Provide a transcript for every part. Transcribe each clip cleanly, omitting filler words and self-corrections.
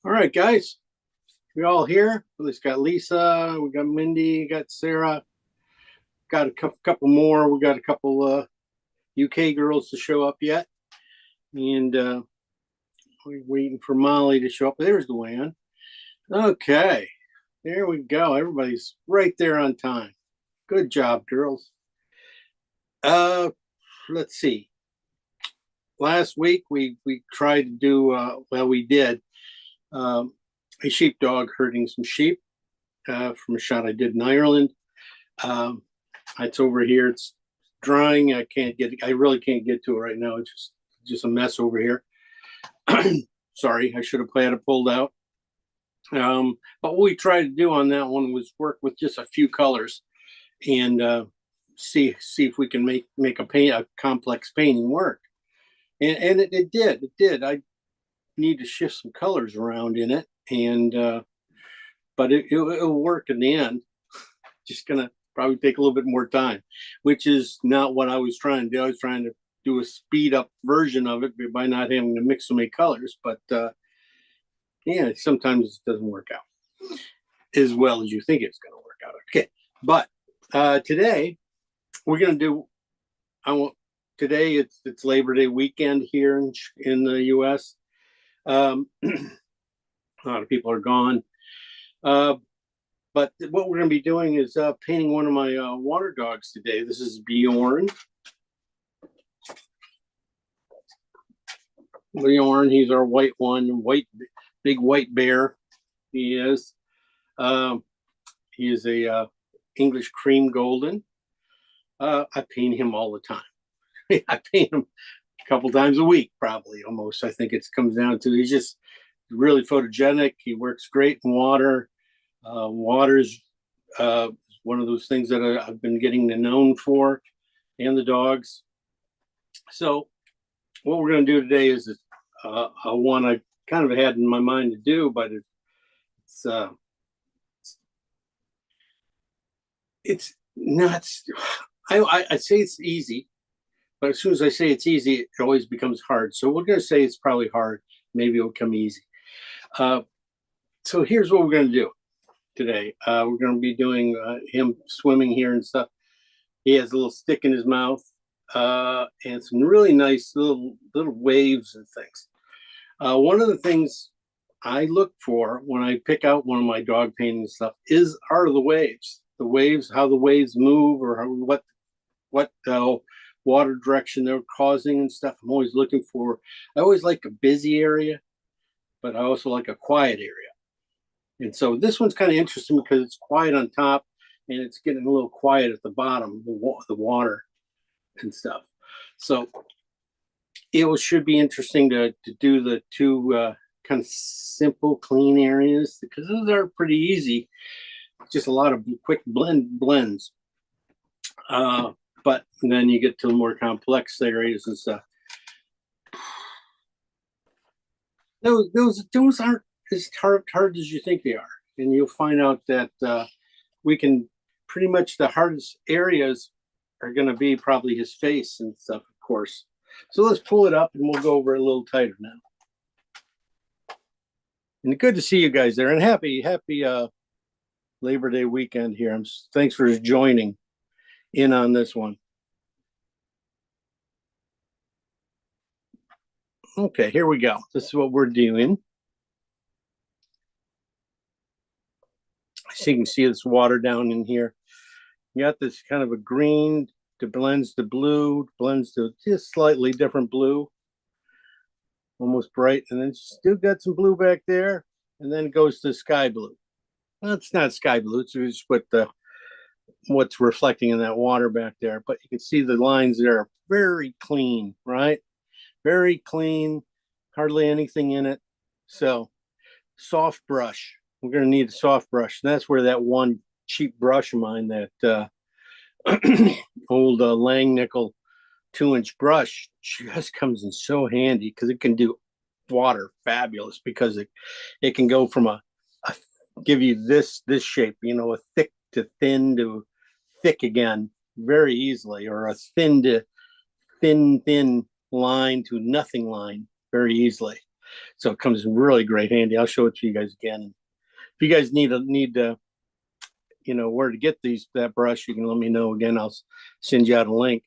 All right, guys, we all here. At least got Lisa, we got Mindy, got Sarah, got a couple more. We got a couple UK girls to show up yet, and we're waiting for Molly to show up. There's Luann. Okay, there we go. Everybody's right there on time. Good job, girls. Uh, let's see. Last week we tried to do well. We did a sheepdog herding some sheep from a shot I did in Ireland. Um, it's over here. It's drying. I can't get. I really can't get to it right now. It's just a mess over here. Sorry, I should have had it pulled out. But what we tried to do on that one was work with just a few colors and see if we can make a complex painting work. And it did. It did. I need to shift some colors around in it, and but it'll work in the end. Just gonna probably take a little bit more time, which is not what I was trying to do. I was trying to do a speed up version of it by not having to mix so many colors. But yeah, sometimes it doesn't work out as well as you think it's going to work out. Okay, but today we're going to do. I want today. It's Labor Day weekend here in the U.S. A lot of people are gone. But what we're going to be doing is painting one of my water dogs today. This is Bjorn. Bjorn, he's our white one, big white bear. He is. He is a English cream golden. I paint him all the time. I paint him a couple times a week, probably almost. I think it comes down to he's just really photogenic. He works great in water. Water's one of those things that I've been getting known for, and the dogs. So what we're going to do today is a one I kind of had in my mind to do, but it's not. I say it's easy, but as soon as I say it's easy, it always becomes hard. So we're going to say it's probably hard. Maybe it'll come easy. So here's what we're going to do today. We're going to be doing him swimming here and stuff. He has a little stick in his mouth and some really nice little waves and things. One of the things I look for when I pick out one of my dog painting stuff are the waves. The waves, how the waves move, or what water direction they're causing and stuff. I'm always looking for. I always like a busy area, but I also like a quiet area. And so this one's kind of interesting because it's quiet on top and it's getting a little quiet at the bottom, the water and stuff. So it should be interesting to do the two kind of simple, clean areas because those are pretty easy. Just a lot of quick blends. But then you get to the more complex areas and stuff. Those aren't as hard as you think they are. And you'll find out that we can pretty much the hardest areas are going to be probably his face and stuff, of course. So let's pull it up and we'll go over it a little tighter now. And good to see you guys there. And happy Labor Day weekend here. Thanks for joining in on this one. Okay, here we go. This is what we're doing. So you can see this water down in here. You got this kind of a green that blends to blue, blends to just slightly different blue, almost bright, and then still got some blue back there, and then it goes to sky blue. Well, it's not sky blue; it's just what's reflecting in that water back there. But you can see the lines there are very clean, right? Very clean, hardly anything in it. So soft brush. We're going to need a soft brush. And that's where that one cheap brush of mine, that old Langnickel 2-inch brush, just comes in so handy because it can do water fabulous because it can go from give you this shape, a thick to thin to thick again very easily, or a thin to thin line to nothing line very easily. So it comes in really great handy. I'll show it to you guys again. If you guys need where to get that brush, you can let me know again. I'll send you out a link.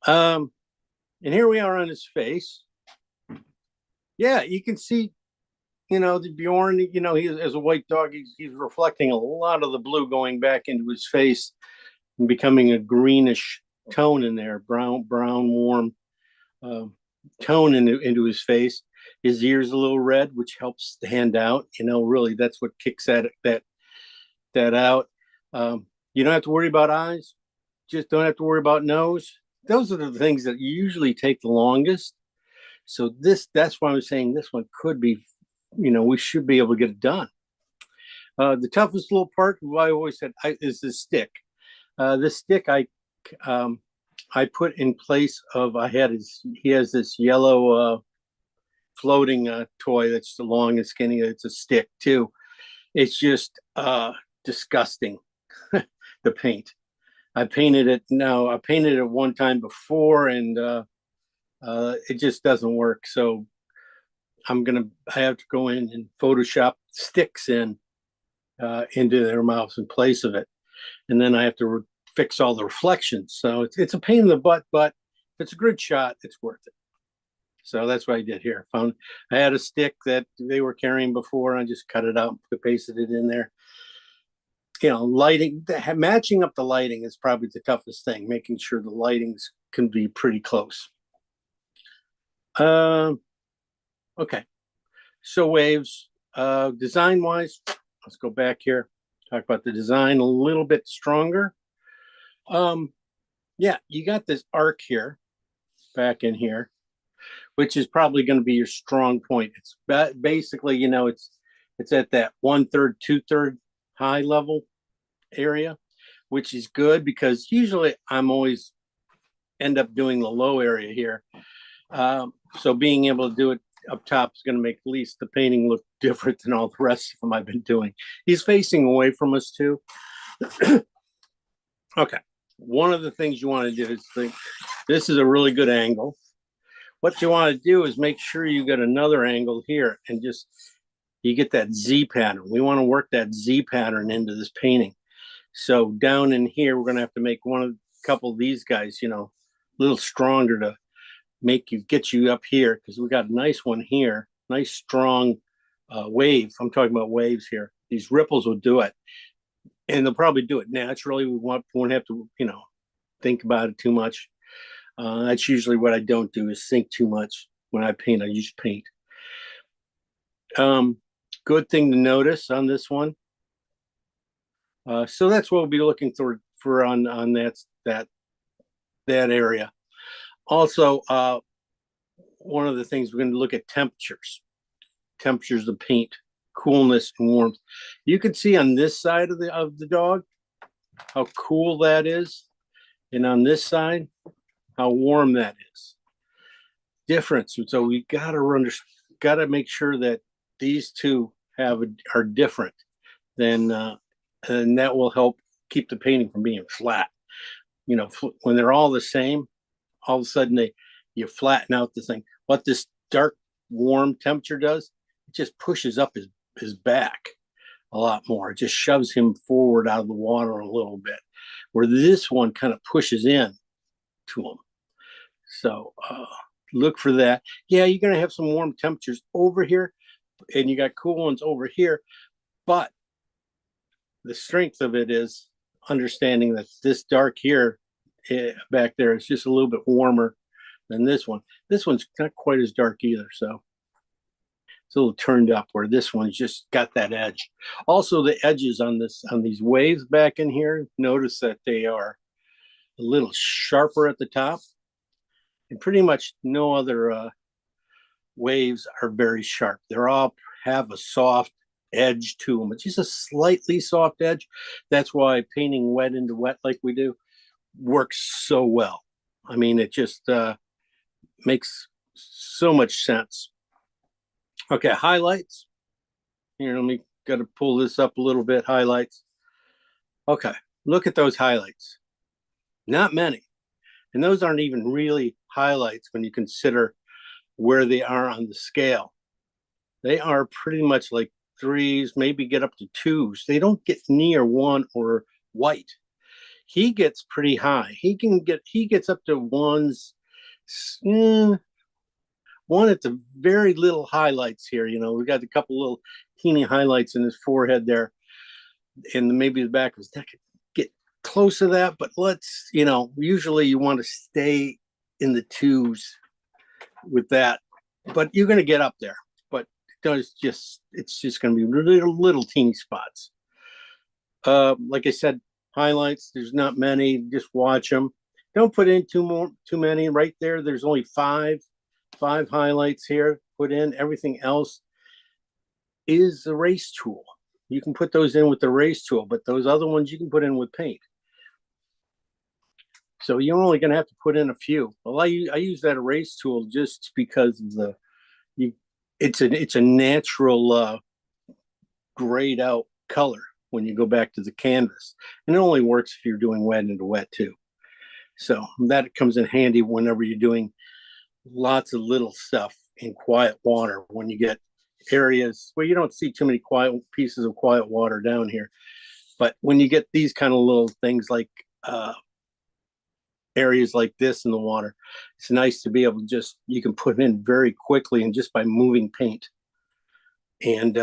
And here we are on his face. Yeah, you can see, the Bjorn, he as a white dog, he's reflecting a lot of the blue going back into his face and becoming a greenish tone in there, brown, warm tone into his face. His ears a little red, which helps stand out. Really, that's what kicks that out. You don't have to worry about eyes. Just don't have to worry about nose. Those are the things that usually take the longest. So that's why I was saying this one could be, we should be able to get it done. The toughest little part, I always said, is the stick. The stick I put in place of, he has this yellow floating toy that's long and skinny. It's a stick too. It's just disgusting, the paint. I painted it one time before, and it just doesn't work. So I have to go in and Photoshop sticks into their mouths in place of it. And then I have to fix all the reflections. So it's a pain in the butt, but if it's a good shot, it's worth it. So that's what I did here. I had a stick that they were carrying before. I just cut it out and pasted it in there. Lighting, matching up the lighting is probably the toughest thing, making sure the lightings can be pretty close. Okay. So waves, design wise, let's go back here, talk about the design a little bit stronger. Yeah, you got this arc here, back in here, which is probably going to be your strong point. It's basically, it's at that 1/3, 2/3 high level area, which is good because usually I'm always end up doing the low area here. So being able to do it up top is going to make at least the painting look different than all the rest of them I've been doing. He's facing away from us too. Okay. One of the things you want to do is think, this is a really good angle. What you want to do is make sure you get another angle here and you get that Z pattern. We want to work that Z pattern into this painting. So down in here, we're going to have to make a couple of these guys, a little stronger to get you up here, because we got a nice one here, nice strong wave. I'm talking about waves here. These ripples will do it, and they'll probably do it naturally. We won't have to, think about it too much. That's usually what I don't do, is think too much when I paint. I use paint. Good thing to notice on this one. So that's what we'll be looking for on that area. Also, one of the things we're going to look at temperatures of paint, coolness and warmth. You can see on this side of the dog how cool that is, and on this side how warm that is. Difference. So we got to make sure that these two are different. Then and that will help keep the painting from being flat. When they're all the same, all of a sudden you flatten out the thing. What this dark warm temperature does, it just pushes up his back a lot more. It just shoves him forward out of the water a little bit, where this one kind of pushes in to him. So look for that. Yeah, you're going to have some warm temperatures over here, and you got cool ones over here, but the strength of it is understanding that this dark here back there is just a little bit warmer than this one. This one's not quite as dark either, so it's a little turned up, where this one's just got that edge. Also, the edges on these waves back in here, notice that they are a little sharper at the top, and pretty much no other waves are very sharp. They're all have a soft edge to them. It's just a slightly soft edge. That's why painting wet into wet like we do works so well. I mean, it just makes so much sense. Okay, highlights. Here, let me got to pull this up a little bit. Highlights. Okay, look at those highlights. Not many. And those aren't even really highlights when you consider where they are on the scale. They are pretty much like threes, maybe get up to twos. They don't get near one or white. He gets pretty high. He gets up to ones. eh, One at the very little highlights here. We got a couple little teeny highlights in his forehead there, and maybe the back of his neck. Get close to that, but usually you want to stay in the twos with that, but you're going to get up there. But it's just going to be little teeny spots. Like I said, highlights. There's not many. Just watch them. Don't put in too many. Right there, there's only five highlights here. Put in everything else is the race tool. You can put those in with the race tool, but those other ones you can put in with paint. So you're only going to have to put in a few. Well, I use that erase tool just because of it's a natural grayed out color when you go back to the canvas, and it only works if you're doing wet into wet too. So that comes in handy whenever you're doing lots of little stuff in quiet water. When you get areas where you don't see too many quiet pieces of quiet water down here, but when you get these kind of little things like areas like this in the water, it's nice to be able to you can put it in very quickly and just by moving paint. And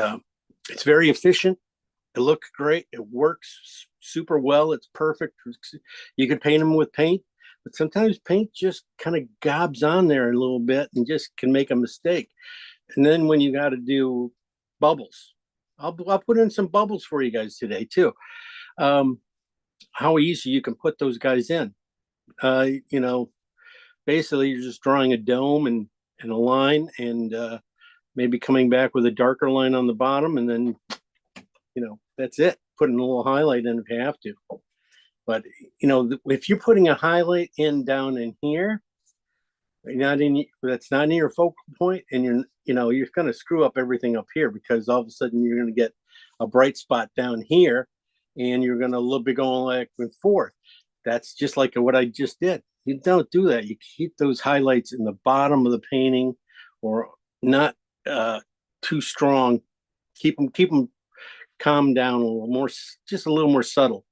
it's very efficient. It looks great. It works super well. It's perfect. You can paint them with paint, but sometimes paint just kind of gobs on there a little bit and just can make a mistake. And then when you got to do bubbles, I'll put in some bubbles for you guys today too. How easy you can put those guys in. Basically you're just drawing a dome and a line, and maybe coming back with a darker line on the bottom, and then that's it. Putting a little highlight in if you have to. But if you're putting a highlight down in here, that's not in your focal point, and you're going to screw up everything up here, because all of a sudden you're going to get a bright spot down here, and you're going to be going back and forth. That's just like what I just did. You don't do that. You keep those highlights in the bottom of the painting, or not too strong. Keep them calm down a little more, just a little more subtle,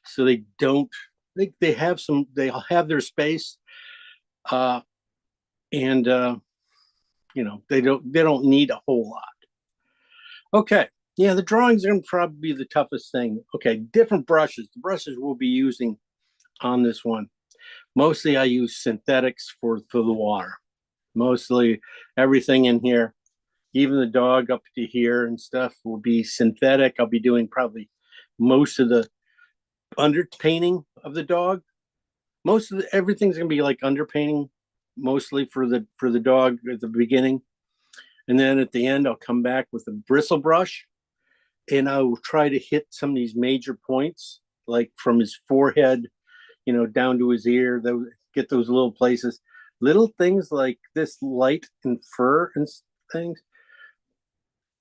so they don't. They have their space, and they don't need a whole lot. Okay, yeah, the drawings are going to probably be the toughest thing. Okay, different brushes. The brushes we'll be using on this one. Mostly I use synthetics for the water. Mostly everything in here, even the dog up to here and stuff, will be synthetic. I'll be doing probably most of the underpainting of the dog. Everything's gonna be like underpainting, mostly for the dog at the beginning. And then at the end, I'll come back with a bristle brush, and I will try to hit some of these major points, like from his forehead, down to his ear. Get those little places, little things like this light and fur and things.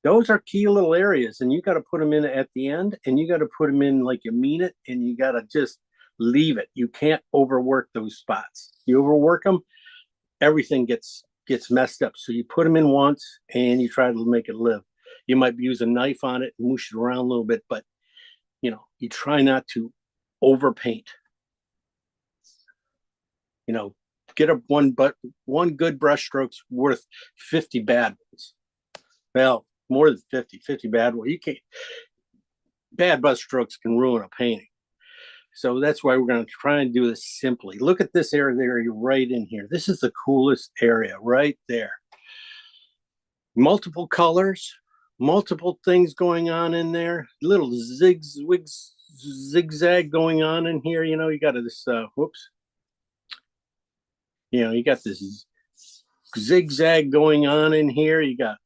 Those are key little areas, and you got to put them in at the end, and you got to put them in like you mean it, and you got to just leave it. You can't overwork those spots. You overwork them, everything gets messed up. So you put them in once, and you try to make it live. You might use a knife on it and mush it around a little bit, but you try not to overpaint. Get one good brush stroke's worth 50 bad ones. Well, more than 50 bad ones. You can't. Bad brush strokes can ruin a painting. So that's why we're going to try and do this simply. Look at this area right in here. This is the coolest area right there. Multiple colors, multiple things going on in there. Little zigzag going on in here. You got this. Whoops. You got this zigzag going on in here. You got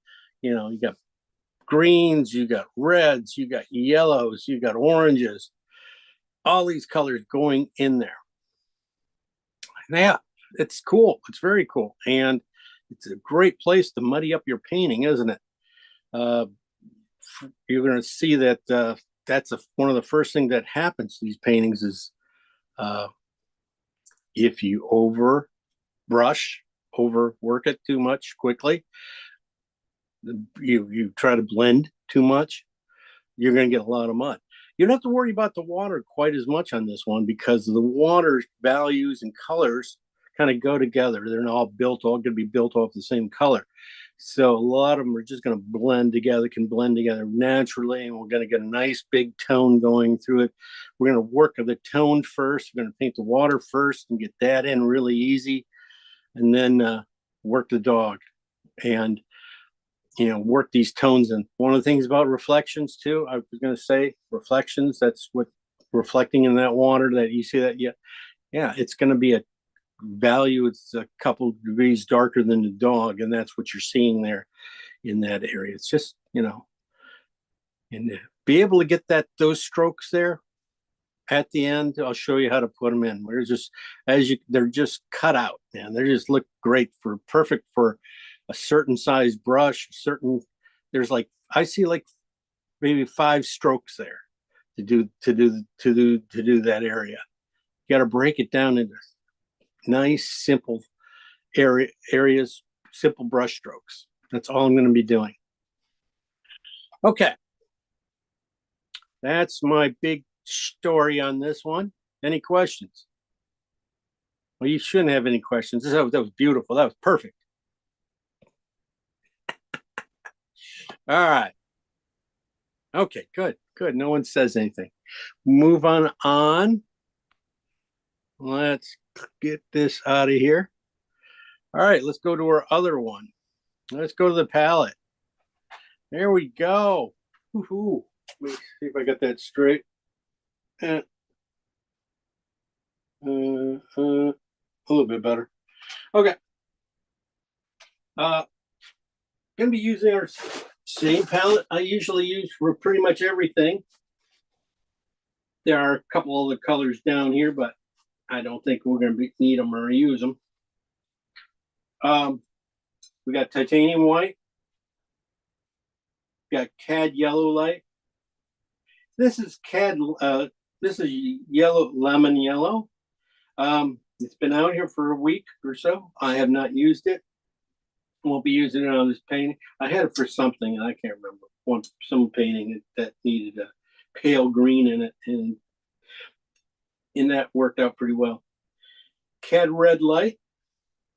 greens, you got reds, you got yellows, you got oranges, all these colors going in there. Yeah, it's cool. It's very cool. And it's a great place to muddy up your painting, isn't it? You're going to see that that's one of the first things that happens to these paintings is if you overwork it too much quickly, you try to blend too much, you're going to get a lot of mud. You don't have to worry about the water quite as much on this one because the water values and colors kind of go together. They're not all going to be built off the same color. So a lot of them are just going to blend together, can blend together naturally, and we're going to get a nice big tone going through it. We're going to work the tone first. We're going to paint the water first and get that in really easy, and then work the dog and work these tones. And one of the things about reflections too, I was going to say reflections, that's what reflecting in that water that you see that. Yeah, it's going to be a value. It's a couple degrees darker than the dog, and that's what you're seeing there in that area. It's just, and be able to get those strokes there at the end. I'll show you how to put them in. They're just cut out, and they just look great perfect for a certain size brush. There's I see maybe 5 strokes there to do that area. You got to break it down into nice, simple areas, simple brush strokes. That's all I'm going to be doing. Okay. That's my big story on this one. Any questions? Well, you shouldn't have any questions. That was beautiful. That was perfect. All right. Okay, good. No one says anything. Move on. Let's get this out of here. All right, let's go to our other one. Let's go to the palette. There we go. Woohoo. Let me see if I got that straight. A little bit better. Okay. Gonna be using our same palette I usually use for pretty much everything. There are a couple of the colors down here, but I don't think we're going to need them or use them. We got titanium white. We got cad yellow light. This is this is yellow, lemon yellow. It's been out here for a week or so. I have not used it. Won't be using it on this painting. I had it for something, and I can't remember. Some painting that needed a pale green in it, and that worked out pretty well. Cad red light.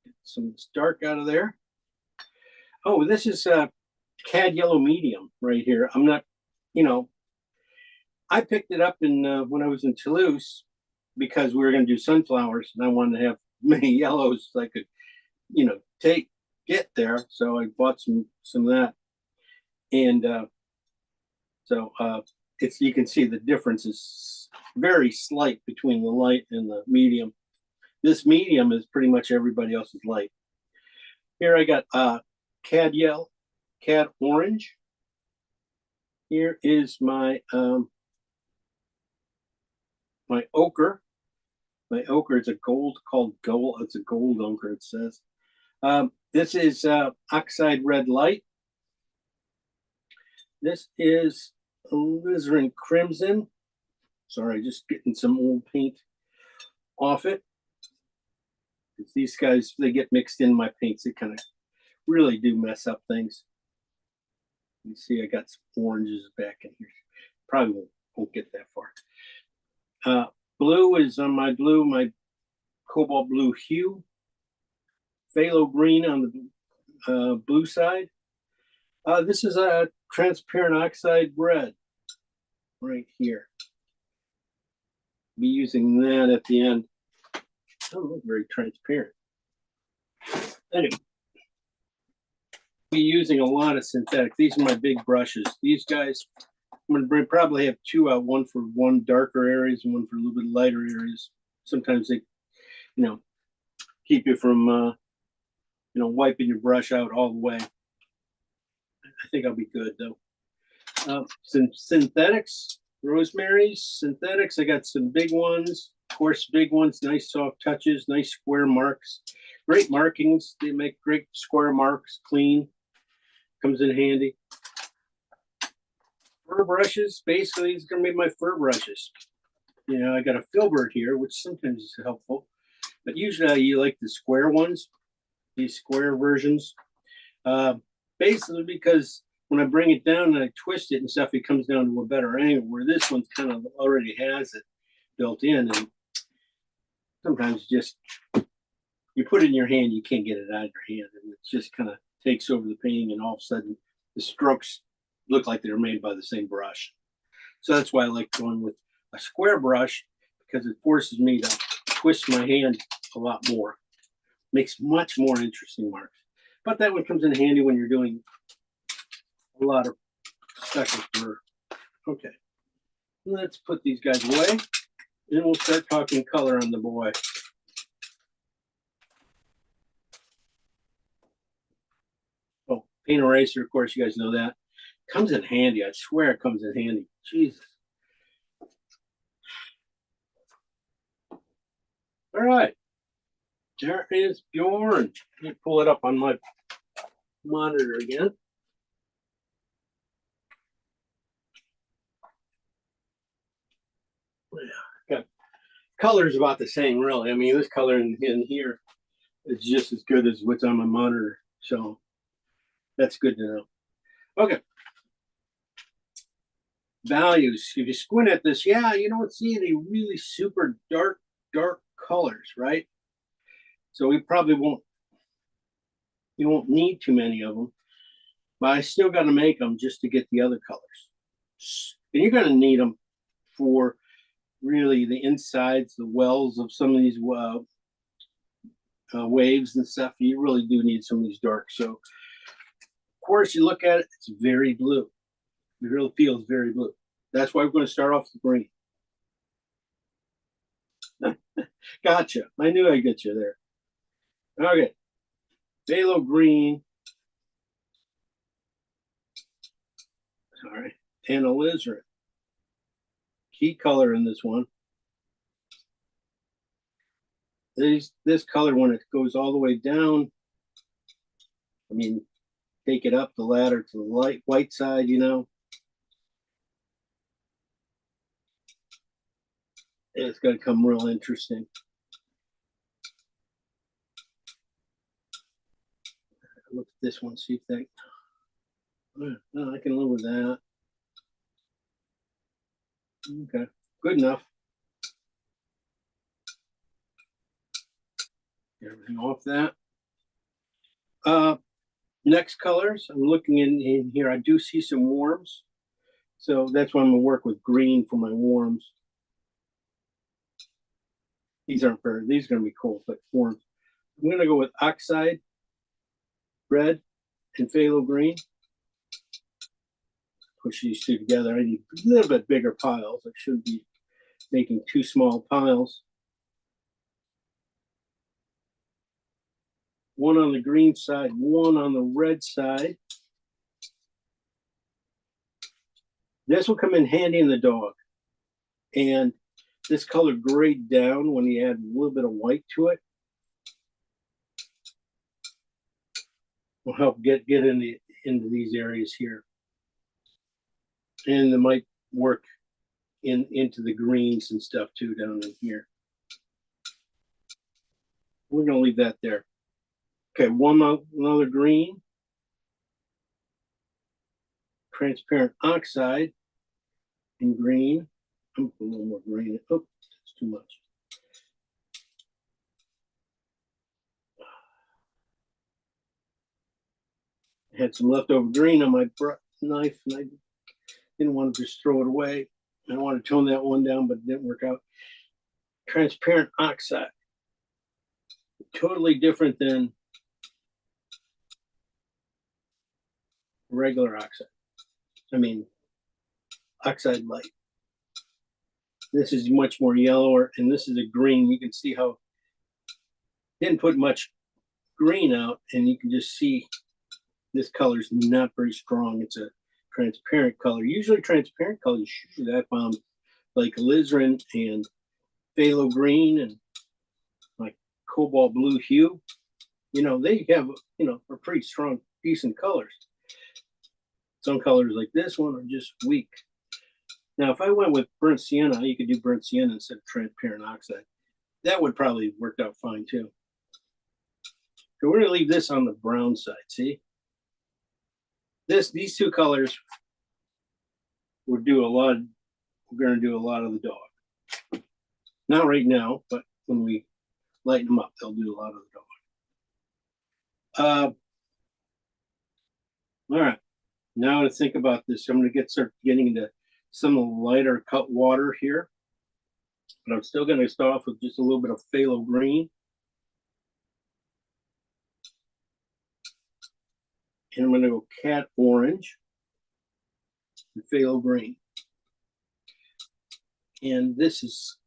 Get some dark out of there. Oh, this is cad yellow medium right here. I'm not, I picked it up when I was in Toulouse because we were going to do sunflowers, and I wanted to have many yellows so I could, get there. So I bought some of that, and you can see the difference is very slight between the light and the medium. This medium is pretty much everybody else's light. Here I got cad yellow, cad orange. Here is my my ochre. My ochre is a gold called gold. It's a gold ochre, it says. This is oxide red light. This is alizarin crimson. Sorry, just getting some old paint off it. These guys, they get mixed in my paints. They kind of really do mess up things. You see, I got some oranges back in here. Probably won't get that far. Blue is on my cobalt blue hue. Phthalo green on the blue side. This is a transparent oxide red right here. Be using that at the end. Doesn't look very transparent. Anyway, be using a lot of synthetic. These are my big brushes. These guys, I'm going to probably have 2 out, one for darker areas and one for a little bit lighter areas. Sometimes they, keep you from, wiping your brush out all the way. I think I'll be good though. Some synthetics, Rosemary's synthetics. I got some big ones, of course, big ones, nice soft touches, nice square marks, great markings. They make great square marks, clean, comes in handy. Fur brushes, basically, it's going to be my fur brushes. I got a filbert here, which sometimes is helpful, but usually you like the square ones, these square versions. basically because when I bring it down and I twist it and stuff, it comes down to a better angle, where this one kind of already has it built in. And sometimes just you put it in your hand, you can't get it out of your hand, and it just kind of takes over the painting, and all of a sudden the strokes look like they're made by the same brush. So that's why I like going with a square brush, because it forces me to twist my hand a lot more. Makes much more interesting marks. But that one comes in handy when you're doing a lot of second for. Okay, let's put these guys away, and we'll start talking color on the boy. Oh, paint eraser, of course, you guys know that. Comes in handy. I swear it comes in handy. Jesus. All right. There is Bjorn. Let me pull it up on my monitor again. Yeah. Got color's about the same, really. I mean, this color in here is just as good as what's on my monitor. So that's good to know. Okay. Values. If you squint at this, yeah, you don't see any really super dark colors, right? So we probably won't, you won't need too many of them, but I still got to make them just to get the other colors. And you're going to need them for really the insides, the wells of some of these waves and stuff. You really do need some of these darks. So, of course, you look at it, it's very blue. It really feels very blue. That's why we're going to start off with green. Gotcha. I knew I'd get you there. Okay. Phthalo green. All right. And alizarin. Key color in this one. This color, when it goes all the way down, I mean, take it up the ladder to the light white side, you know. It's going to come real interesting. Look at this one, see if that. No, I can live with that. Okay, good enough. Get everything off that. Next colors, I'm looking in here. I do see some warms. So that's why I'm going to work with green for my warms. These aren't very, these are going to be cool, but warms. I'm going to go with oxide, red, and phthalo green. Push these two together. I need a little bit bigger piles. I shouldn't be making two small piles. One on the green side, one on the red side. This will come in handy in the dog. And this color grayed down when you add a little bit of white to it. Will help get into these areas here. And it might work into the greens and stuff too down in here. We're going to leave that there. Okay, another green. Transparent oxide in green. I'm going to put a little more green. Oh, that's too much. I had some leftover green on my knife, and I didn't want to just throw it away. I wanted to tone that one down, but it didn't work out. Transparent oxide. Totally different than regular oxide. I mean, oxide light. This is much more yellower, and this is a green. You can see how didn't put much green out, and you can just see this color is not very strong. It's a transparent color. Usually transparent colors that I found like alizarin and phthalo green and like cobalt blue hue. You know, they have, you know, are pretty strong, decent colors. Some colors like this one are just weak. Now, if I went with burnt sienna, you could do burnt sienna instead of transparent oxide. That would probably work out fine too. So we're going to leave this on the brown side, see? These two colors would do a lot. We're going to do a lot of the dog. Not right now, but when we lighten them up, they'll do a lot of the dog. All right. Now to think about this, I'm going to start getting into some of the lighter cut water here. But I'm still going to start off with just a little bit of phthalo green. And I'm going to go cat orange and phthalo green. And this is,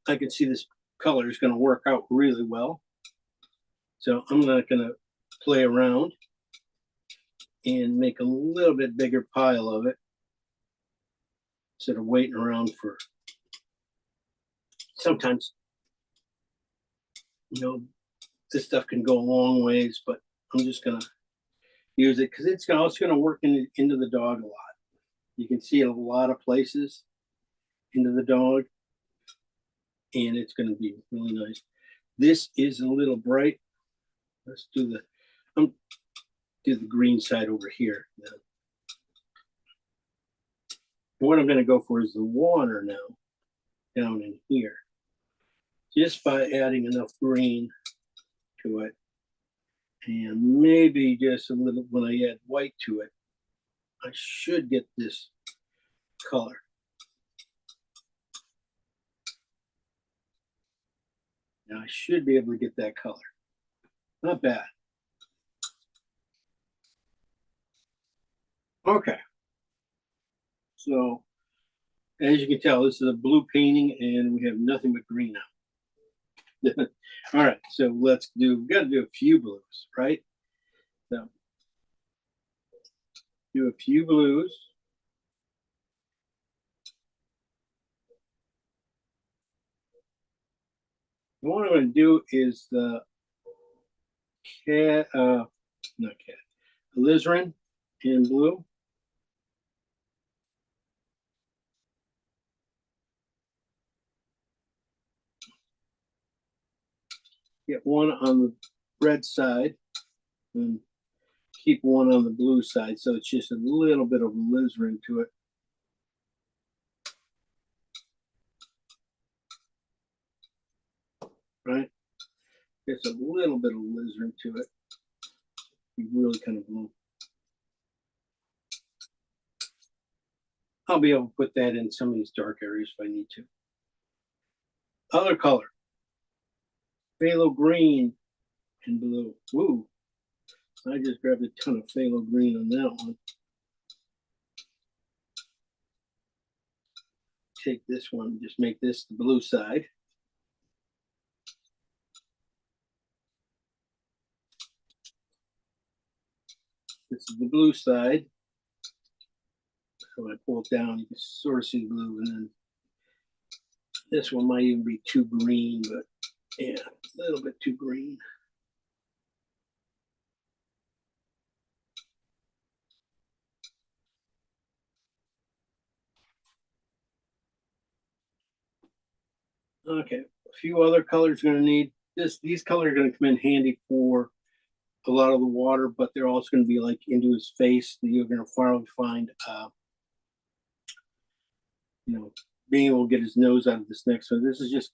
I can see this color is going to work out really well. So I'm not going to play around and make a little bit bigger pile of it instead of waiting around for, sometimes, you know, this stuff can go a long ways, but I'm just going to use it because it's also going to work into the dog a lot. You can see it a lot of places into the dog, and it's going to be really nice. This is a little bright. Let's do the green side over here now. What I'm going to go for is the water now down in here, just by adding enough green to it, and maybe just a little. When I add white to it, I should get this color. Now I should be able to get that color. Not bad. Okay. So as you can tell, this is a blue painting and we have nothing but green now. All right, so we got to do a few blues, right? So do a few blues. What I'm going to do is the alizarin in blue. Get one on the red side and keep one on the blue side, so it's just a little bit of alizarin to it. Right? Just a little bit of alizarin to it. Be really kind of blue. I'll be able to put that in some of these dark areas if I need to. Other color. Phthalo green and blue. Ooh. I just grabbed a ton of phthalo green on that one. Take this one, just make this the blue side. This is the blue side. So when I pull it down, you can sort of see blue, and then this one might even be too green, but yeah, a little bit too green. Okay, a few other colors you're going to need. These colors are going to come in handy for a lot of the water, but they're also going to be like into his face. You're going to finally find, being able to get his nose out of this neck. So this is just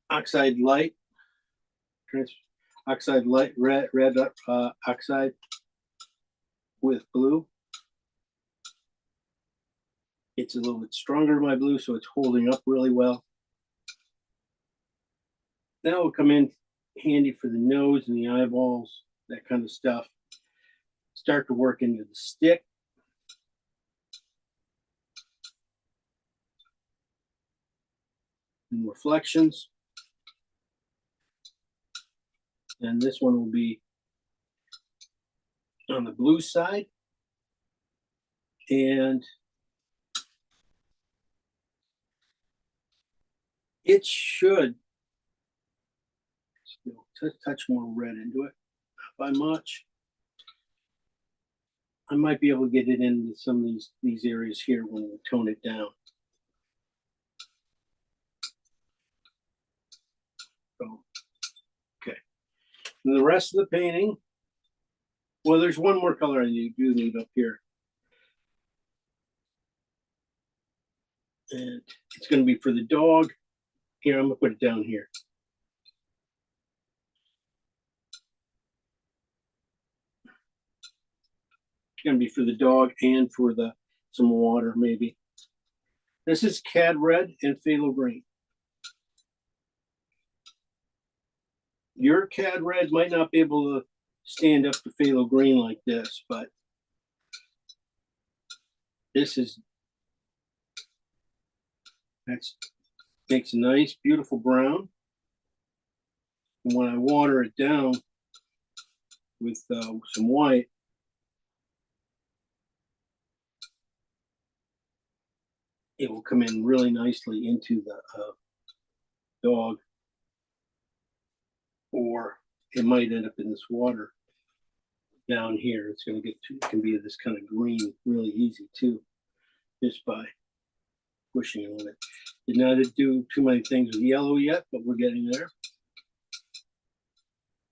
oxide light, oxide light, red oxide with blue. It's a little bit stronger than my blue, so it's holding up really well. That will come in handy for the nose and the eyeballs, that kind of stuff. Start to work into the stick. And reflections. And this one will be on the blue side. And it should touch more red into it, not by much. I might be able to get it into some of these areas here when we tone it down. So, okay. And the rest of the painting, Well, there's one more color I do need up here. And it's going to be for the dog. Here, I'm going to put it down here. It's going to be for the dog and for the some water, maybe. This is Cad Red and Phthalo Green. Your Cad Red might not be able to stand up to Phthalo Green like this, but this is, makes a nice, beautiful brown. And when I water it down with some white, it will come in really nicely into the dog, or it might end up in this water down here. It's going to get to, it can be this kind of green really easy too, just by pushing on it. Did not do too many things with yellow yet, but we're getting there.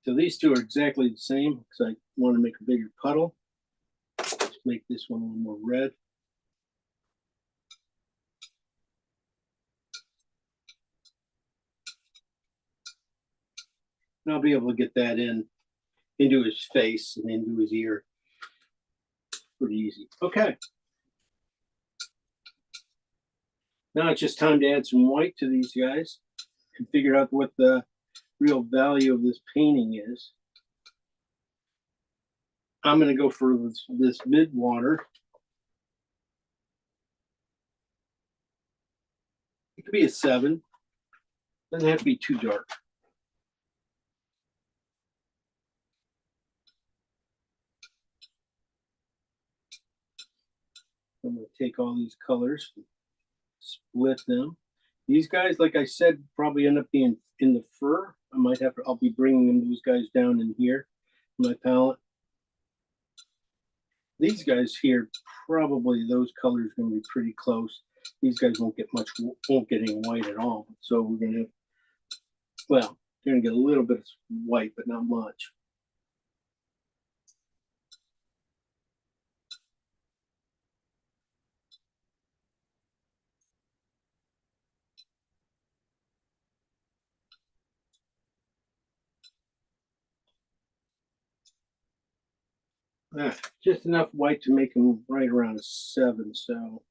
So these two are exactly the same because I want to make a bigger puddle. Let's make this one a little more red. And I'll be able to get that into his face and into his ear. Pretty easy. Okay. Now it's just time to add some white to these guys and figure out what the real value of this painting is. I'm going to go for this mid water. It could be a 7. Doesn't have to be too dark. I'm going to take all these colors, split them. These guys, like I said, probably end up being in the fur. I might have to, I'll be bringing those guys down in here, my palette. These guys here, probably those colors are going to be pretty close. These guys won't get any white at all. So we're going to, well, you're going to get a little bit of white, but not much. Just enough white to make them right around a 7. So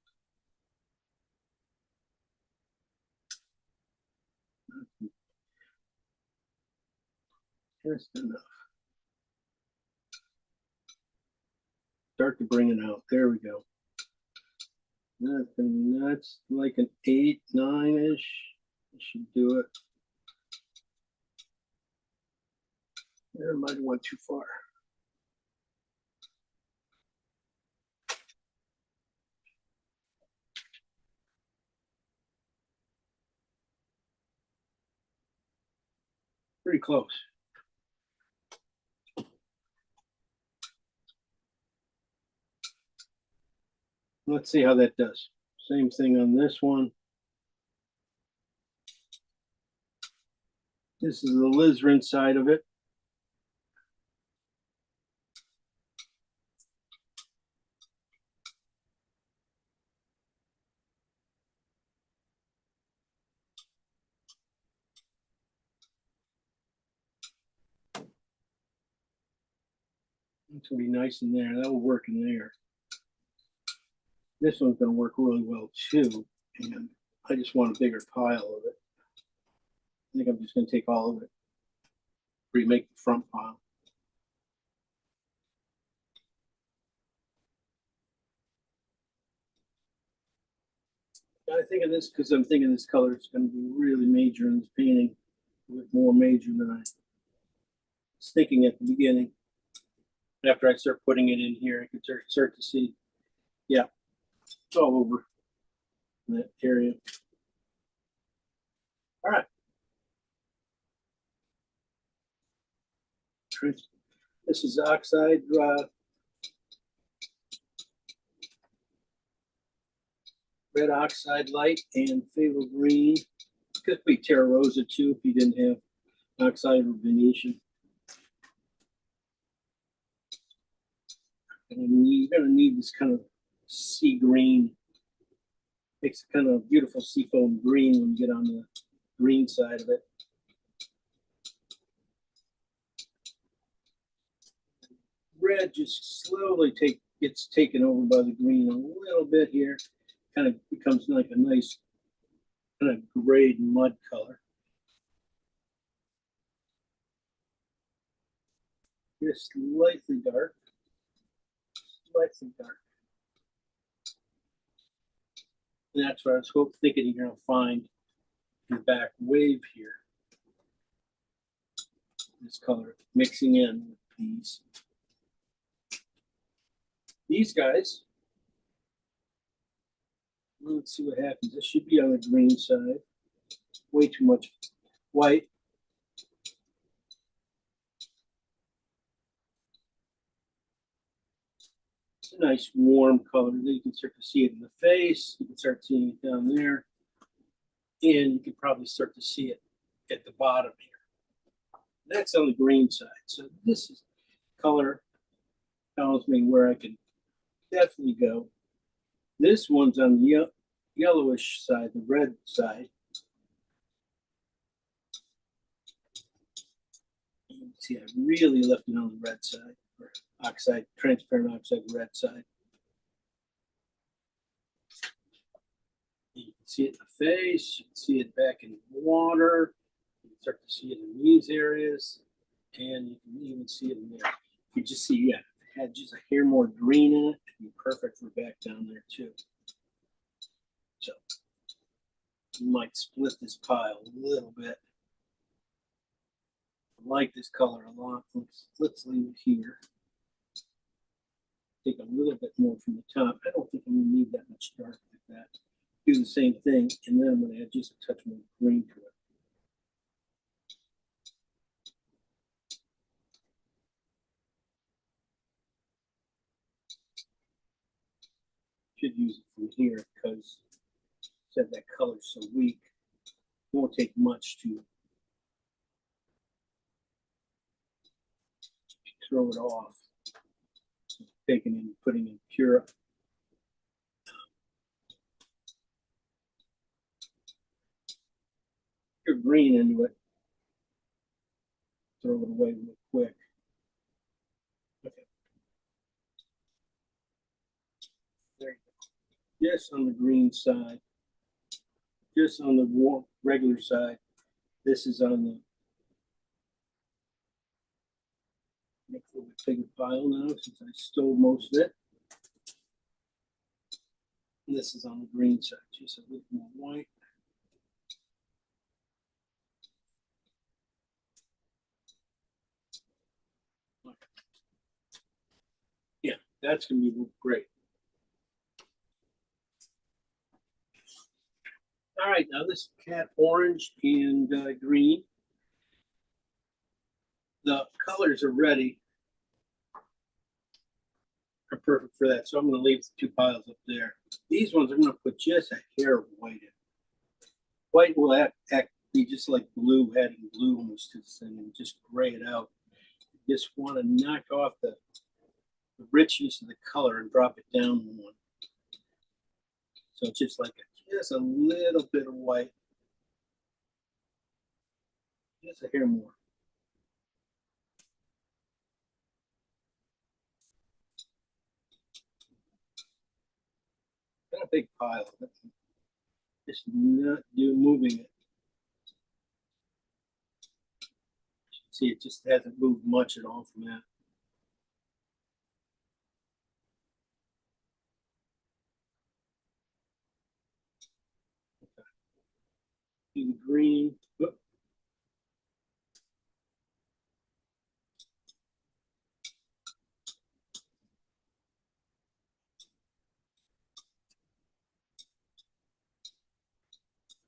just enough. Start to bring it out. There we go. Nothing. That's like an 8, 9-ish. Should do it. There, might have went too far. Pretty close. Let's see how that does. Same thing on this one. This is the alizarin side of it. It's gonna be nice in there. That will work in there. This one's gonna work really well too. And I just want a bigger pile of it. I think I'm just gonna take all of it. Remake the front pile. I think of this because I'm thinking this color is going to be really major in this painting, with more major than I was thinking at the beginning. After I start putting it in here, I can start to see, yeah, it's all over that area. All right. This is oxide. Red oxide light and Phthalo Green. Could be Terra Rosa too if you didn't have oxide or Venetian. And you're going to need this kind of sea green. Makes a kind of beautiful seafoam green when you get on the green side of it. Red just slowly gets taken over by the green a little bit here. Kind of becomes like a nice kind of grayed mud color. Just slightly dark. Slightly dark. And that's what I was thinking you're going to find the back wave here. This color mixing in with these. These guys, let's see what happens. This should be on the green side. Way too much white. It's a nice warm color. Then you can start to see it in the face. You can start seeing it down there. And you can probably start to see it at the bottom here. That's on the green side. So this is color tells me where I can definitely go. This one's on the yellowish side, the red side. You can see I really left it on the red side, or oxide, transparent oxide red side. You can see it in the face, you can see it back in the water, you can start to see it in these areas, and you can even see it in there. You just see, yeah, it had just a hair more green in it, it'd be perfect for back down there too. So you might split this pile a little bit. I like this color a lot. Let's leave it here. Take a little bit more from the top. I don't think I'm going to need that much dark like that. Do the same thing, and then I'm going to add just a touch more green to it. Should use it from here because said that color's so weak. It won't take much to throw it off. Taking and putting in pure green into it. Throw it away real quick. Okay. There you go. Just on the green side. Just on the warm, regular side. This is on the make a little bit bigger pile now since I stole most of it. And this is on the green side, just a little more white. Yeah, that's going to be great. All right, now this cat orange and green. The colors are ready. Are perfect for that. So I'm going to leave the two piles up there. These ones I'm going to put just a hair of white in. White will be just like blue, adding blue almost to this thing and just gray it out. You just want to knock off the richness of the color and drop it down one. So it's just like just a little bit of white. Just a hair more. Got a big pile of it. Just not moving it. See, it just hasn't moved much at all from that. Okay. Do the green. Oop.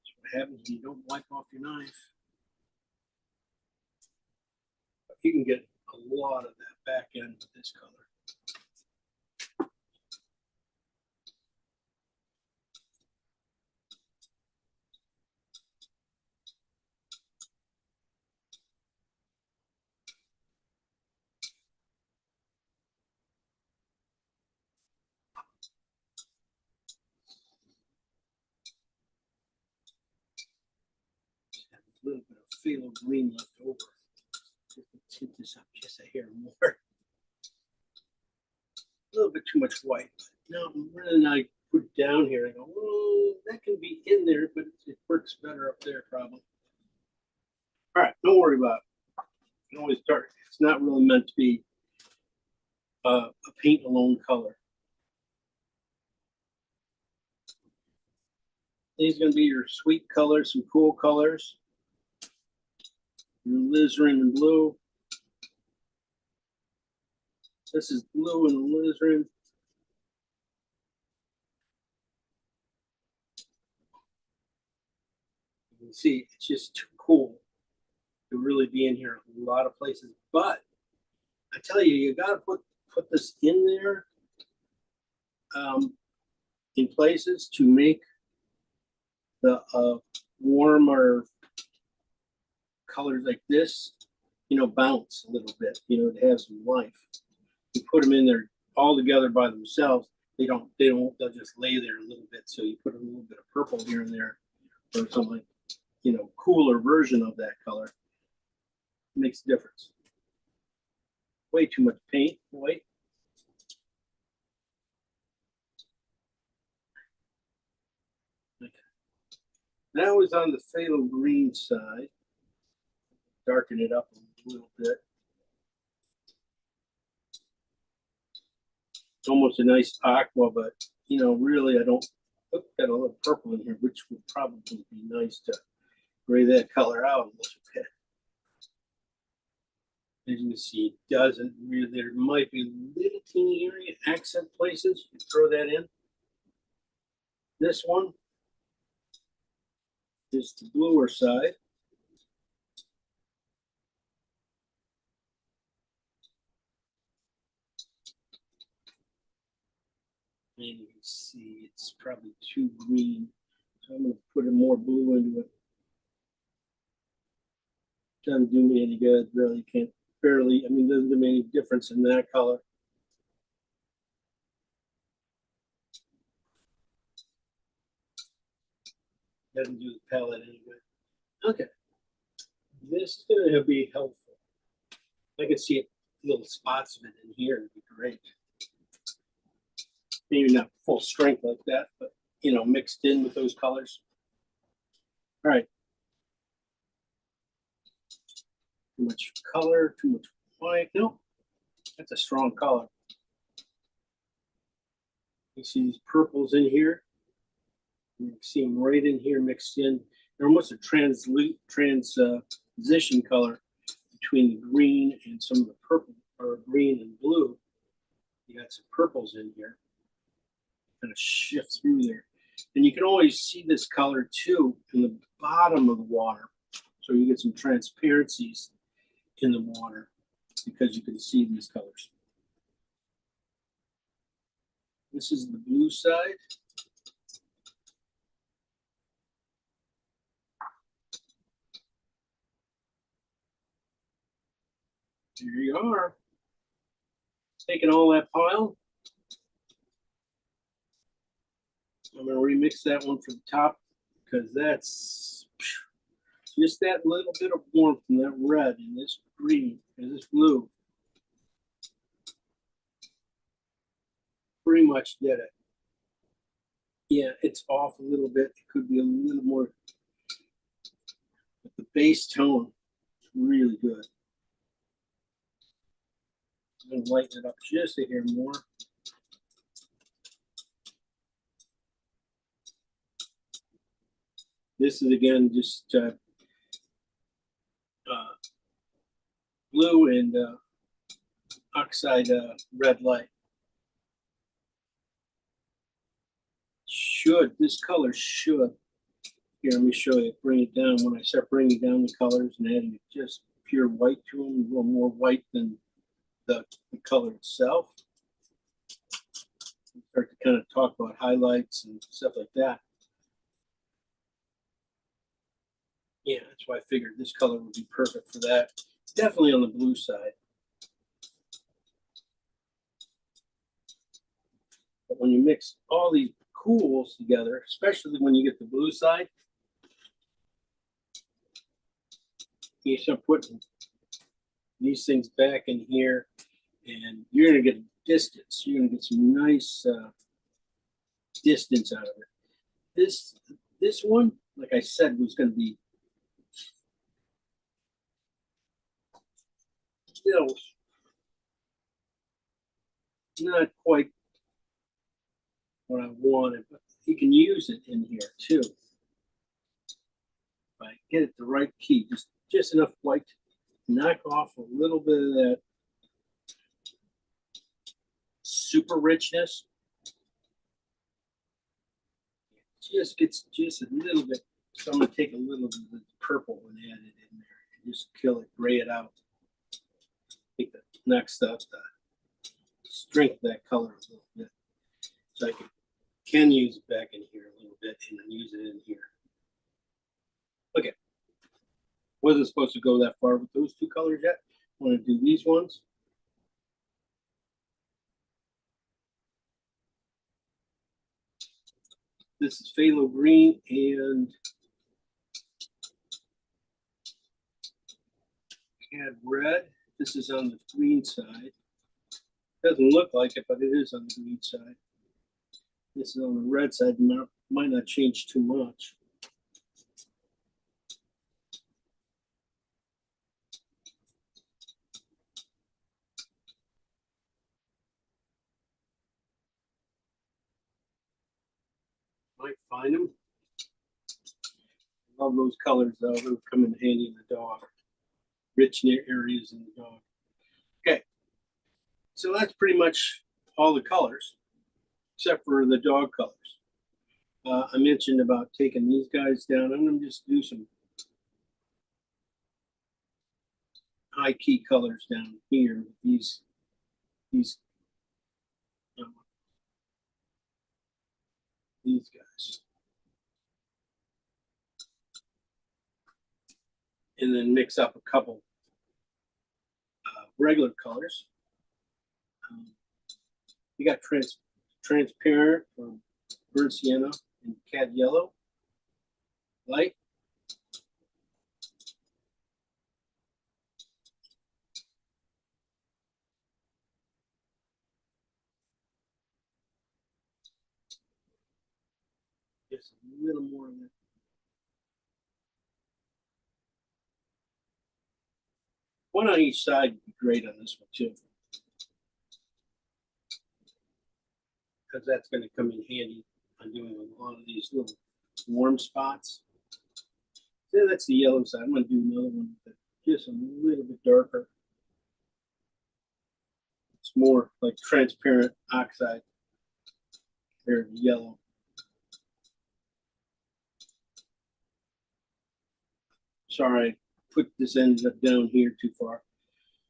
That's what happens when you don't wipe off your knife. You can get a lot of that back end with this color. A little bit of phthalo green left over. Just to tint this up just a hair more. A little bit too much white. Now, when I put it down here, I go, oh, that can be in there, but it works better up there probably. All right, don't worry about it. You can always start. It's not really meant to be a paint alone color. These are going to be your sweet colors, some cool colors. Your alizarin and blue. This is blue and alizarin. You can see it's just too cool to really be in here a lot of places. But I tell you, you got to put this in there in places to make the warmer colors like this, bounce a little bit, to have some life. You put them in there all together by themselves, they'll just lay there a little bit. So you put a little bit of purple here and there or something, cooler version of that color. It makes a difference. Way too much paint, white. That was on the phthalo green side. Darken it up a little bit. It's almost a nice aqua, but really I don't. Look, got a little purple in here, which would probably be nice to gray that color out a little bit. As you can see, it doesn't really. There might be little teeny area accent places. You throw that in. This one is the bluer side. And you can see it's probably too green. So I'm going to put more blue into it. Doesn't do me any good, really. Can't barely, doesn't do me any difference in that color. Doesn't do the palette any good. Okay. This is going to be helpful. I can see little spots of it in here. It'd be great. Maybe not full strength like that, but mixed in with those colors. All right. Too much color, too much white. No, that's a strong color. You see these purples in here. You can see them right in here mixed in. They're almost a transition color between the green and some of the purple, or green and blue. You got some purples in here. Kind of shift through there. And you can always see this color too in the bottom of the water. So you get some transparencies in the water because you can see these colors. This is the blue side. Here you are. Taking all that pile. I'm going to remix that one for the top because that's just that little bit of warmth in that red and this green and this blue. Pretty much did it. Yeah, it's off a little bit. It could be a little more. But the base tone is really good. I'm going to lighten it up just a hair more. This is again just blue and oxide red light. This color should. Here, let me show you. Bring it down. When I start bringing down the colors and adding just pure white to them, a little more white than the color itself. Start to kind of talk about highlights and stuff like that. Yeah, that's why I figured this color would be perfect for that. Definitely on the blue side. But when you mix all these cools together, especially when you get the blue side, you start putting these things back in here, and you're gonna get distance. You're gonna get some nice distance out of it. This one, like I said, was gonna be, you know, not quite what I wanted, but you can use it in here too. If I get it the right key, just enough white to knock off a little bit of that super richness. Just gets just a little bit. So I'm gonna take a little bit of the purple and add it in there and just kill it, gray it out. Take the next up the strength that color a little bit, so I can use it back in here a little bit and then use it in here. Okay, wasn't supposed to go that far with those two colors yet. I want to do these ones. This is phthalo green and cad red. This is on the green side. Doesn't look like it, but it is on the green side. This is on the red side. Might not change too much. Might find them. Love those colors though. They'll come in handy in the dog. Rich areas in the dog. Okay, so that's pretty much all the colors, except for the dog colors. I mentioned about taking these guys down. I'm going to just do some high key colors down here. These guys, and then mix up a couple regular colors. You got transparent or burnt sienna and cad yellow, light. Just a little more of that. One on each side would be great on this one too, because that's going to come in handy on doing a lot of these little warm spots. So that's the yellow side. I'm going to do another one, but just a little bit darker. It's more like transparent oxide compared to yellow. Sorry, I put this ended up down here too far.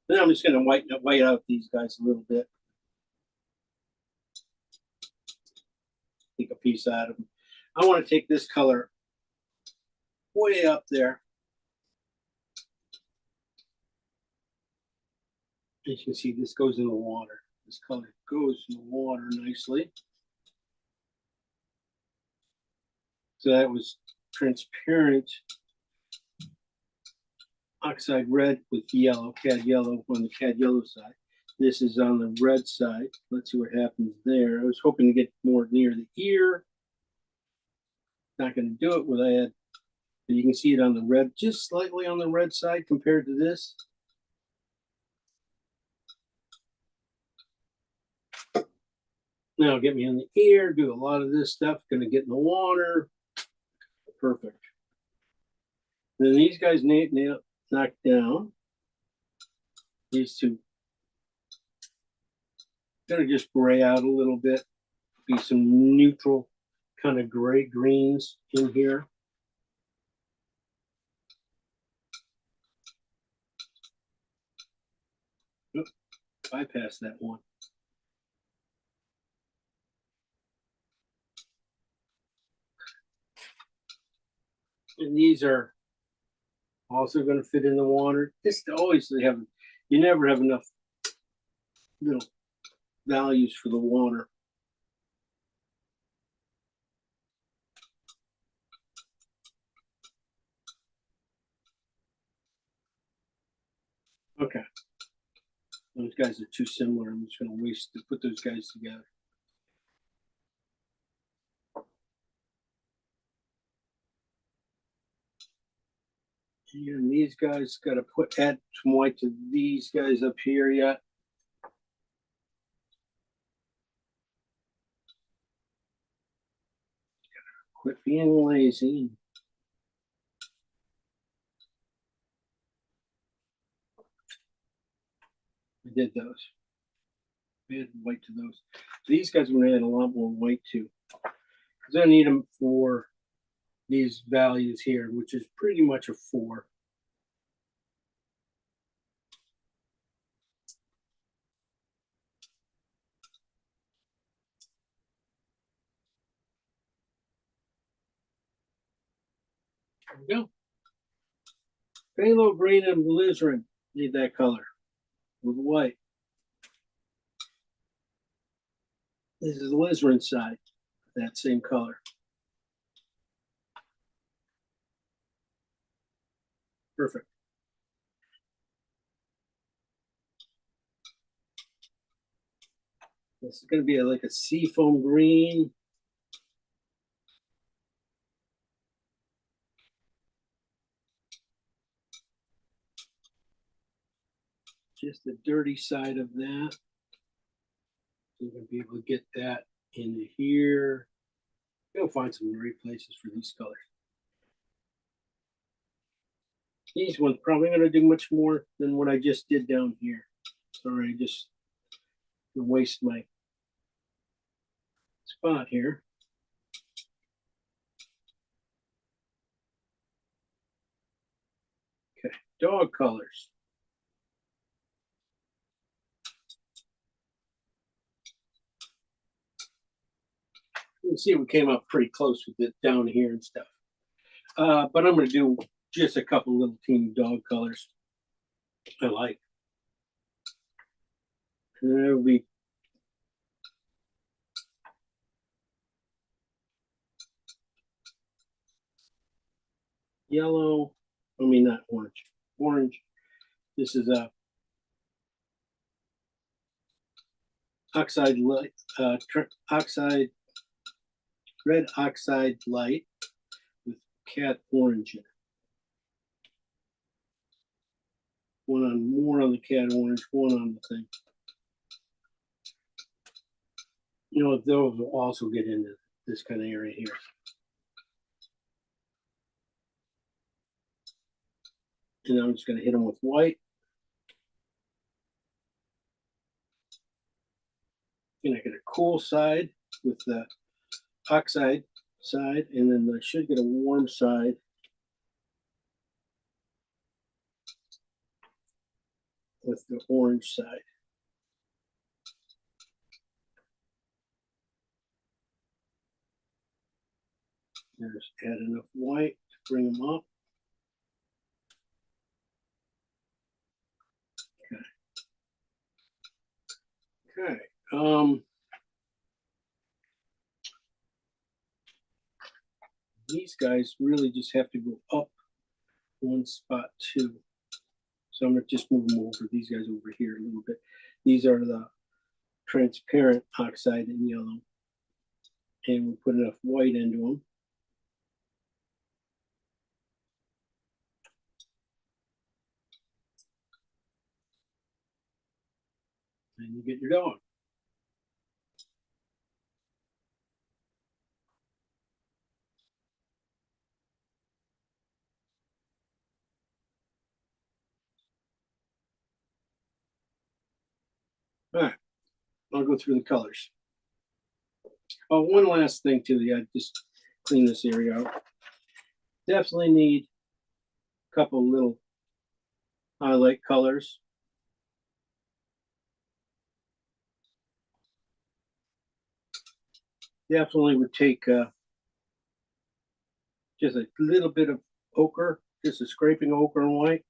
Then I'm just going to white out these guys a little bit. Take a piece out of them. I want to take this color way up there. As you can see, this goes in the water. This color goes in the water nicely. So that was transparent oxide red with yellow, cad yellow on the cad yellow side. This is on the red side. Let's see what happens there. I was hoping to get more near the ear. Not going to do it with that. But you can see it on the red, just slightly on the red side compared to this. Now get me on the ear, do a lot of this stuff, going to get in the water. Perfect. Then these guys knocked down. These two going to just gray out a little bit. Be some neutral kind of gray greens in here. Oops, bypass that one. And these are also going to fit in the water. Just always have, you never have enough little values for the water. Okay. Those guys are too similar. I'm just going to waste to put those guys together. And these guys got to add some white to these guys up here yet. Quit being lazy. I did those. Add white to those. So these guys are going to add a lot more white too, because I need them for these values here, which is pretty much a 4. There we go. Phthalo green and alizarin. Need that color with white. This is the alizarin side, that same color. Perfect. This is going to be like a seafoam green. Just the dirty side of that. You're going to be able to get that into here. You'll find some great places for these colors. These ones probably going to do much more than what I just did down here. Sorry, I just waste my spot here. Okay, dog colors. You can see we came up pretty close with it down here and stuff. But I'm going to do just a couple little teeny dog colors I like. And there'll be yellow. I mean, not orange. Orange. This is a oxide light, oxide, red oxide light with cat orange in it. More on the cat orange, one on the thing. You know, those will also get into this kind of area here. And I'm just going to hit them with white. And I get a cool side with the oxide side, and then I should get a warm side with the orange side. Just add enough white to bring them up. Okay. These guys really just have to go up one spot too. So I'm going to just move them over, these guys over here a little bit. These are the transparent oxide and yellow. And we put enough white into them. And you get your dog. All right, I'll go through the colors. Oh, one last thing too. Yeah, just clean this area out. Definitely need a couple little highlight colors. Definitely would take just a little bit of ochre, just a scraping ochre and white.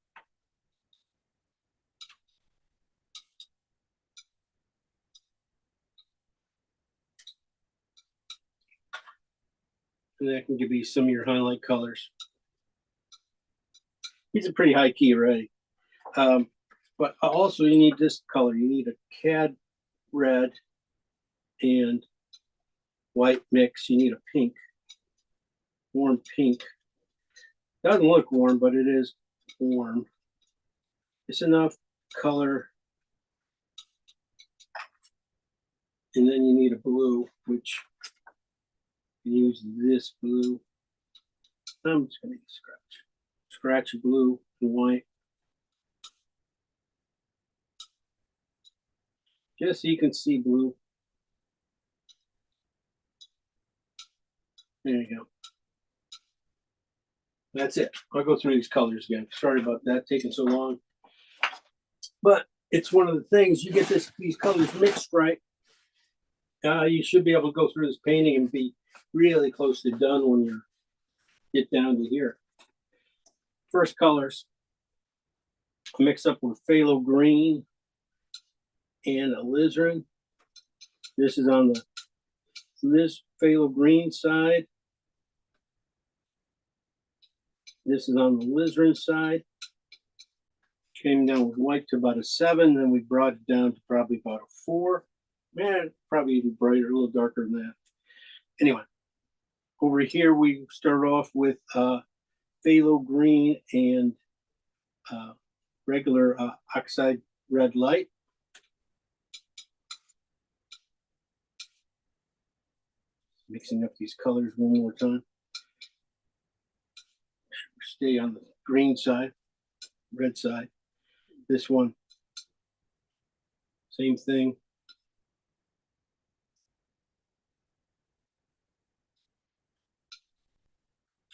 And that can give you some of your highlight colors. These are pretty high key already. But also you need this color. You need a cad red and white mix. You need a pink, warm pink. Doesn't look warm, but it is warm. It's enough color. And then you need a blue, which you use this blue. I'm just going to use scratch blue and white. Just so you can see blue. There you go. That's it. I'll go through these colors again. Sorry about that taking so long. But it's one of the things, you get these colors mixed right, you should be able to go through this painting and be really close to done when you get down to here. First colors, mix up with phthalo green and alizarin. This is on this phthalo green side. This is on the alizarin side. Came down with white to about a 7, then we brought it down to probably about a 4. Man, probably even brighter, a little darker than that. Anyway, over here we start off with phthalo green and regular oxide red light. Mixing up these colors one more time. Stay on the green side, red side. This one, same thing.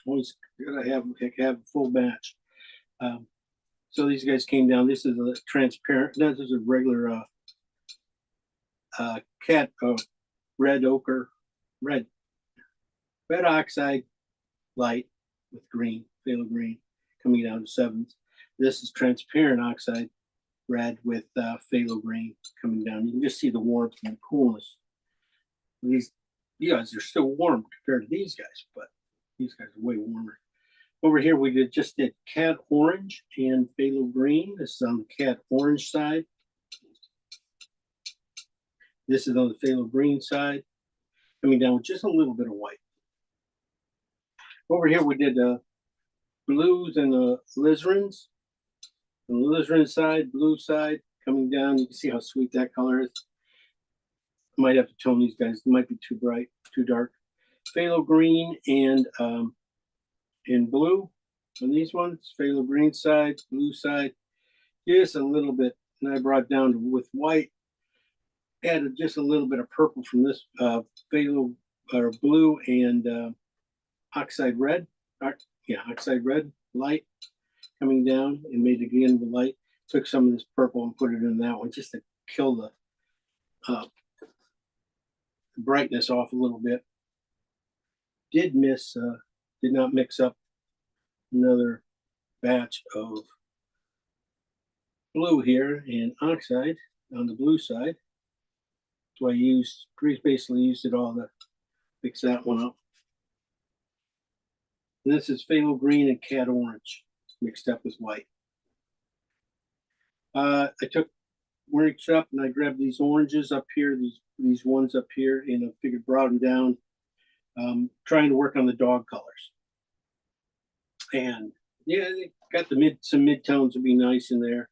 Always gotta have a full batch. So these guys came down. This is a transparent. This is a regular red ochre, red oxide light with green, phthalo green, coming down to 7s. This is transparent oxide red with phthalo green coming down. You can just see the warmth and coolness. These guys are still warm compared to these guys, but these guys are way warmer. Over here, we just did cad orange and phthalo green. This is on the cad orange side. This is on the phthalo green side, coming down with just a little bit of white. Over here, we did blues and the alizarins. On the alizarin side, blue side, coming down. You can see how sweet that color is. I might have to tone these guys. They might be too bright, too dark. Phthalo green and blue on these ones. Phthalo green side, blue side. Just a little bit. And I brought down to, with white. Added just a little bit of purple from this phthalo or blue and oxide red. Oxide red light coming down and made it again with light. Took some of this purple and put it in that one just to kill the brightness off a little bit. Did not mix up another batch of blue here and oxide on the blue side. So I basically used it all to mix that one up. And this is phthalo green and cad orange mixed up with white. I took mixed up and I grabbed these oranges up here, these ones up here, and I figured brought them down, trying to work on the dog colors. And yeah, they got some mid-tones would be nice in there.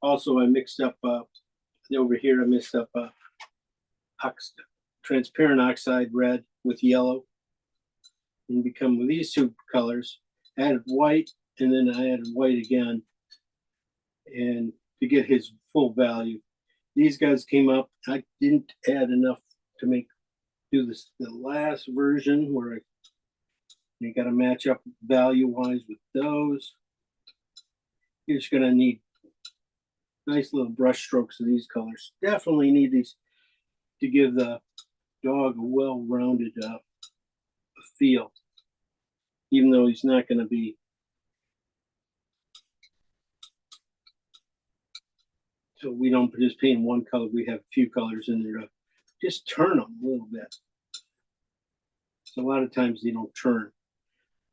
Also, I mixed up over here. I mixed up transparent oxide red with yellow, and become with these two colors. Added white, and then I added white again, and to get his full value. These guys came up. I didn't add enough to do this the last version where you got to match up value wise with those. You're just gonna need nice little brush strokes of these colors. Definitely need these to give the dog a well-rounded feel, even though he's not going to be so we don't just paint in one color. We have a few colors in there to just turn them a little bit. So a lot of times they don't turn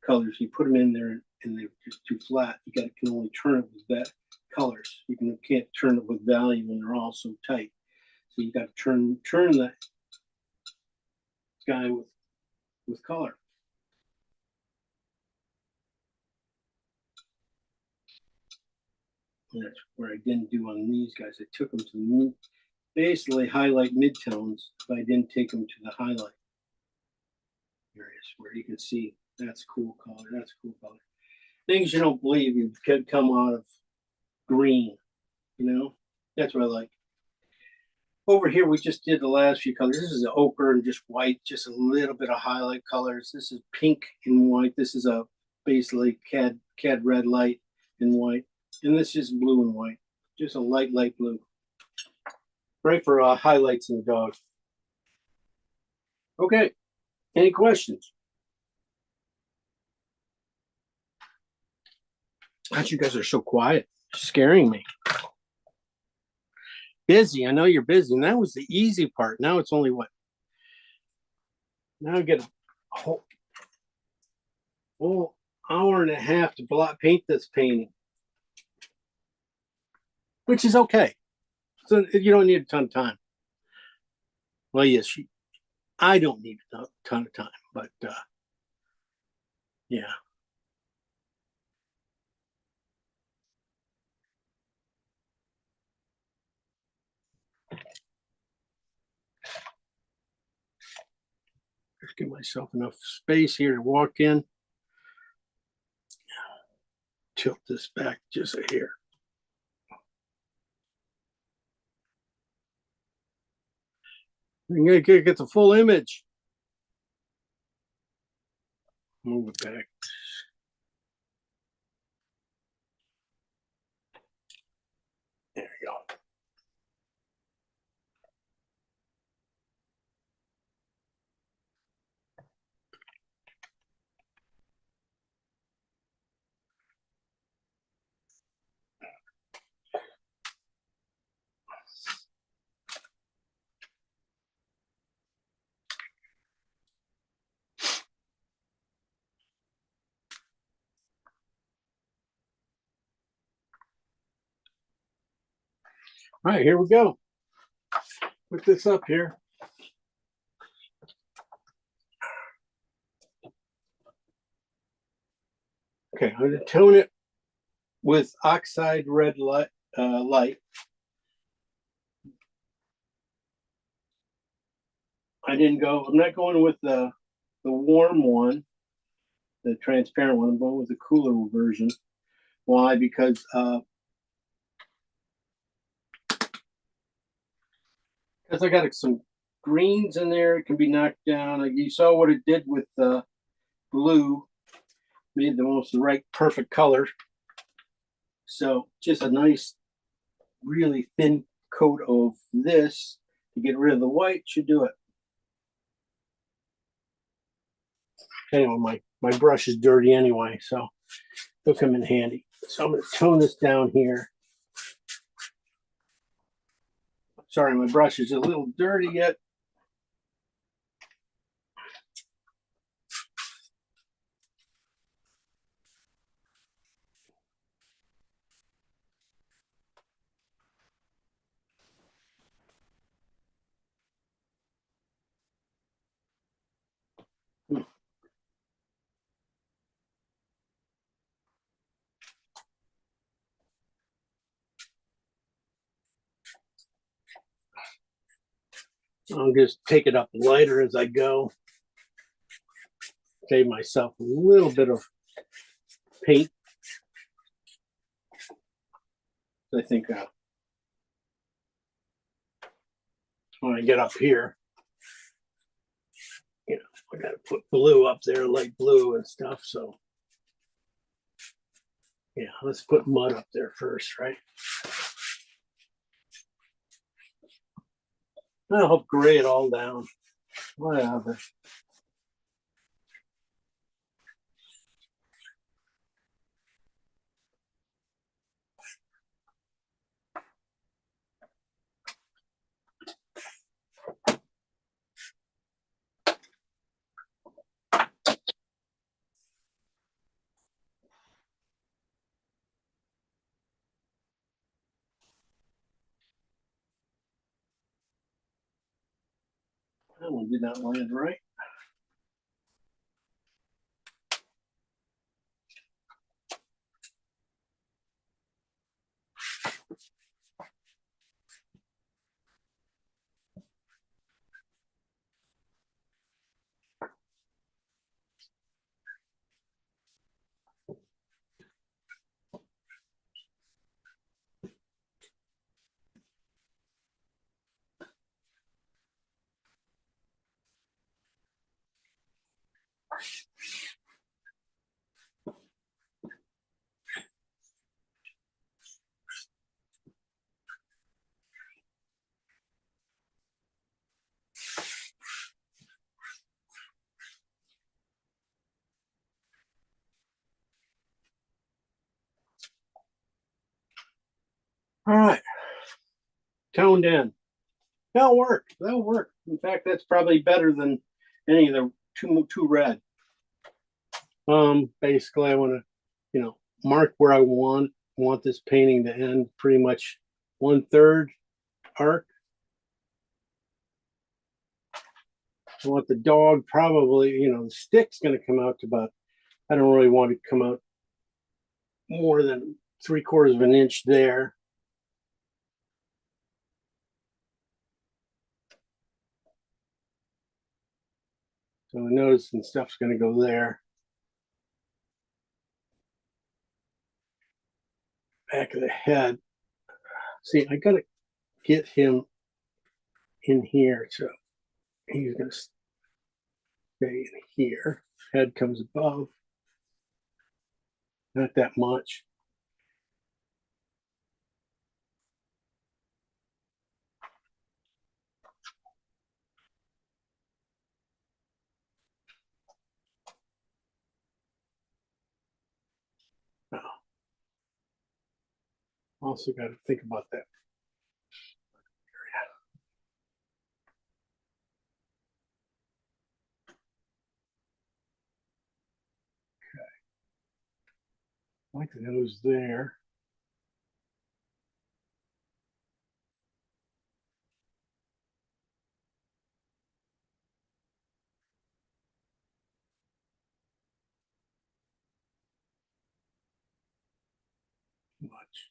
colors. You put them in there and they're just too flat. You can only turn it with that colors. You can't turn it with value when they're all so tight. So you got to turn the guy with color. And that's where I didn't do on these guys. I took them to basically highlight midtones, but I didn't take them to the highlight areas where you can see that's cool color. That's cool color. Things you don't believe you could come out of green. You know, that's what I like. Over here, we just did the last few colors. This is an ochre and just white, just a little bit of highlight colors. This is pink and white. This is a basically cad red light and white. And this is blue and white, just a light blue. Great for highlights in the dog. Okay, any questions? God, you guys are so quiet, scaring me. Busy, I know you're busy, and that was the easy part. Now it's only what? Now I get a whole hour and a half to paint this painting, which is okay. So you don't need a ton of time. Well, yes, I don't need a ton of time, but yeah. Just give myself enough space here to walk in. Tilt this back just a hair. I'm gonna get the full image. Move it back. There you go. All right, here we go. Put this up here. Okay, I'm going to tone it with oxide red light. I'm not going with the warm one, the transparent one. I'm going with the cooler version. Why? Because I got some greens in there. It can be knocked down. Like you saw what it did with the blue. Made the right perfect color. So just a nice, really thin coat of this to get rid of the white should do it. Anyway, my brush is dirty anyway, so it'll come in handy. So I'm going to tone this down here. Sorry, my brush is a little dirty yet. I'll just take it up lighter as I go. Save myself a little bit of paint. I think when I get up here, I got to put blue up there, light blue and stuff. So yeah, let's put mud up there first, right? I'll help gray it all down. Whatever. That one did not land right. All right, toned in. That'll work. That'll work. In fact, that's probably better than any of the too red. Basically, I want to, mark where I want this painting to end. Pretty much 1/3 arc. I want the dog probably, the stick's going to come out to about. I don't really want it to come out more than 3/4 of an inch there. So the nose and stuff's going to go there. Back of the head. See, I got to get him in here. So he's going to stay in here. Head comes above. Not that much. Also got to think about that. I like the nose there. Much.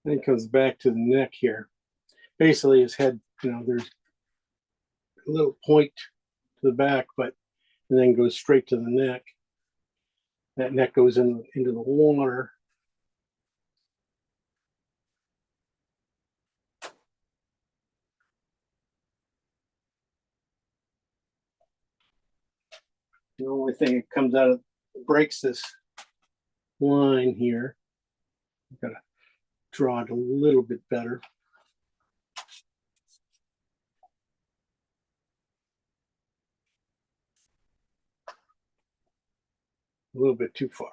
Then it comes back to the neck here. Basically, his head, there's a little point to the back, but and then goes straight to the neck. That neck goes into the water. The only thing that comes out of breaks this line here. I've got to draw it a little bit better. A little bit too far.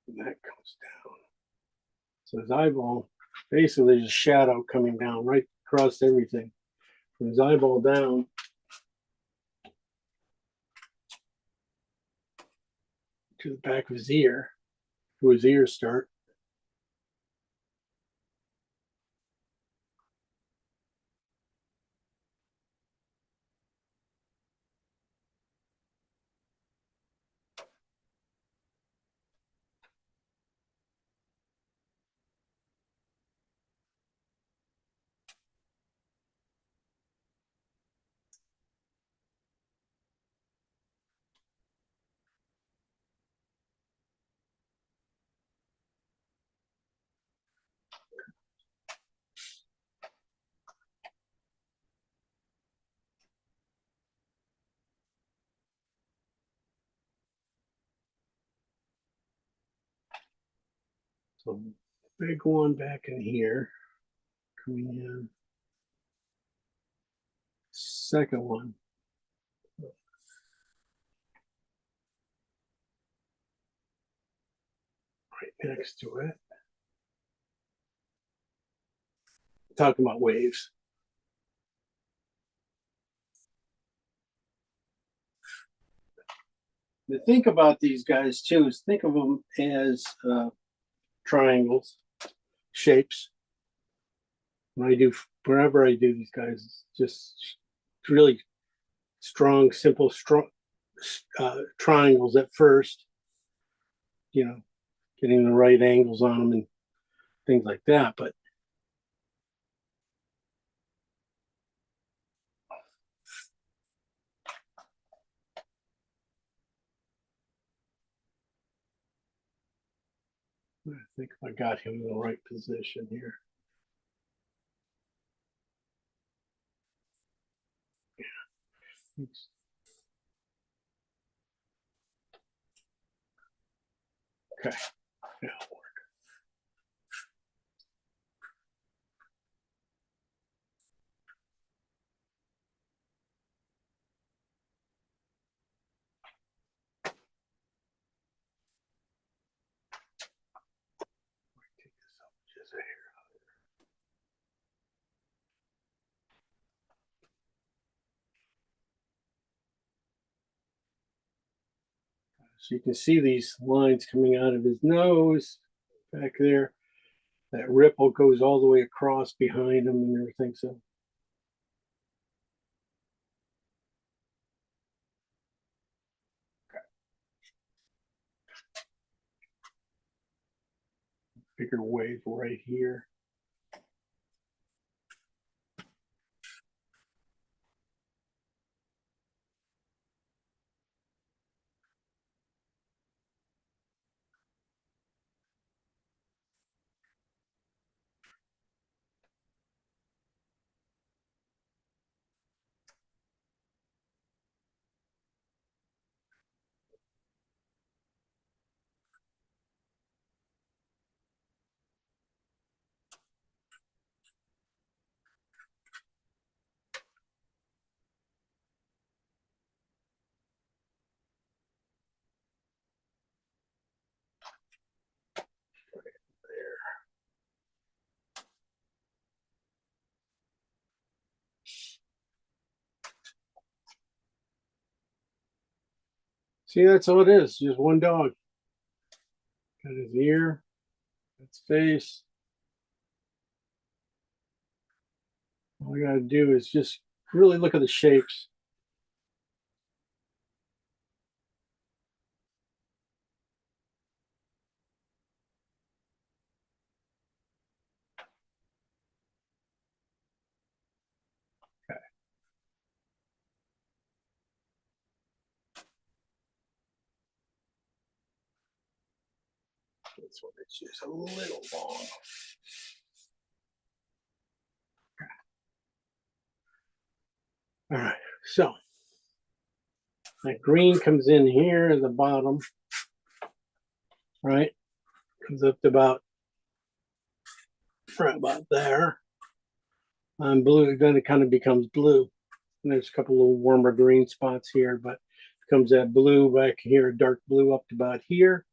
And that comes down. So his eyeball, basically there's a shadow coming down right across everything. From his eyeball down to the back of his ear, to his ear start. So big one back in here, coming in. Second one. Right next to it. Talking about waves. The think about these guys too is think of them as triangles, shapes. Whenever I do these guys, it's just really strong, simple, strong triangles at first. You know, getting the right angles on them and things like that. But I think I got him in the right position here. Yeah. Okay. Yeah. Take this up just a hair. So you can see these lines coming out of his nose back there. That ripple goes all the way across behind him and everything. So bigger wave right here. See, that's all it is. Just one dog. Got his ear, its face. All I gotta do is just really look at the shapes. Okay. This one is just a little long. All right, so that green comes in here at the bottom, right? Comes up to about right about there. Blue, then it kind of becomes blue. And there's a couple little warmer green spots here, but it comes that blue back here, dark blue up to about here.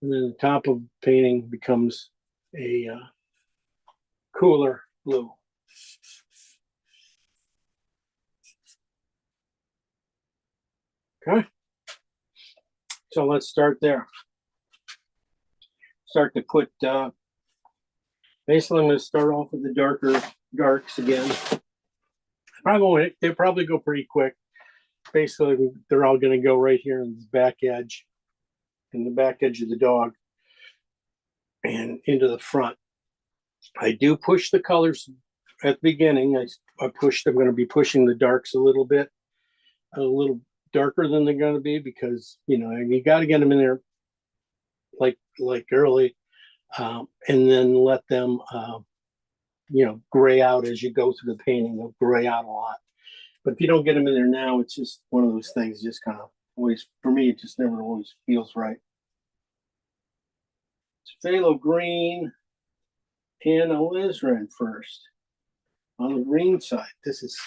And then the top of the painting becomes a cooler blue. Okay. So let's start there. Start to put, basically I'm going to start off with the darker darks again. They'll probably go pretty quick. Basically, they're all going to go right here in the back edge, in the back edge of the dog and into the front. I do push the colors at the beginning. I'm going to be pushing the darks a little bit, a little darker than they're going to be because, you got to get them in there like early, and then let them, gray out as you go through the painting. They'll gray out a lot. But if you don't get them in there now, it's just one of those things, just kind of always, for me, it just never always feels right. phthalo green and alizarin first on the green side. This is,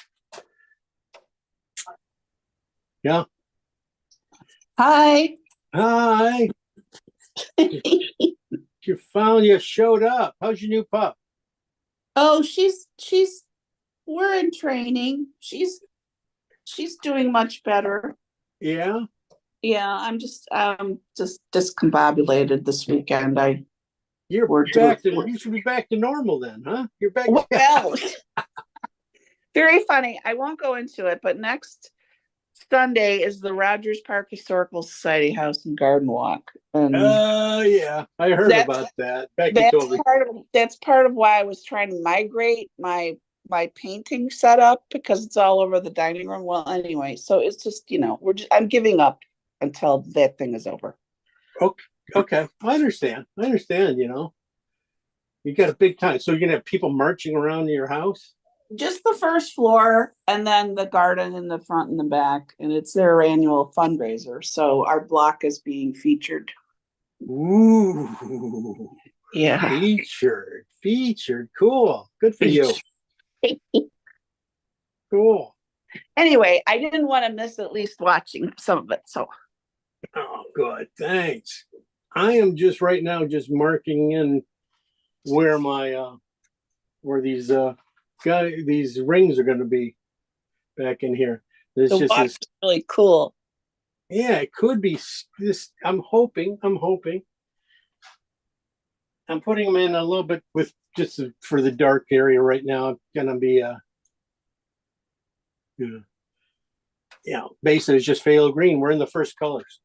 yeah. Hi. Hi. You showed up. How's your new pup? Oh, we're in training. She's doing much better. Yeah. Yeah, I'm just discombobulated this weekend. You should be back to normal then, huh? You're back. Well, very funny. I won't go into it, but next Sunday is the Rogers Park Historical Society House and Garden Walk. And yeah, I heard about that. Becky told me. That's part of why I was trying to migrate my painting setup, because it's all over the dining room. Well, anyway, so it's just, I'm giving up until that thing is over. Okay. I understand. You got a big time. So you're gonna have people marching around your house? Just the first floor, and then the garden in the front and the back, and it's their annual fundraiser. So our block is being featured. Ooh. Yeah. Featured. Cool. Good for you. Cool. Anyway, I didn't want to miss at least watching some of it. So. Oh, good. Thanks. I am just right now just marking in where my where these these rings are going to be back in here. This the just is really cool. Yeah, it could be this. I'm hoping. I'm putting them in a little bit with just for the dark area right now. It's gonna be basically it's just phthalo green. We're in the first colors.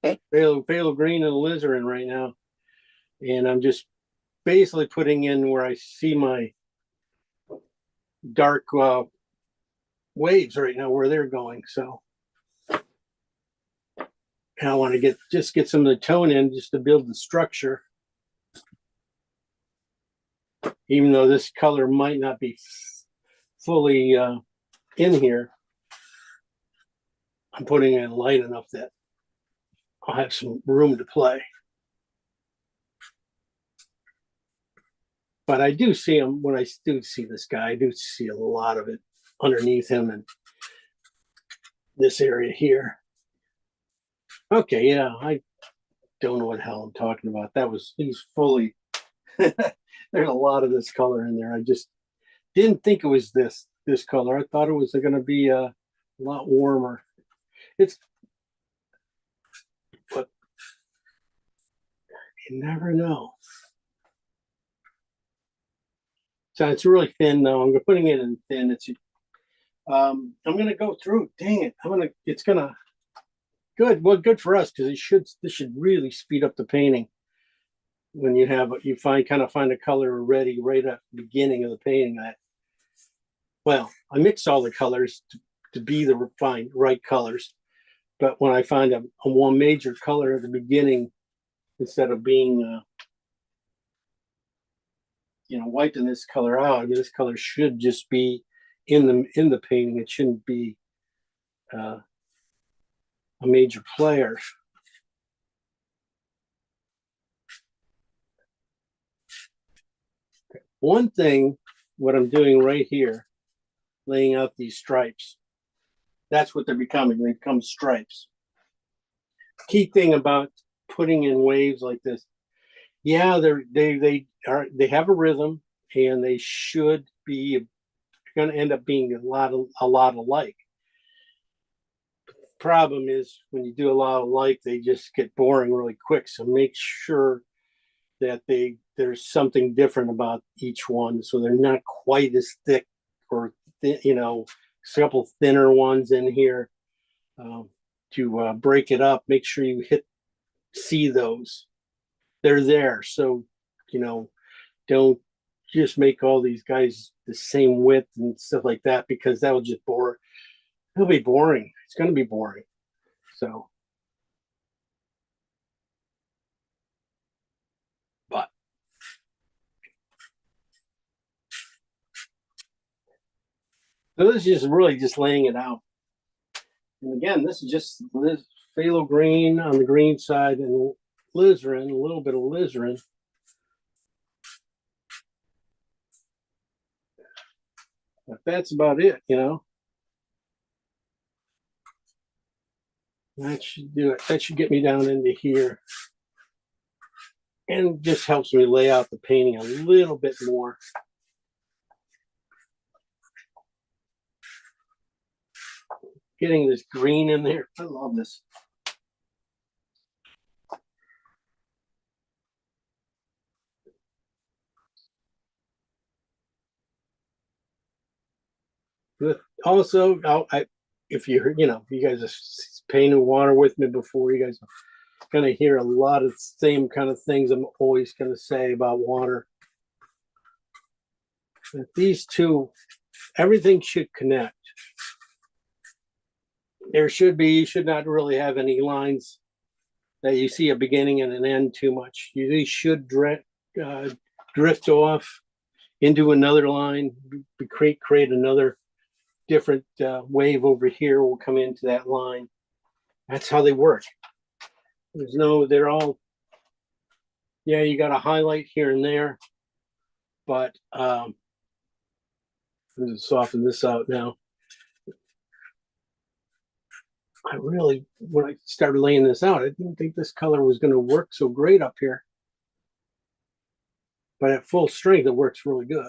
Okay. Phthalo green and alizarin right now, and I'm just basically putting in where I see my dark waves right now, where they're going. So and I want to get some of the tone in just to build the structure. Even though this color might not be fully in here, I'm putting in light enough that I'll have some room to play. But I do see him, when I do see this guy, I do see a lot of it underneath him and this area here. Okay, yeah, I don't know what the hell I'm talking about. He's fully, there's a lot of this color in there. I just didn't think it was this color. I thought it was going to be a lot warmer. But you never know. So it's really thin though. I'm putting it in thin. I'm gonna go through. Dang it! It's gonna. Good. Well, good for us because this should really speed up the painting. When you kind of find a color ready right at the beginning of the painting. I mix all the colors to be the right colors. But when I find a one major color at the beginning, instead of being wiping this color out, this color should just be in the painting. It shouldn't be a major player. One thing, what I'm doing right here, laying out these stripes, that's what they're becoming. They become stripes. Key thing about putting in waves like this, yeah, they have a rhythm, and they should be going to end up being a lot alike. Problem is when you do a lot alike, they just get boring really quick. So make sure that there's something different about each one, so they're not quite as thick, or a couple thinner ones in here to break it up. Make sure you see those. They're there, so don't just make all these guys the same width and stuff like that, because that will just bore. It'll be boring. It's going to be boring. So, but so this is just really just laying it out. And again, this is just this phthalo green on the green side and alizarin, a little bit of alizarin. But that's about it, you know. That should do it. That should get me down into here. And just helps me lay out the painting a little bit more. Getting this green in there. I love this. But also, if you guys are painting water with me before, you guys are going to hear a lot of the same kind of things I'm always going to say about water. But these two, everything should connect. You should not really have any lines that you see a beginning and an end too much. These should drift off into another line, create another different wave over here will come into that line. That's how they work. They're all, yeah, you got a highlight here and there, but I'm going to soften this out now. When I started laying this out, I didn't think this color was going to work so great up here. But at full strength, it works really good.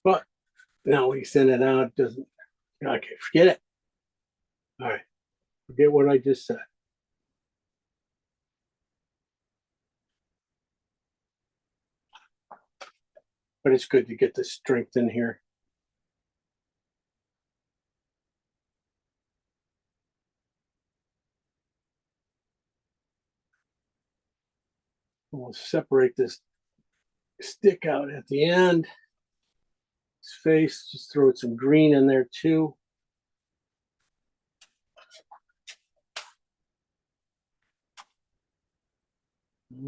But now we send it out, it doesn't, okay, forget it. All right, forget what I just said. But it's good to get the strength in here. We'll separate this stick out at the end. His face, just throw some green in there too.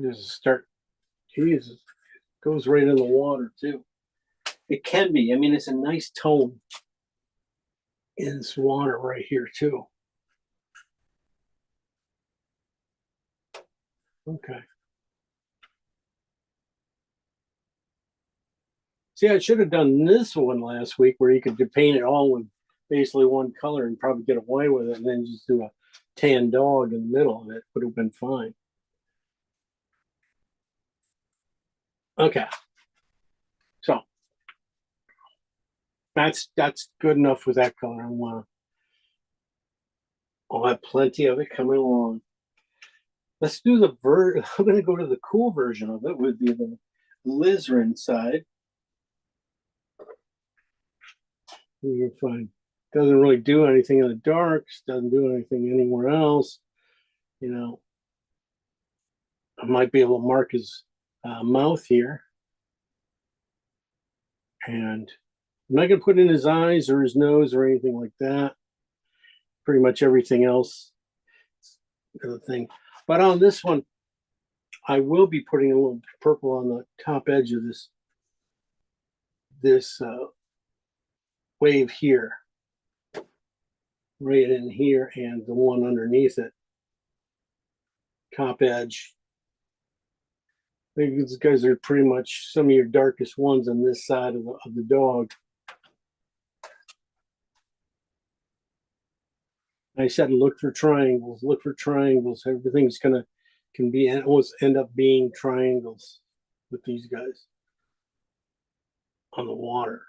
Just start, Jesus, goes right in the water too. It can be, I mean, it's a nice tone in this water right here too. Okay. See, I should have done this one last week where you could paint it all with basically one color and probably get away with it, and then just do a tan dog in the middle of it. Would have been fine. Okay. So that's good enough with that color. I'll have plenty of it coming along. Let's do I'm going to go to the cool version of it with the alizarin side. You're fine. Doesn't really do anything in the darks. Doesn't do anything anywhere else. You know, I might be able to mark his mouth here. And I'm not going to put in his eyes or his nose or anything like that. Pretty much everything else is the thing. But on this one, I will be putting a little purple on the top edge of this wave here. Right in here and the one underneath it. Top edge. These guys are pretty much some of your darkest ones on this side of the dog. I said look for triangles. Look for triangles. Everything's can almost end up being triangles with these guys on the water.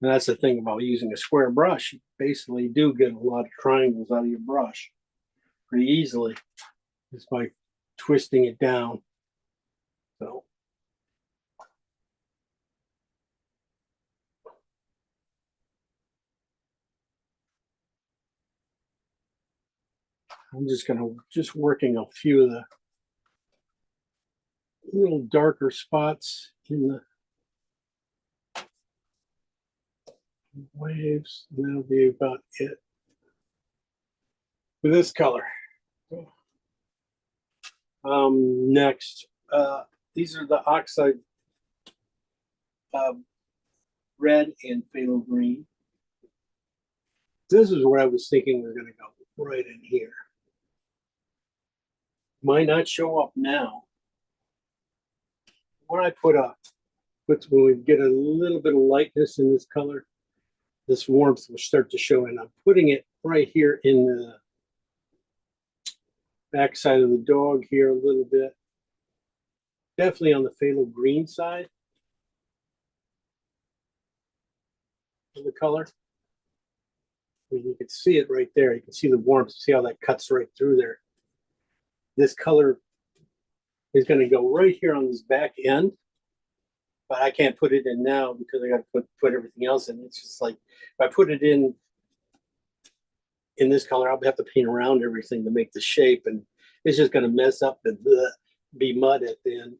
And that's the thing about using a square brush. You basically do get a lot of triangles out of your brush pretty easily just by twisting it down. So I'm just working a few of the little darker spots in the waves. And that'll be about it with this color. Next, these are the oxide red and phthalo green. This is where I was thinking we're gonna go, right in here. Might not show up now. When I put up, when we get a little bit of lightness in this color, this warmth will start to show, and I'm putting it right here in the backside of the dog here a little bit. Definitely on the phthalo green side of the color. You can see it right there. You can see the warmth. See how that cuts right through there. This color is going to go right here on this back end, but I can't put it in now because I got to put everything else in. It's just like if I put it in this color, I'll have to paint around everything to make the shape, and it's just going to mess up and be mud at the end.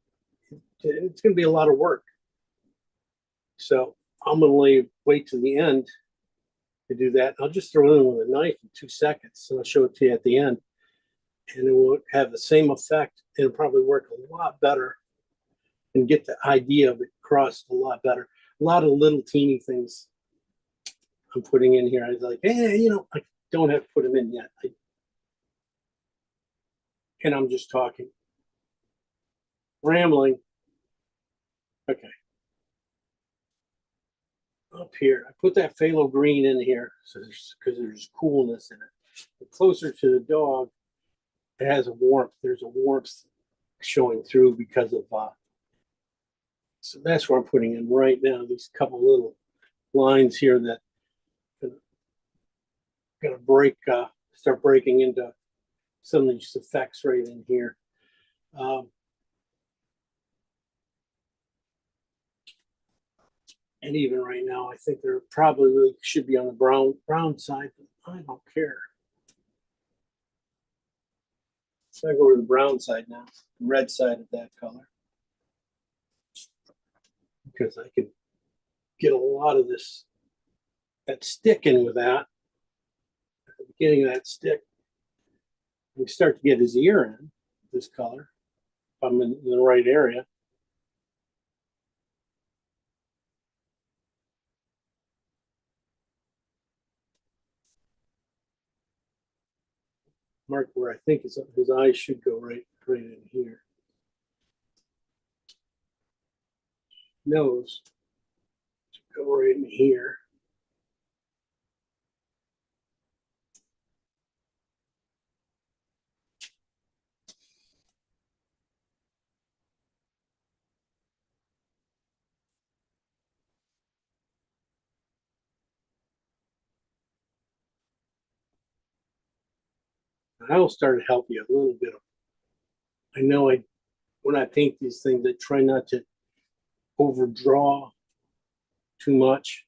It's going to be a lot of work. So I'm going to wait to the end to do that. I'll just throw it in with a knife in 2 seconds, and I'll show it to you at the end. And it will have the same effect. It'll probably work a lot better and get the idea of it across a lot better. A lot of little teeny things I'm putting in here. I was like, hey, you know, I don't have to put them in yet. And I'm just talking. Rambling. Okay. Up here, I put that phthalo green in here so because there's coolness in it. But closer to the dog, it has a warmth. There's a warmth showing through because of so that's where I'm putting in right now. These couple little lines here that are gonna break, start breaking into some of these effects right in here. And even right now, I think they're probably should be on the brown side, but I don't care. So I go to the brown side now, the red side of that color. Because I can get a lot of that stick in with that. At the beginning of that stick, we start to get his ear in this color. If I'm in the right area. Mark where I think his eyes should go right in here. Nose should go right in here. And I will start to help you a little bit. I know when I paint these things, I try not to overdraw too much.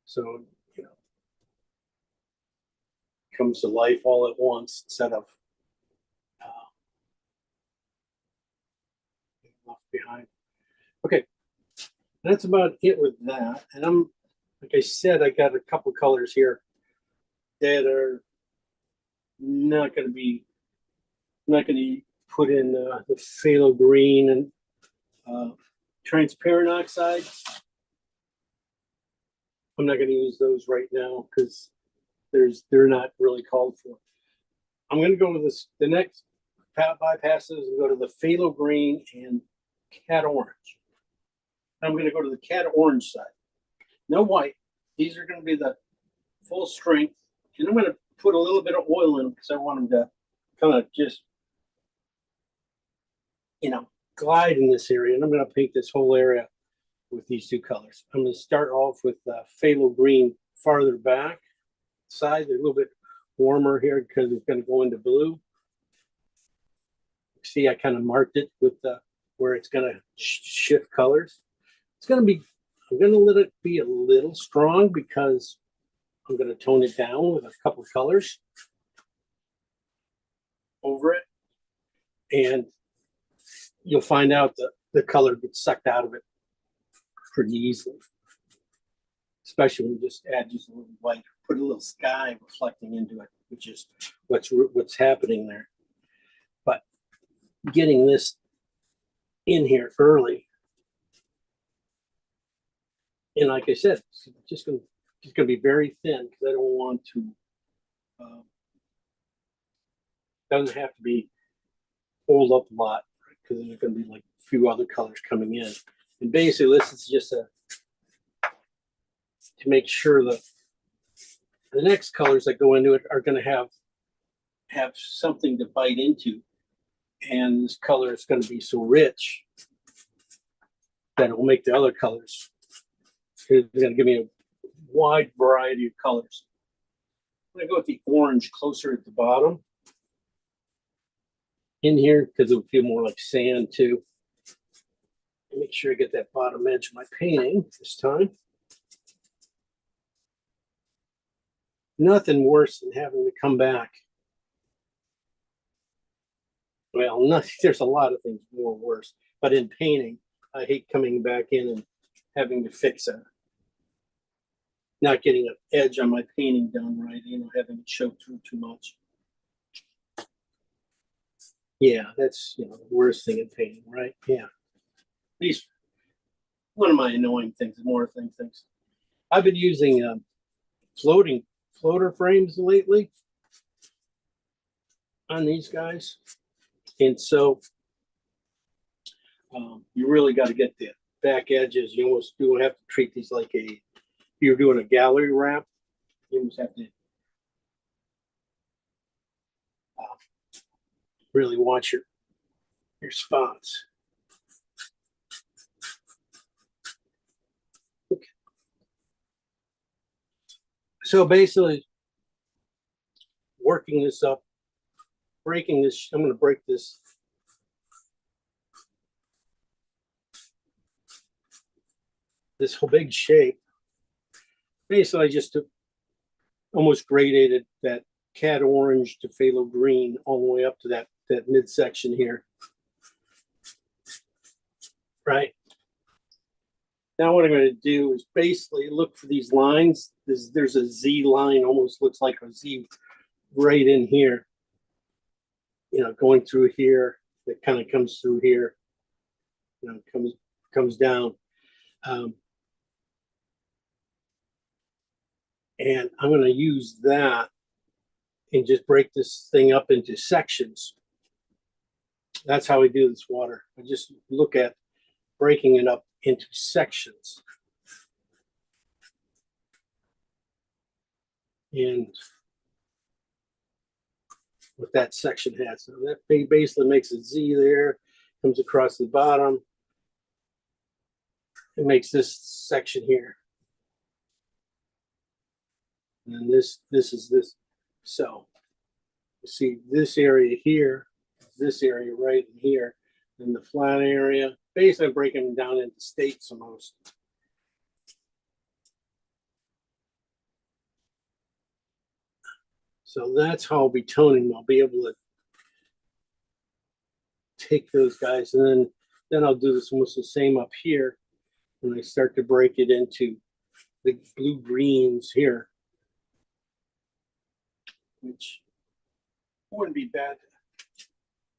So, you know, comes to life all at once instead of left behind. Okay, that's about it with that. And I'm, like I said, I got a couple colors here that are not going to put in the phthalo green and transparent oxide. I'm not going to use those right now because they're not really called for. I'm going to go with the next bypasses and go to the phthalo green and cat orange. I'm going to go to the cat orange side. No white. These are going to be the full strength. And I'm going to put a little bit of oil in them because I want them to kind of just, you know, glide in this area. And I'm going to paint this whole area with these two colors. I'm going to start off with phthalo green farther back side. They're a little bit warmer here because it's going to go into blue. See, I kind of marked it with where it's going to shift colors. It's going to be, I'm going to let it be a little strong because I'm going to tone it down with a couple of colors over it. And you'll find out that the color gets sucked out of it pretty easily, especially when you just add just a little white put a little sky reflecting into it, which is what's happening there. But getting this in here early, and like I said, it's just gonna be very thin because I don't want to. Doesn't have to be hold up a lot because there's going to be like a few other colors coming in. And basically, this is just to make sure that the next colors that go into it are going to have something to bite into, and this color is going to be so rich that it will make the other colors. It's going to give me a wide variety of colors. I'm going to go with the orange closer at the bottom in here because it would feel more like sand too. Make sure I get that bottom edge of my painting this time. Nothing worse than having to come back. Well, there's a lot of things more worse, but in painting, I hate coming back in and having to fix it. Not getting an edge on my painting done right, having it show through too much. Yeah, that's the worst thing in painting, right? Yeah. At least one of my annoying things, more things. I've been using floater frames lately on these guys, and so you really got to get the back edges. You almost do have to treat these like if you're doing a gallery wrap. You almost have to really watch your spots. Okay. So basically, working this up, breaking this. I'm going to break this. This whole big shape. Basically, I just almost gradated that cat orange to phthalo green all the way up to that midsection here. Right. Now what I'm going to do is basically look for these lines. There's a Z line, almost looks like a Z right in here. Going through here. That kind of comes through here. Comes down. And I'm going to use that and just break this thing up into sections. That's how I do this water. I just look at breaking it up into sections. And what that section has. So that basically makes a Z there, comes across the bottom. It makes this section here. And this is this. So you see this area here, this area right in here, and the flat area. Basically, I'm breaking them down into states almost. So that's how I'll be toning. I'll be able to take those guys, and then I'll do this almost the same up here when I start to break it into the blue greens here, which wouldn't be bad to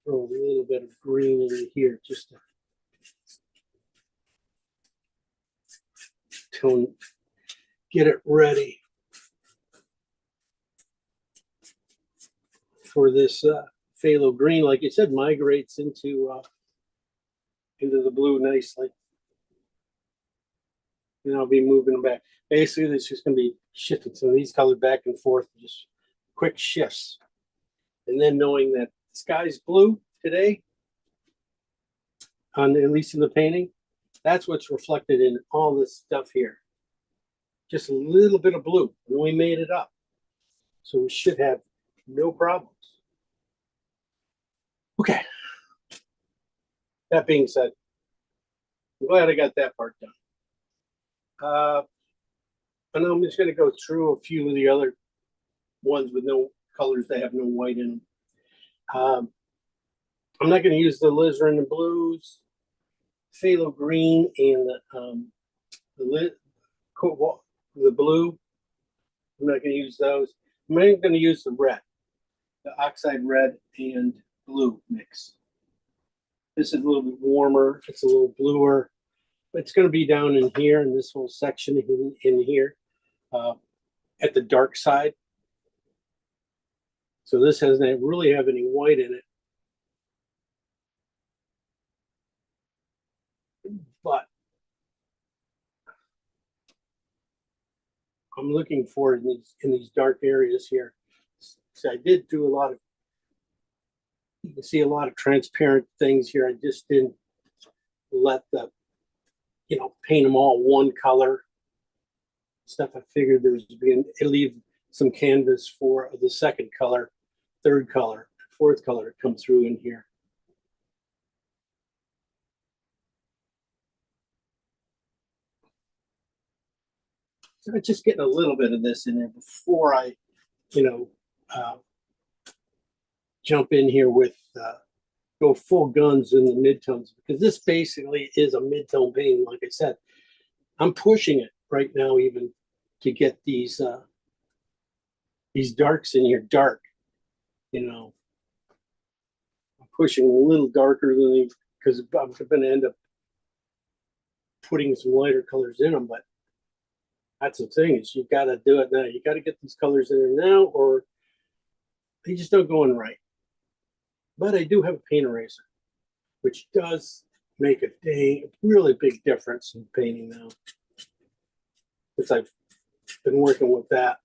throw a little bit of green in here just to tone, get it ready for this phthalo green. Like I said, migrates into the blue nicely. And I'll be moving them back. Basically, it's just going to be shifting some of these colors back and forth, just quick shifts. And then knowing that the sky's blue today, at least in the painting, that's what's reflected in all this stuff here. Just a little bit of blue, and we made it up. So we should have no problems. Okay. That being said, I'm glad I got that part done. And I'm just going to go through a few of the other ones with no colors that have no white in them. I'm not going to use the alizarin and blues, phthalo green, and the blue. I'm not gonna use those. I'm only gonna use the red, the oxide red and blue mix. This is a little bit warmer. It's a little bluer. It's gonna be down in here in this whole section in here at the dark side. So this doesn't really have any white in it. But I'm looking for it in these dark areas here. So I did do a lot of, you can see a lot of transparent things here. I just didn't let the, paint them all one color. Stuff I figured there was being, leave some canvas for the second color, third color, fourth color to come through in here. So I'm just getting a little bit of this in there before I, jump in here with go full guns in the midtones, because this basically is a midtone painting. Like I said, I'm pushing it right now even to get these darks in here dark. I'm pushing a little darker than because I'm going to end up putting some lighter colors in them. But that's the thing, is you got to do it now. You got to get these colors in there now, or they just don't go in right. But I do have a paint eraser, which does make a really big difference in painting now, because I've been working with that.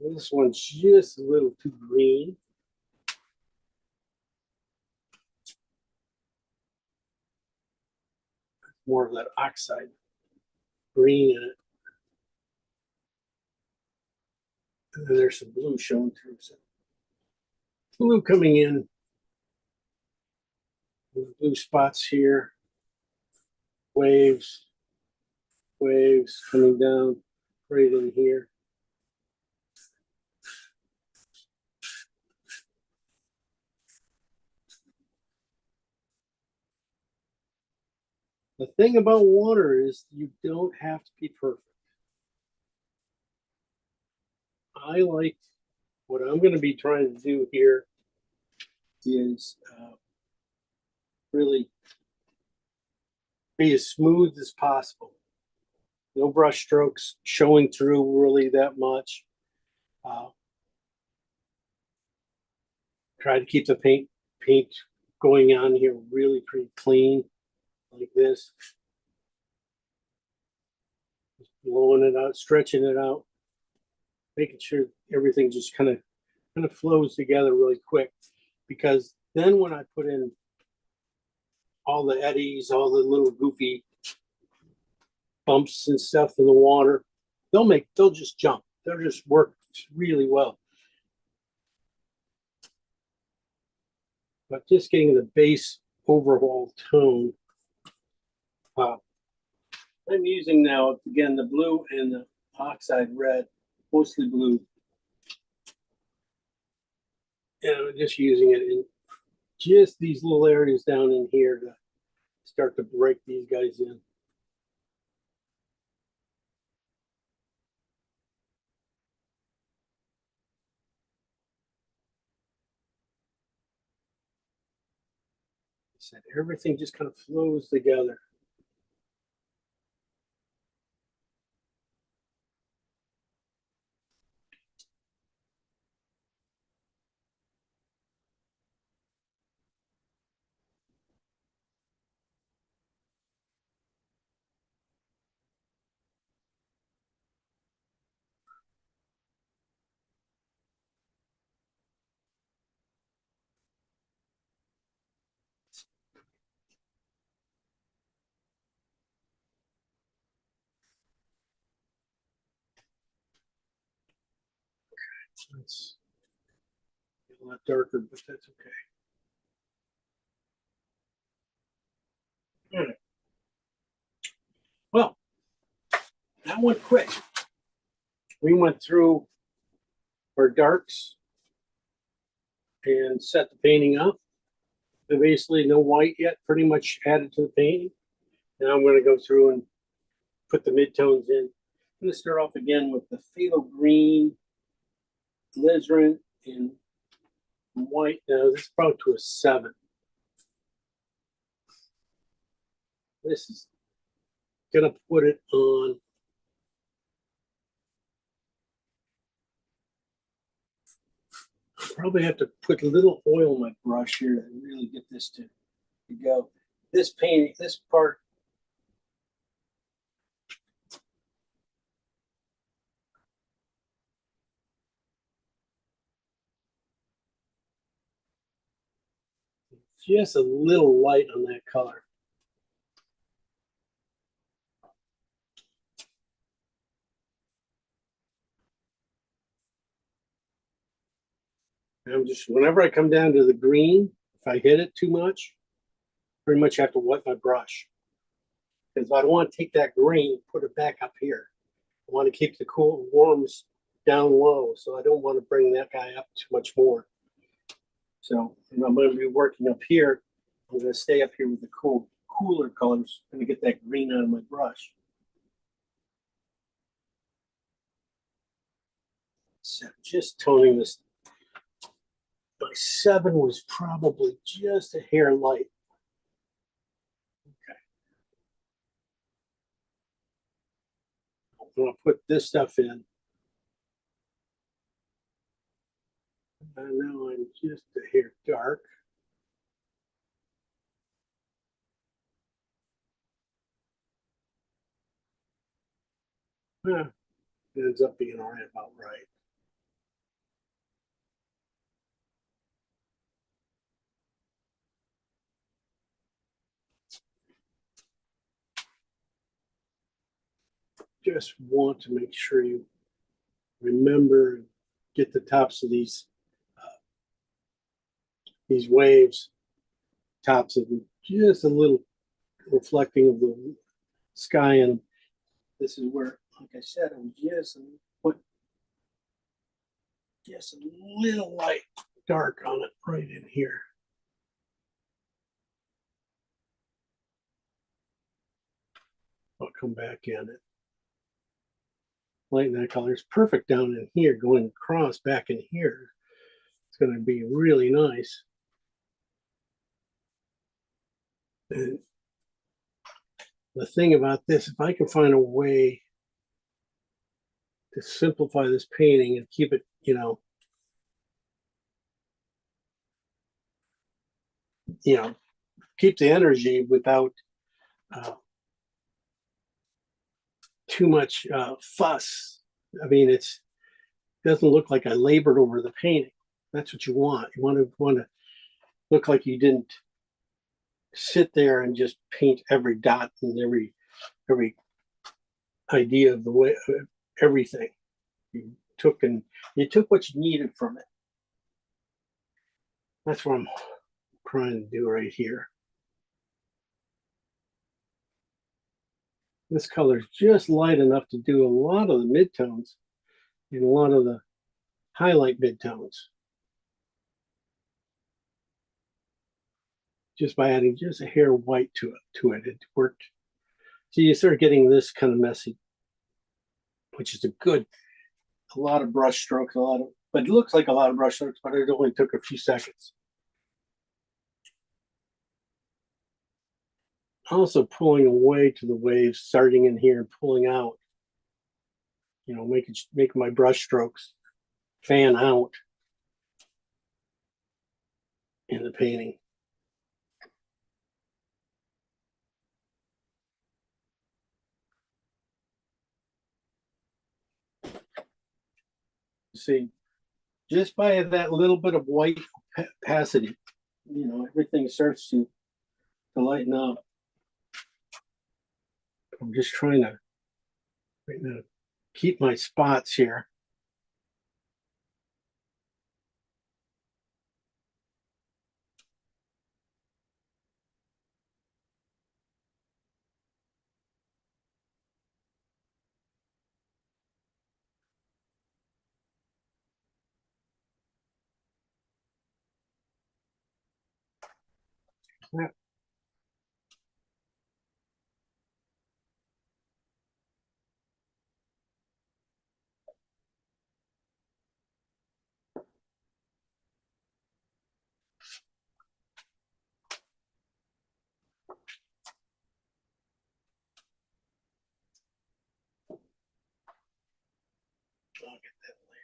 This one's just a little too green. More of that oxide green in it. And then there's some blue showing through. So blue coming in. Blue spots here. Waves. Waves coming down right in here. The thing about water is you don't have to be perfect. I like what I'm going to be trying to do here is really be as smooth as possible. No brush strokes showing through really that much. Try to keep the paint going on here really pretty clean, like this. Just blowing it out, stretching it out, making sure everything just kind of flows together really quick. Because then when I put in all the eddies, all the little goofy bumps and stuff in the water, they'll just jump. They'll just work really well. But just getting the base overall tone. I'm using now, again, the blue and the oxide red, mostly blue. And I'm just using it in just these little areas down in here to start to break these guys in. I said everything just kind of flows together. It's a lot darker, but that's okay. All right. Well, that went quick. We went through our darks and set the painting up. And basically no white yet, pretty much added to the paint. Now I'm going to go through and put the midtones in. I'm going to start off again with the phthalo green, alizarin, and white. Now this is probably to a 7. This is going to put it on. Probably have to put a little oil in my brush here to really get this to go. This painting, this part, just a little light on that color. And I'm just, whenever I come down to the green, if I hit it too much, pretty much have to wet my brush. Because I don't want to take that green, put it back up here. I want to keep the cool warms down low, so I don't want to bring that guy up too much more. So I'm going to be working up here. I'm going to stay up here with the cooler colors. I'm going to get that green out of my brush. So just toning this. My 7 was probably just a hair light. Okay. I'm going to put this stuff in. And now I'm just a hair dark. It ends up being all right, about right. Just want to make sure you remember, get the tops of these waves, tops of them, just a little reflecting of the sky. And this is where, like I said, I'm just put just a little light dark on it right in here. I'll come back in it. Lighten that color. It's perfect down in here, going across back in here. It's going to be really nice. And the thing about this, if I can find a way to simplify this painting and keep it, keep the energy without too much fuss. I mean, it doesn't look like I labored over the painting. That's what you want. You want to look like you didn't sit there and just paint every dot and every idea of the way everything. You took what you needed from it. That's what I'm trying to do right here. This color is just light enough to do a lot of the midtones and a lot of the highlight midtones. Just by adding just a hair white to it worked. So you start getting this kind of messy, which is a lot of brush strokes, but it looks like a lot of brush strokes, but it only took a few seconds. Also pulling away to the waves, starting in here and pulling out, making my brush strokes fan out in the painting. See, just by that little bit of white opacity, everything starts to lighten up. I'm just trying to right now keep my spots here. Yeah. I'll get that later.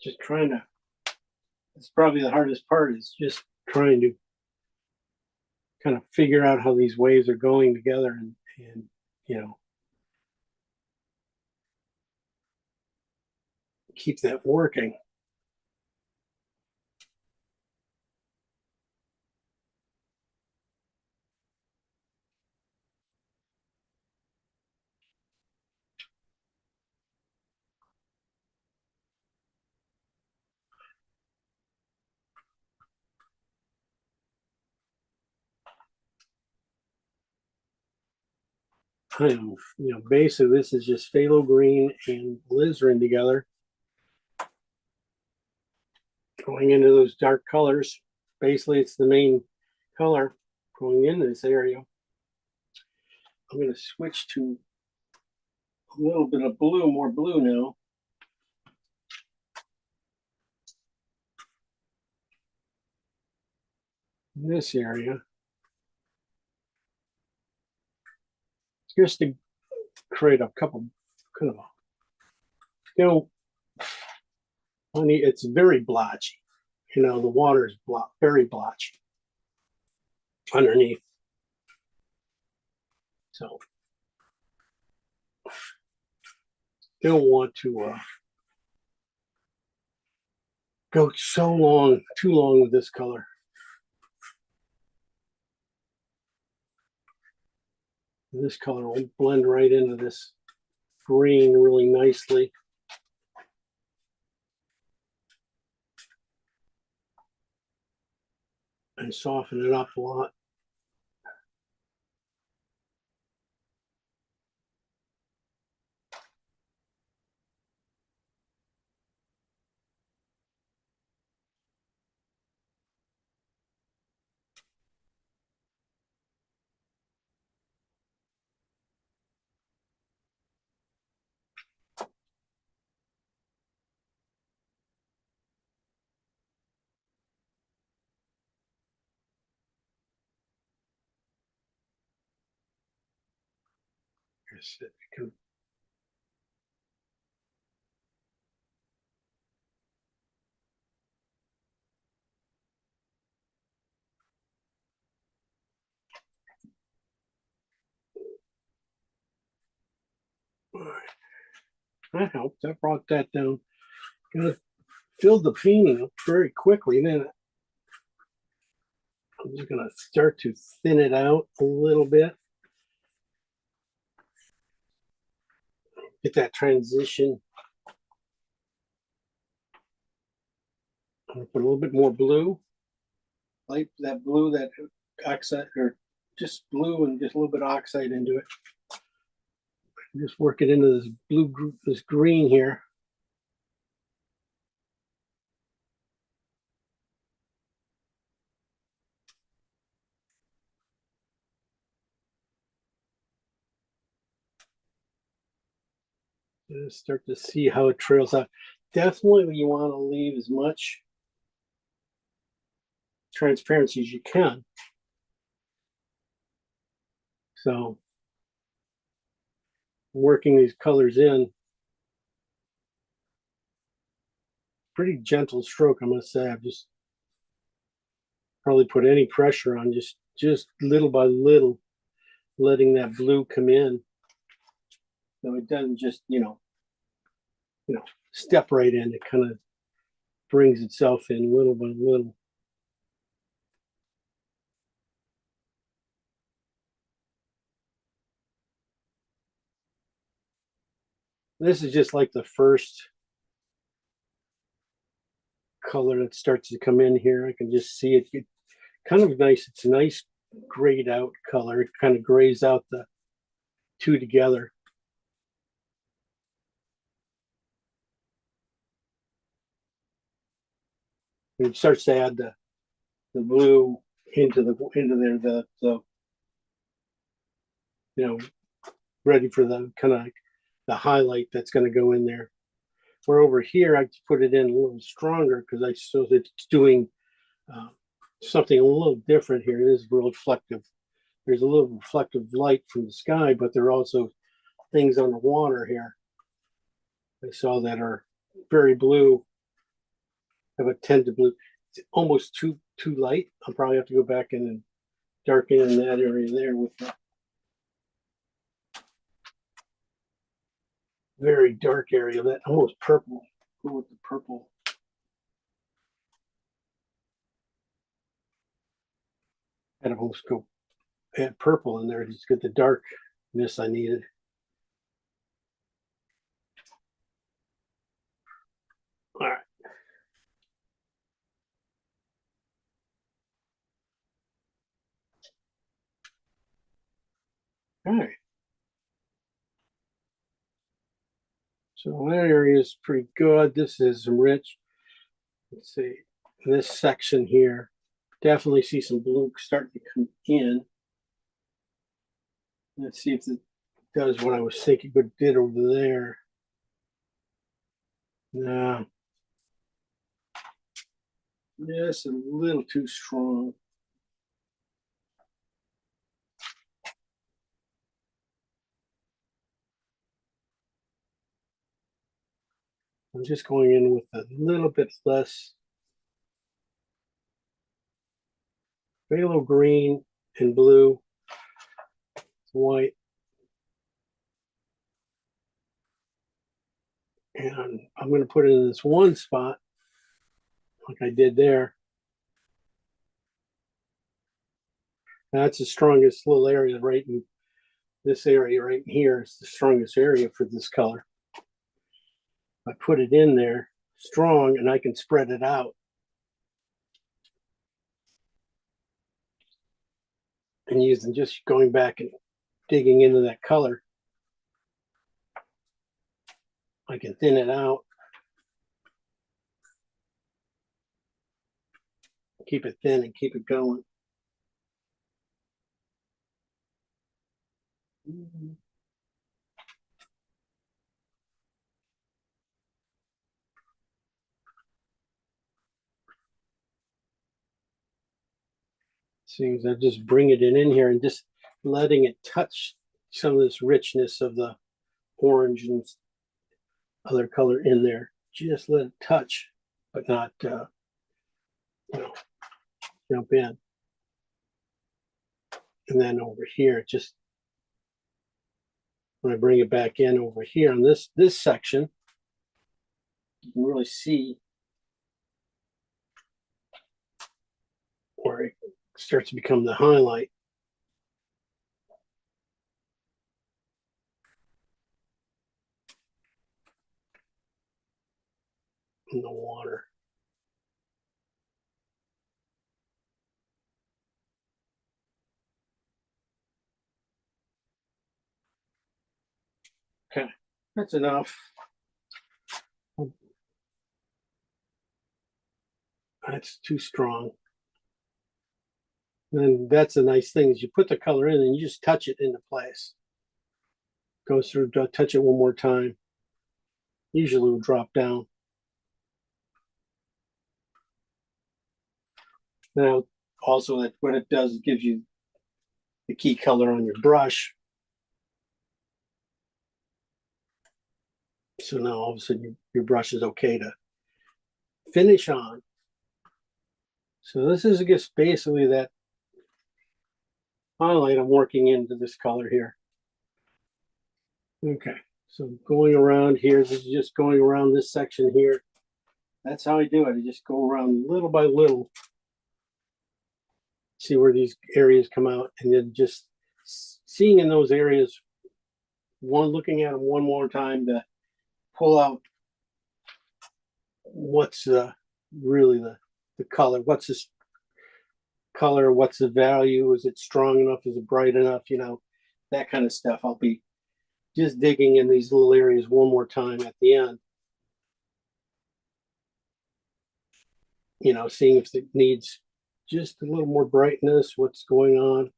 Just trying to, it's probably the hardest part is just trying to kind of figure out how these waves are going together and you know, keep that working. Basically this is just phthalo green and alizarin together, going into those dark colors. Basically, it's the main color going into this area. I'm going to switch to a little bit of blue, more blue now. In this area, just to create a couple kind of, honey, it's very blotchy. The water is very blotchy underneath. So don't want to go too long with this color. This color will blend right into this green really nicely. And soften it up a lot. All right. That helped. That brought that down. Gonna fill the painting up very quickly. Then I'm just gonna start to thin it out a little bit. Get that transition. I'm gonna put a little bit more blue. Like that blue, that oxide, or just blue and just a little bit of oxide into it. Just work it into this blue, this green here. Just start to see how it trails out. Definitely you want to leave as much transparency as you can. So working these colors in, pretty gentle stroke, I must say. I've just hardly put any pressure on, just little by little letting that blue come in. So it doesn't just, step right in. It kind of brings itself in little by little. This is just like the first color that starts to come in here. I can just see it get kind of nice. It's a nice grayed out color. It kind of grays out the two together. And it starts to add the blue into there, ready for the kind of the highlight that's going to go in there. Where over here, I put it in a little stronger because I so that it's doing something a little different here. It is real reflective. There's a little reflective light from the sky, but there are also things on the water here I saw that are very blue, have a tint to blue. It's almost too light. I'll probably have to go back in and darken in that area there with the very dark area, that almost purple. Go with the purple. I'd almost go add purple in there to just get the darkness I needed. All right. All right. So that area is pretty good. This is rich. Let's see. This section here, definitely see some blue starting to come in. Let's see if it does what I was thinking it did over there. No. Yes, a little too strong. I'm just going in with a little bit less phthalo green and blue, white, and I'm going to put it in this one spot like I did there. That's the strongest little area right in this area right here. Is the strongest area for this color. I put it in there strong and I can spread it out. And using just going back and digging into that color, I can thin it out. Keep it thin and keep it going. Seems I just bring it in here and just letting it touch some of this richness of the orange and other color in there. Just let it touch, but not jump in. And then over here, just when I bring it back in over here on this section, you can really see where it starts to become the highlight. In the water. Okay, that's enough. That's too strong. And that's a nice thing is you put the color in and you just touch it into place. Go through, touch it one more time. Usually will drop down. Now, also that what it does, it gives you the key color on your brush. So now all of a sudden your brush is okay to finish on. So this is, I guess, basically that highlight I'm working into this color here. Okay, so going around here, this is just going around this section here. That's how I do it. I just go around little by little, see where these areas come out, and then just seeing in those areas, looking at them one more time to pull out what's really the color, what's this color, what's the value, is it strong enough, is it bright enough, that kind of stuff. I'll be just digging in these little areas one more time at the end, seeing if it needs just a little more brightness, what's going on.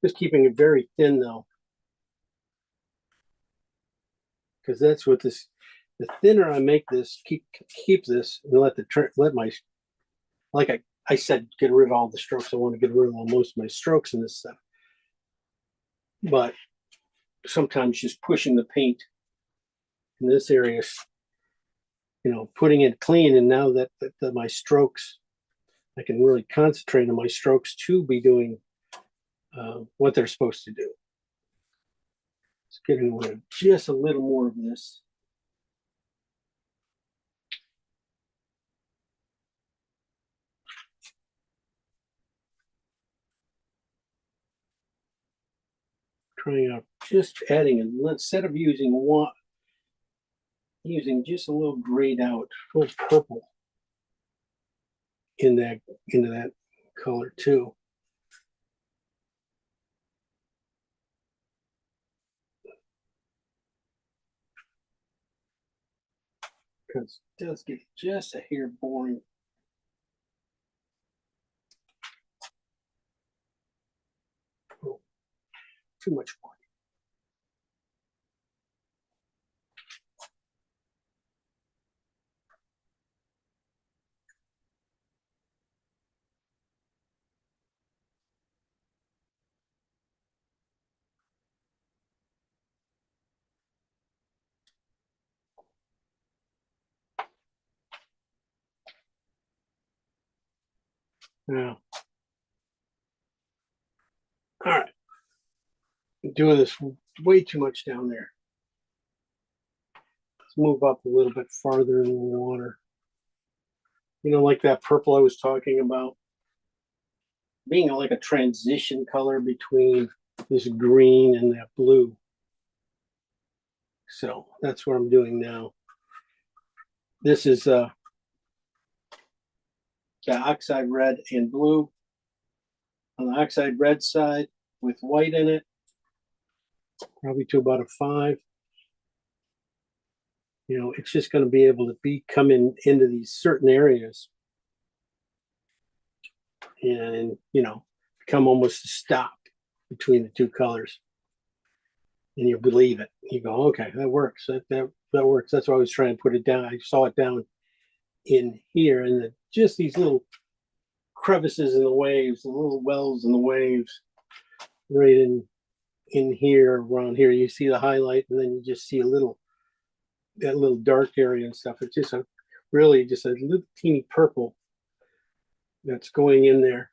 Just keeping it very thin though, because that's what the thinner I make this, keep this, and let my, like I said, get rid of all the strokes. I want to get rid of most of my strokes in this stuff. But sometimes just pushing the paint in this area, putting it clean, and now that my strokes, I can really concentrate on my strokes to be doing what they're supposed to do. It's getting rid of just a little more of this. Trying out just adding, and instead of using just a little grayed out, a little purple into that color too. Because it does get just a hair boring. Oh, too much white. Now, all right. I'm doing this way too much down there. Let's move up a little bit farther in the water. Like that purple I was talking about, being like a transition color between this green and that blue. So that's what I'm doing now. This is the oxide red and blue. On the oxide red side with white in it, probably to about a 5. It's just going to be able to come into these certain areas and, become almost a stop between the two colors. And you believe it. You go, okay, that works. That works. That's why I was trying to put it down. I saw it down in here, and just these little crevices in the waves, the little wells in the waves, right in here, around here. You see the highlight, and then you just see that little dark area and stuff. It's just really just a little teeny purple that's going in there.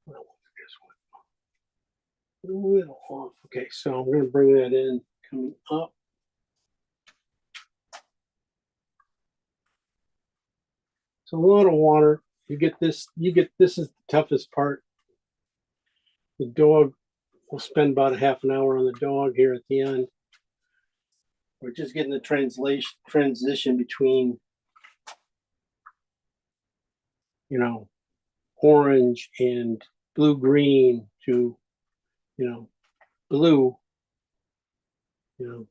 Well, a little off. Okay, so I'm going to bring that in, coming up. So a lot of water. This is the toughest part. The dog, we'll spend about a half an hour on the dog here at the end. We're just getting the transition between, orange and blue green to, blue, you know.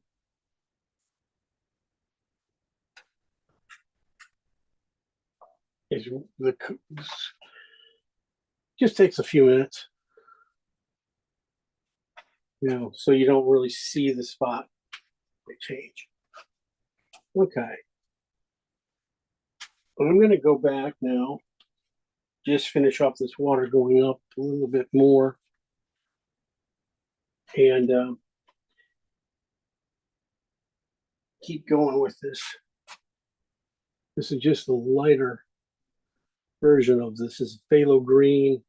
Is the just takes a few minutes, so you don't really see the spot they change. Okay, I'm going to go back now, just finish off this water going up a little bit more, and keep going with this. This is just the lighter version of this. Is phthalo green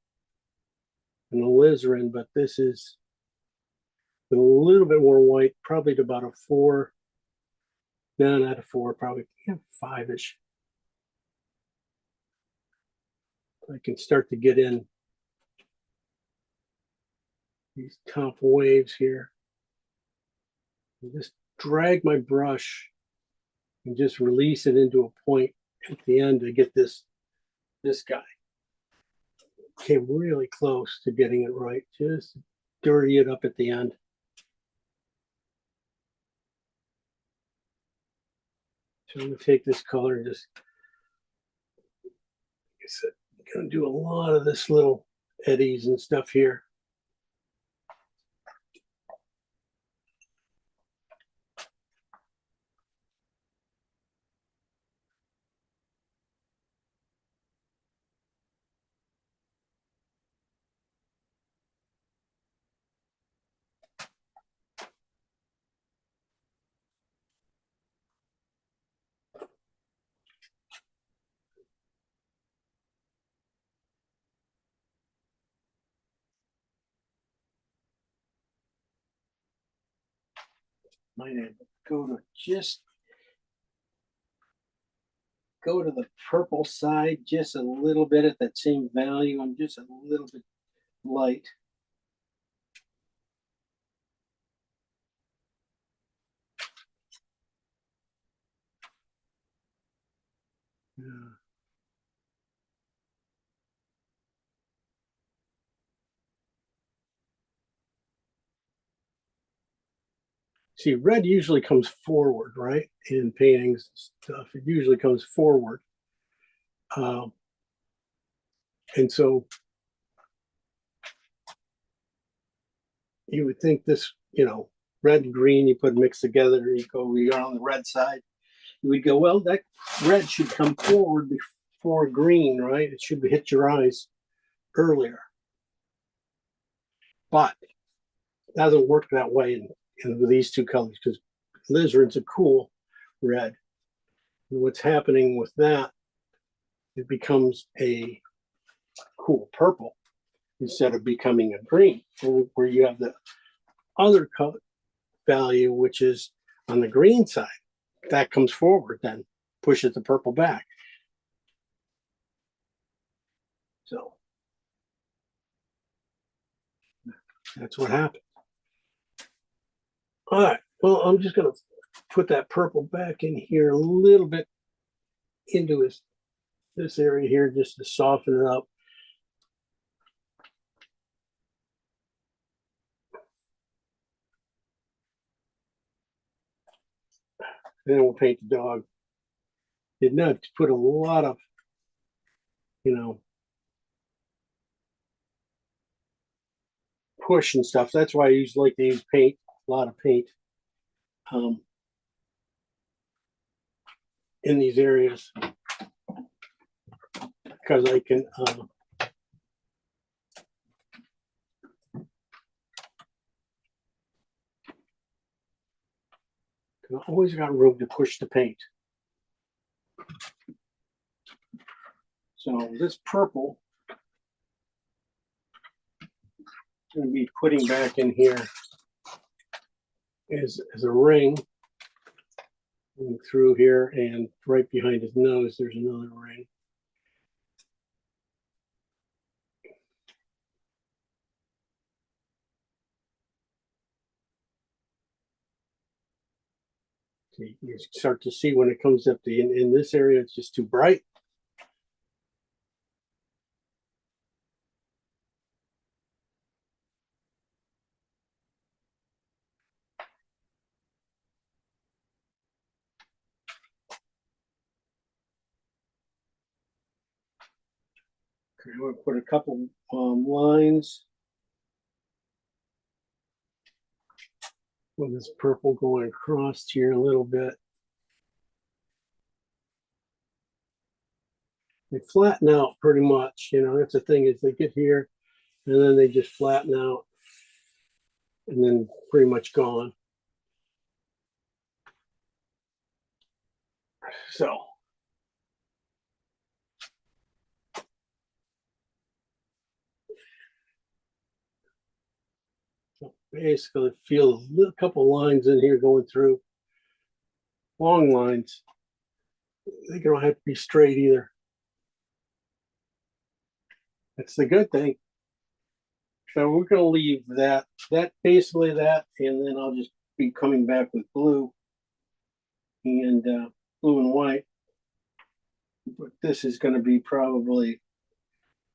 and alizarin, but this is a little bit more white, probably to about a 4. No, not a 4, probably 5-ish. I can start to get in these top waves here. And just drag my brush and just release it into a point at the end to get this guy. Came really close to getting it right. Just dirty it up at the end. So I'm going to take this color and just, like I said, I'm going to do a lot of this little eddies and stuff here. Might go to the purple side just a little bit at that same value. I'm just a little bit light. Yeah. See, red usually comes forward, right? In paintings and stuff, it usually comes forward. And so you would think this, red and green, you put mixed together, you're on the red side. You would go, well, that red should come forward before green, right? It should hit your eyes earlier. But it doesn't work that way with these two colors, because alizarin's a cool red. And what's happening with that, it becomes a cool purple instead of becoming a green, where you have the other color value, which is on the green side. That comes forward, then pushes the purple back. So that's what happened. All right, well, I'm just going to put that purple back in here a little bit into this area here, just to soften it up. And then we'll paint the dog. Did not put a lot of, push and stuff. That's why I usually like to use paint, a lot of paint, in these areas, because I can always got room to push the paint. So this purple, I'm going to be putting back in here as a ring. Going through here, and right behind his nose, there's another ring. So you start to see when it comes up in this area, it's just too bright. Okay, I'm gonna put a couple lines with this purple going across here a little bit. They flatten out pretty much, you know, that's the thing is they get here and then they just flatten out and then pretty much gone. So basically feel a little couple lines in here going through. Long lines. They don't have to be straight either. That's the good thing. So we're gonna leave that basically that, and then I'll just be coming back with blue and blue and white. But this is gonna be probably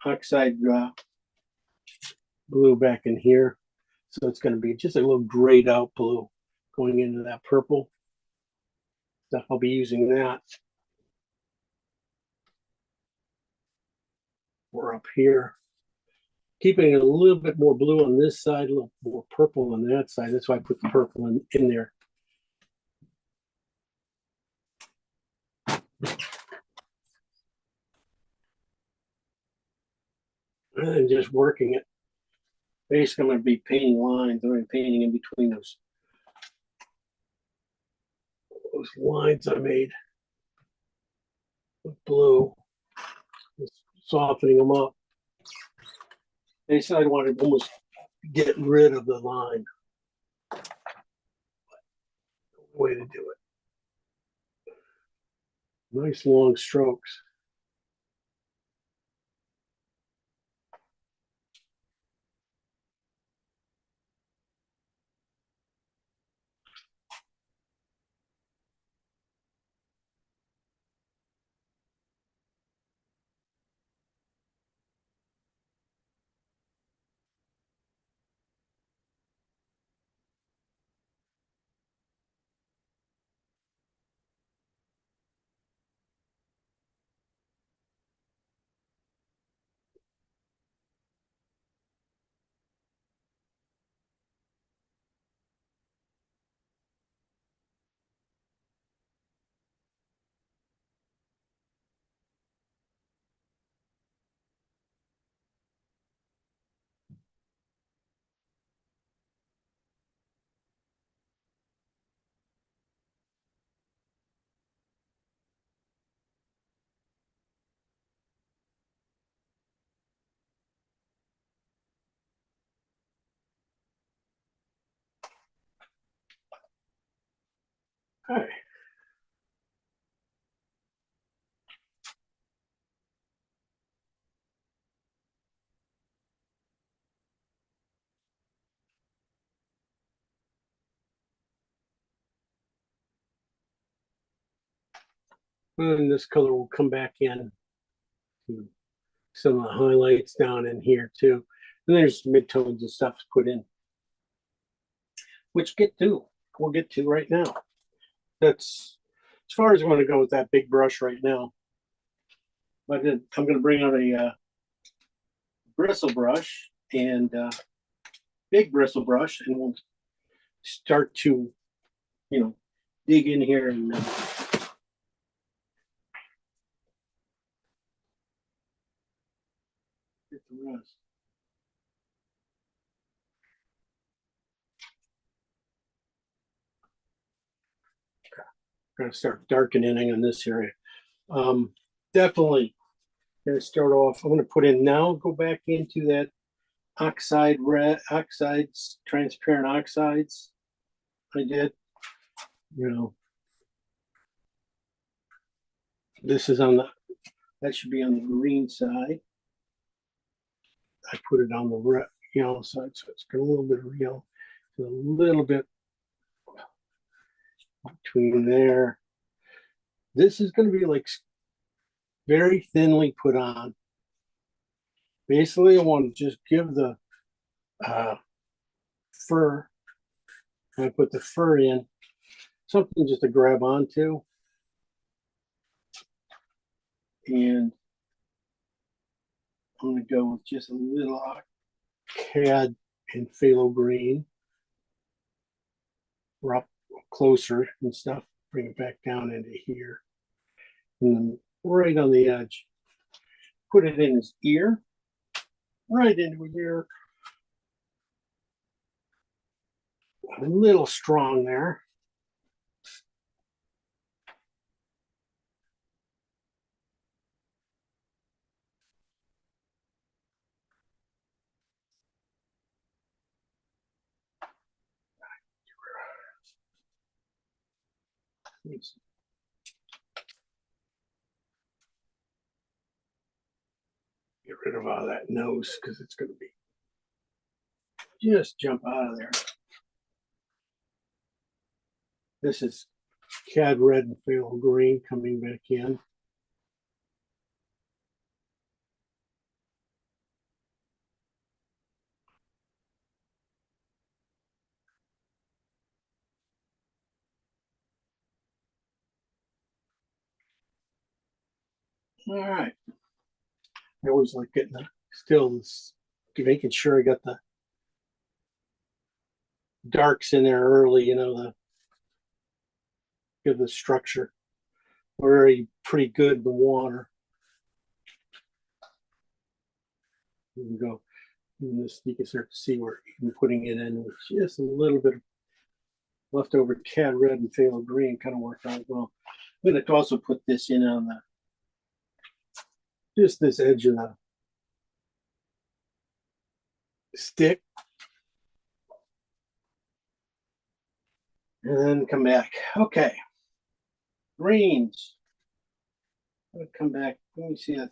oxide blue back in here. So it's gonna be just a little grayed out blue going into that purple. So I'll be using that. We're up here. Keeping it a little bit more blue on this side, a little more purple on that side. That's why I put the purple in there. And just working it. Basically, I'm going to be painting lines. I'm going to be painting in between those lines I made with blue. Just softening them up. Basically, I want to almost get rid of the line. Way to do it. Nice long strokes. Okay. And this color will come back in. Some of the highlights down in here too. And there's midtones and stuff to put in. Which we'll get to right now. That's as far as I want to go with that big brush right now. But then I'm going to bring out a bristle brush and big bristle brush, and we'll start to, you know, dig in here and get the rest. Going to start darkening on this area. Definitely going to start off. I'm going to put in now, go back into that oxide red, oxides, transparent oxides I did. You know, this is on the, that should be on the green side. I put it on the red, yellow side, so it's got a little bit of yellow, a little bit between there. This is going to be like very thinly put on. Basically, I want to just give the fur, I put the fur in, something just to grab onto. And I'm gonna go with just a little CAD and phthalo green. We're up closer and stuff. Bring it back down into here. And then right on the edge, put it in his ear. Right into his ear. A little strong there. Get rid of all that nose because it's going to be just jump out of there. This is CAD red and phthalo green coming back in. All right. I always like getting the stills, making sure I got the darks in there early, you know, the give the structure. Already pretty good in the water. Here we go. And this you can start to see where even putting it in with just a little bit of leftover CAD red and phthalo green kind of worked out well. I'm going to also put this in on the just this edge of the stick. And then come back. Okay. Greens. I'm going to come back. Let me see. I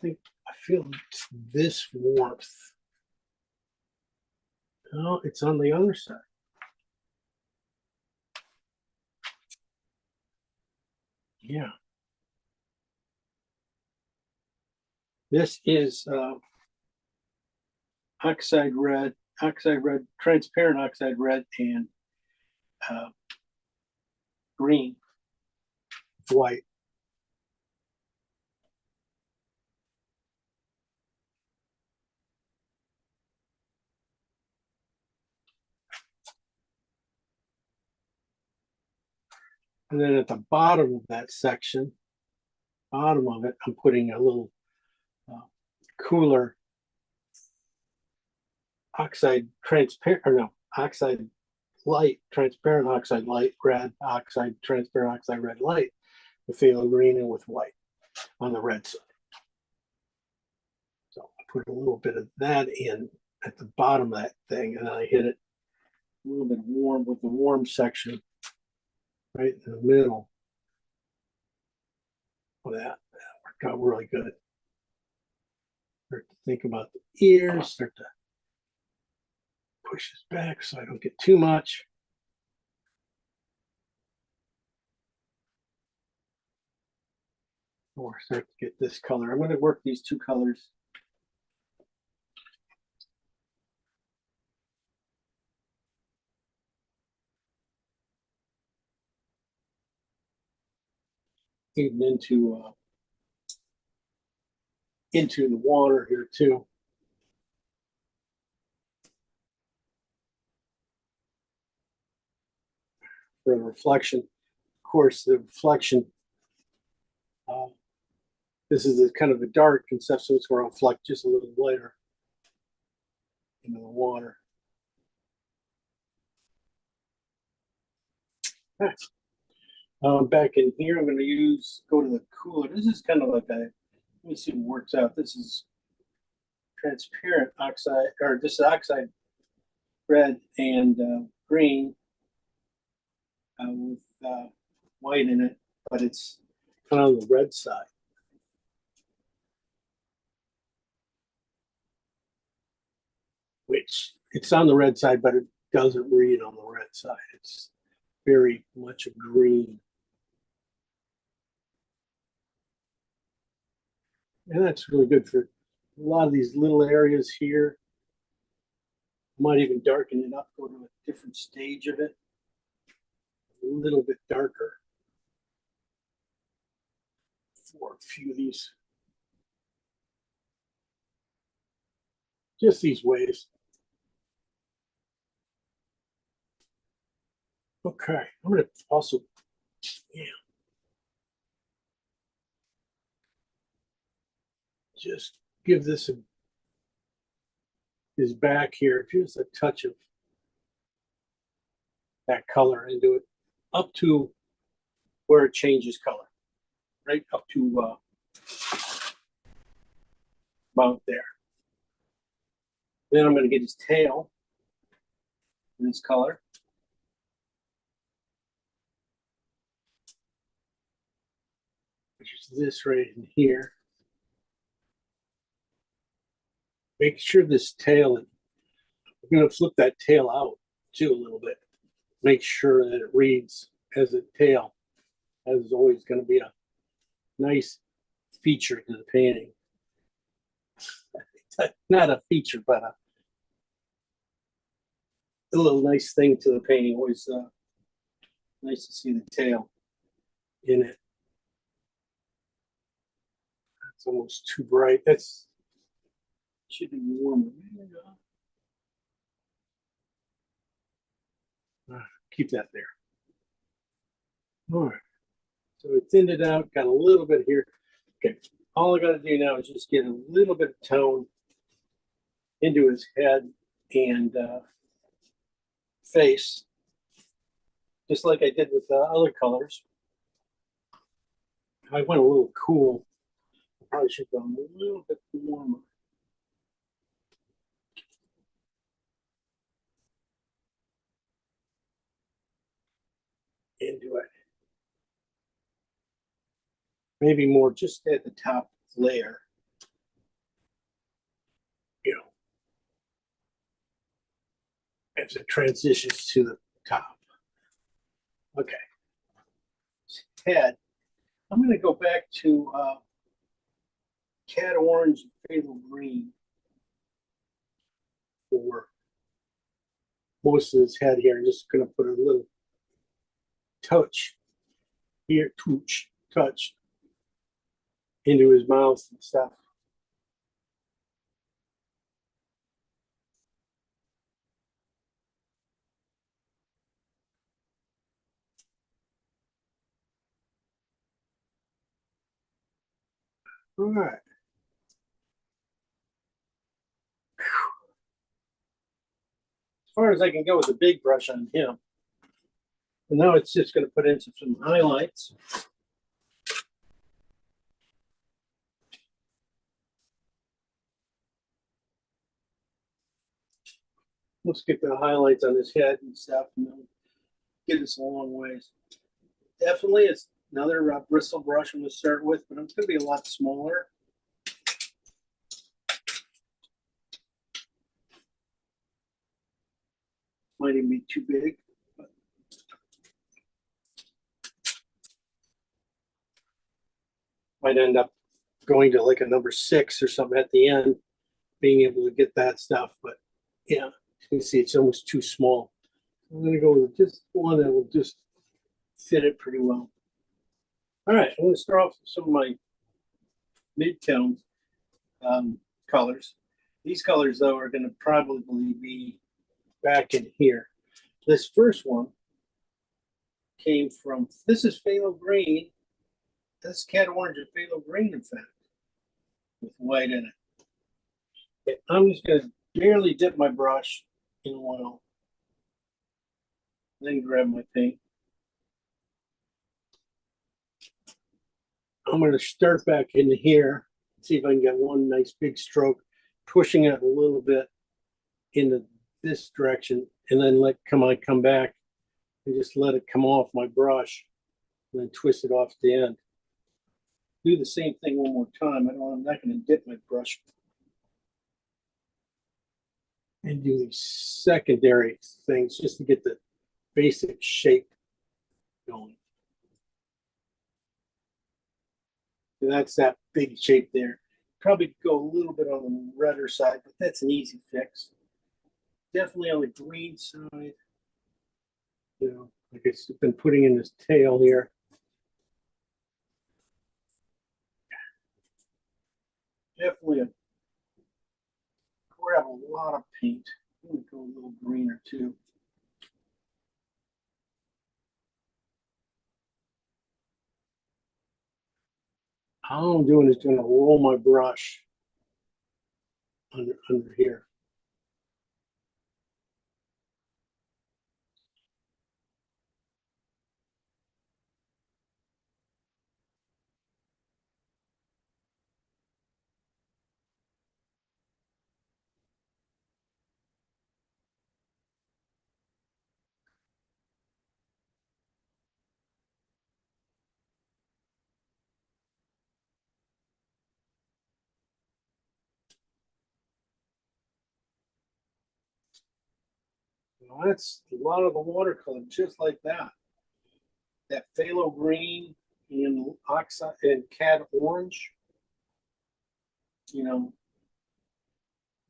feel it's this warmth. Oh, it's on the other side. Yeah. This is oxide red, transparent oxide red, and green, white. And then at the bottom of that section, bottom of it, I'm putting a little cooler oxide transparent, or no, oxide light, transparent oxide light, red, oxide, transparent oxide red light, with phthalo green and with white on the red side. So I put a little bit of that in at the bottom of that thing, and I hit it a little bit warm with the warm section right in the middle of that. That worked out really good. Start to think about the ears, start to push this back so I don't get too much. Or start to get this color. I'm going to work these two colors. Even into the water here too. For the reflection. Of course, the reflection, this is a kind of a dark and stuff, so it's going to reflect just a little lighter into the water. Back in here, I'm going to go to the cooler. This is kind of like let me see what works out. This is transparent oxide, or this is oxide red and green with white in it, but it's kind of on the red side. Which it's on the red side, but it doesn't read on the red side. It's very much a green. And that's really good for a lot of these little areas here. Might even darken it up, go to a different stage of it. A little bit darker for a few of these. just these ways. Okay, I'm gonna also, yeah, just give this his back here just a touch of that color into it, up to where it changes color, right up to about there. Then I'm going to get his tail in this color. Which is this right in here. Make sure this tail, I'm going to flip that tail out too a little bit. Make sure that it reads as a tail. That is always going to be a nice feature to the painting. Not a feature, but a little nice thing to the painting. Always nice to see the tail in it. That's almost too bright. That's should be warmer. Keep that there. All right. So we thinned it out, got a little bit here. Okay. All I got to do now is just get a little bit of tone into his head and face, just like I did with the other colors. I went a little cool. I probably should go a little bit warmer. Into it. Maybe more just at the top layer. You know, as it transitions to the top. Okay. Head. I'm going to go back to Cad Orange and Phthalo Green for most of his head here. I'm just going to put a little touch here, touch into his mouth and stuff. All right. As far as I can go with a big brush on him. And now it's just going to put in some highlights. Let's get the highlights on his head and stuff, and then get us a long ways. Definitely, it's another bristle brush I'm going to start with, but it's going to be a lot smaller. Might even be too big. But might end up going to like a number 6 or something at the end, being able to get that stuff. But yeah, you can see it's almost too small. I'm going to go with just one that will just fit it pretty well. All right, I'm going to start off with some of my mid-tones colors. These colors, though, are going to probably be back in here. This first one came from, this is Phthalo Green. That's Cad Orange and Phthalo Green, in fact, with white in it. Okay, I'm just going to barely dip my brush in oil, then grab my paint. I'm going to start back in here, see if I can get one nice big stroke, pushing it a little bit into this direction, and then come back and just let it come off my brush, and then twist it off at the end. Do the same thing one more time. I'm not going to dip my brush. And do these secondary things just to get the basic shape going. And that's that big shape there. Probably go a little bit on the redder side, but that's an easy fix. Definitely on the green side. You know, like I've been putting in this tail here. Definitely grab have a lot of paint. I'm gonna go a little greener too. All I'm doing is gonna roll my brush under here. Well, that's a lot of the watercolor, just like that. That phthalo green and oxide and cad orange. You know,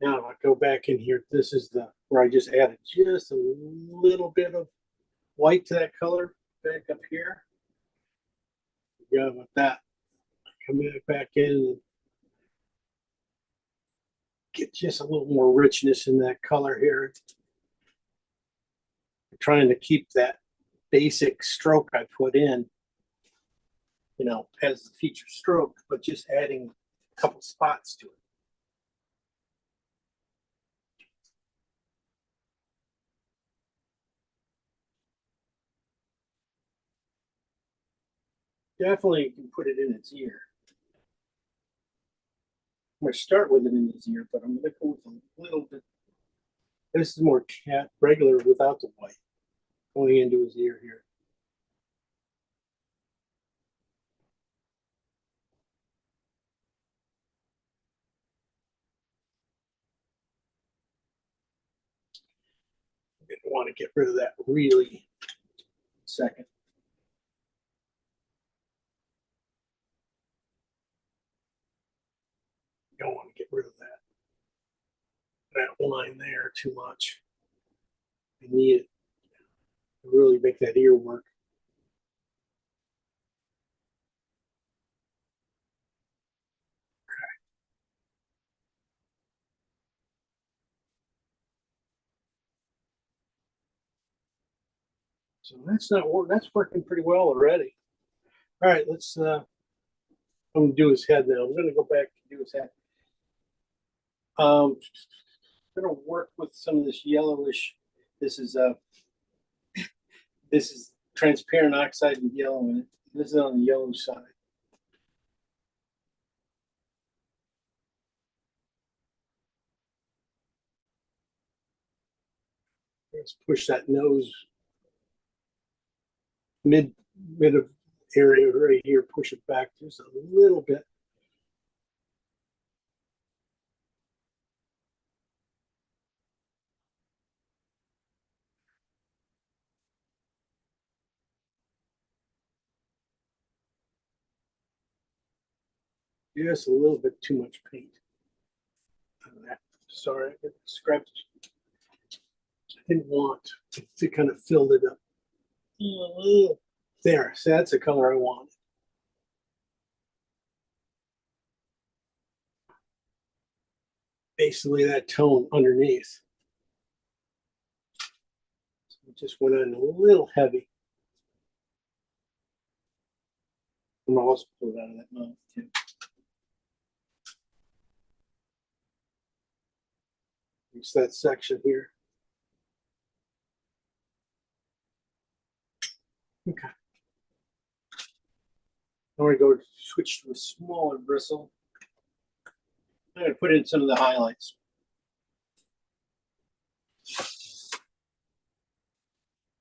now if I go back in here, this is the where I just added just a little bit of white to that color back up here. Yeah, with that, come back in and get just a little more richness in that color here. I'm trying to keep that basic stroke I put in, as the feature stroke, but just adding a couple spots to it. Definitely you can put it in its ear. I'm going to start with it in his ear, but I'm going to go with a little bit. This is more cat regular without the white going into his ear here. I'm going to want to get rid of that really second. Don't want to get rid of that line there too much. I need it to really make that ear work. So that's working pretty well already. All right, let's I'm gonna do his head now. I'm gonna go back and do his head. I'm gonna work with some of this yellowish. This is transparent oxide and yellow in it. This is on the yellow side. Let's push that nose mid of area right here. Push it back just a little bit. Just a little bit too much paint on that. Sorry, I scratched. I didn't want to kind of filled it up. There, so that's the color I want. Basically that tone underneath. So it just went in a little heavy. I'm gonna also pull it out of that mouth too. It's that section here. Okay. I'm gonna go switch to a smaller bristle. I'm gonna put in some of the highlights.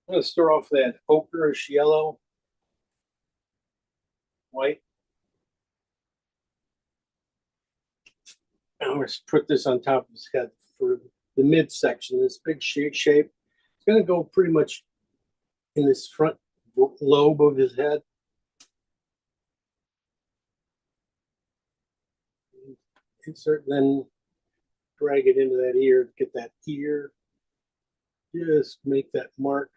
I'm gonna start off that ochreish yellow, white. I'm gonna put this on top of his head for the midsection. This big shape. It's gonna go pretty much in this front lobe of his head. Insert, then drag it into that ear, get that ear. Just make that mark.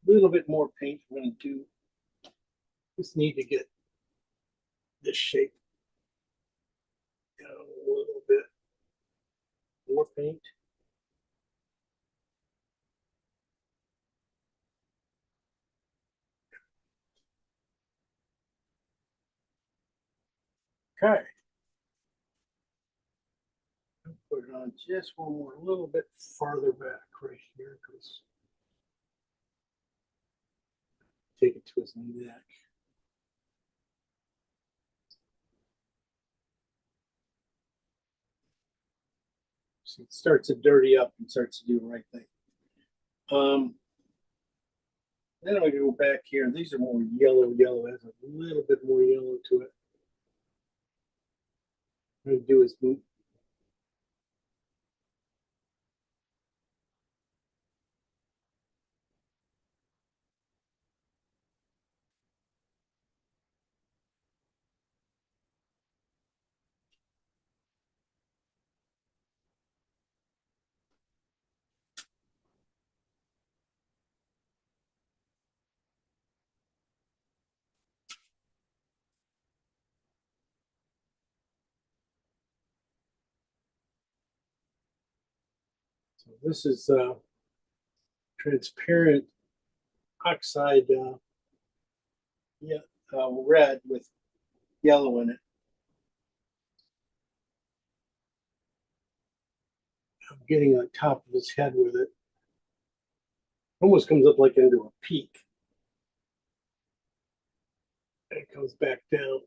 A little bit more paint I'm going to do. Just need to get this shape down a little bit. paint. Okay. Put it on just one more, a little bit farther back right here, because take it to his neck. So it starts to dirty up and starts to do the right thing. Then I go back here. These are more yellow. Yellow has a little bit more yellow to it. What I'm gonna do is move. So this is transparent oxide, yeah, red with yellow in it. I'm getting on top of his head with it. Almost comes up like into a peak. And it comes back down.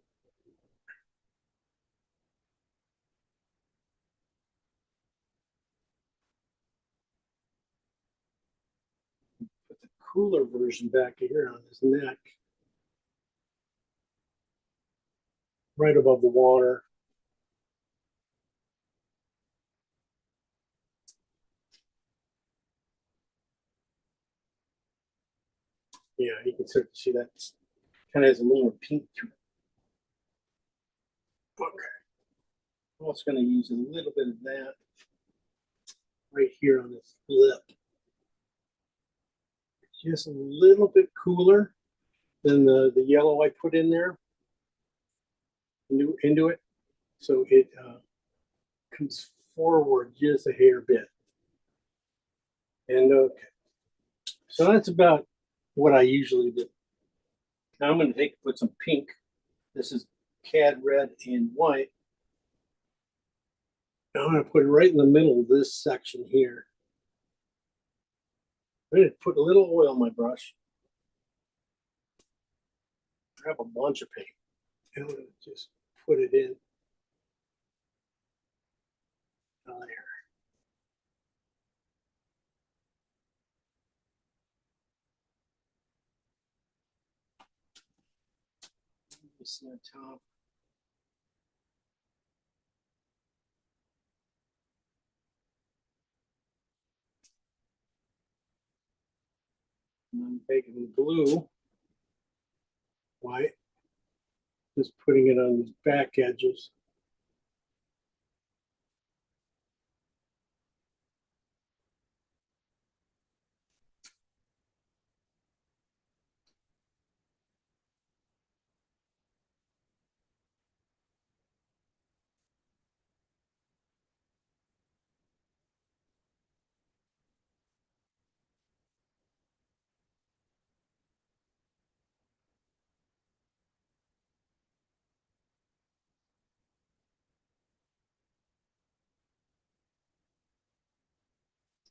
Put the cooler version back here on his neck. Right above the water. Yeah, you can start to see that kind of has a little pink to it. Okay. I'm also going to use a little bit of that right here on his lip. Just a little bit cooler than the yellow I put in there into it. So it comes forward just a hair bit. And okay. So that's about what I usually do. Now I'm going to put some pink. This is cad red and white. Now I'm going to put it right in the middle of this section here. I'm going to put a little oil on my brush. Grab a bunch of paint. And I'm going to just put it in there. This on top. And I'm taking blue, white, just putting it on these back edges.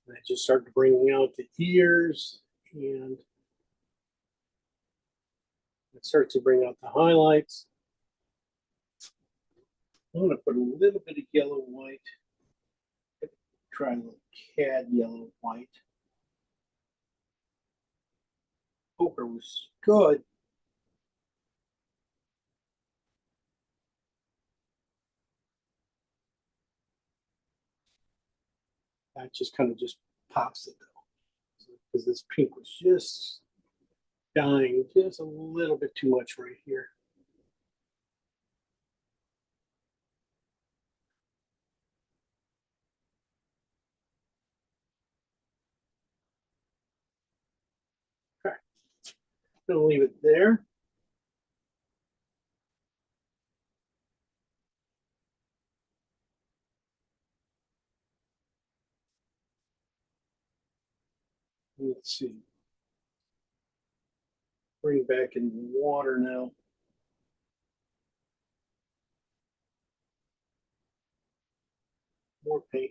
And I just started bringing out the ears, and it starts to bring out the highlights. I'm going to put a little bit of yellow white. Try a little cad yellow white. Poker was good. That just kind of just pops it though, because this pink was just dying just a little bit too much right here. Okay, gonna leave it there. Let's see. Bring back in water now. More paint.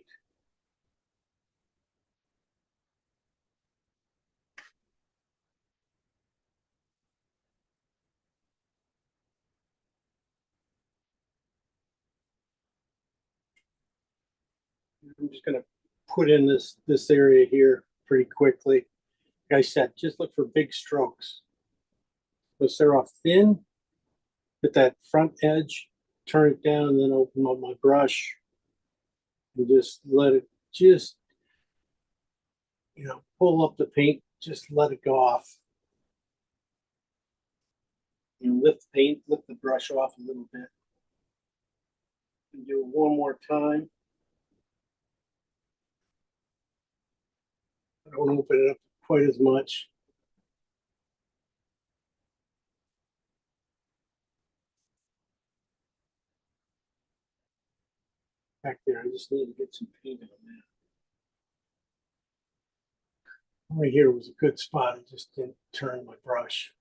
I'm just gonna put in this area here pretty quickly. Like I said, just look for big strokes. So start off thin, hit that front edge, turn it down, and then open up my brush and just let it pull up the paint, just let it go off. Lift the paint, lift the brush off a little bit. And do it one more time. I don't open it up quite as much. Back there, I just need to get some paint on that. Right here was a good spot. I just didn't turn my brush.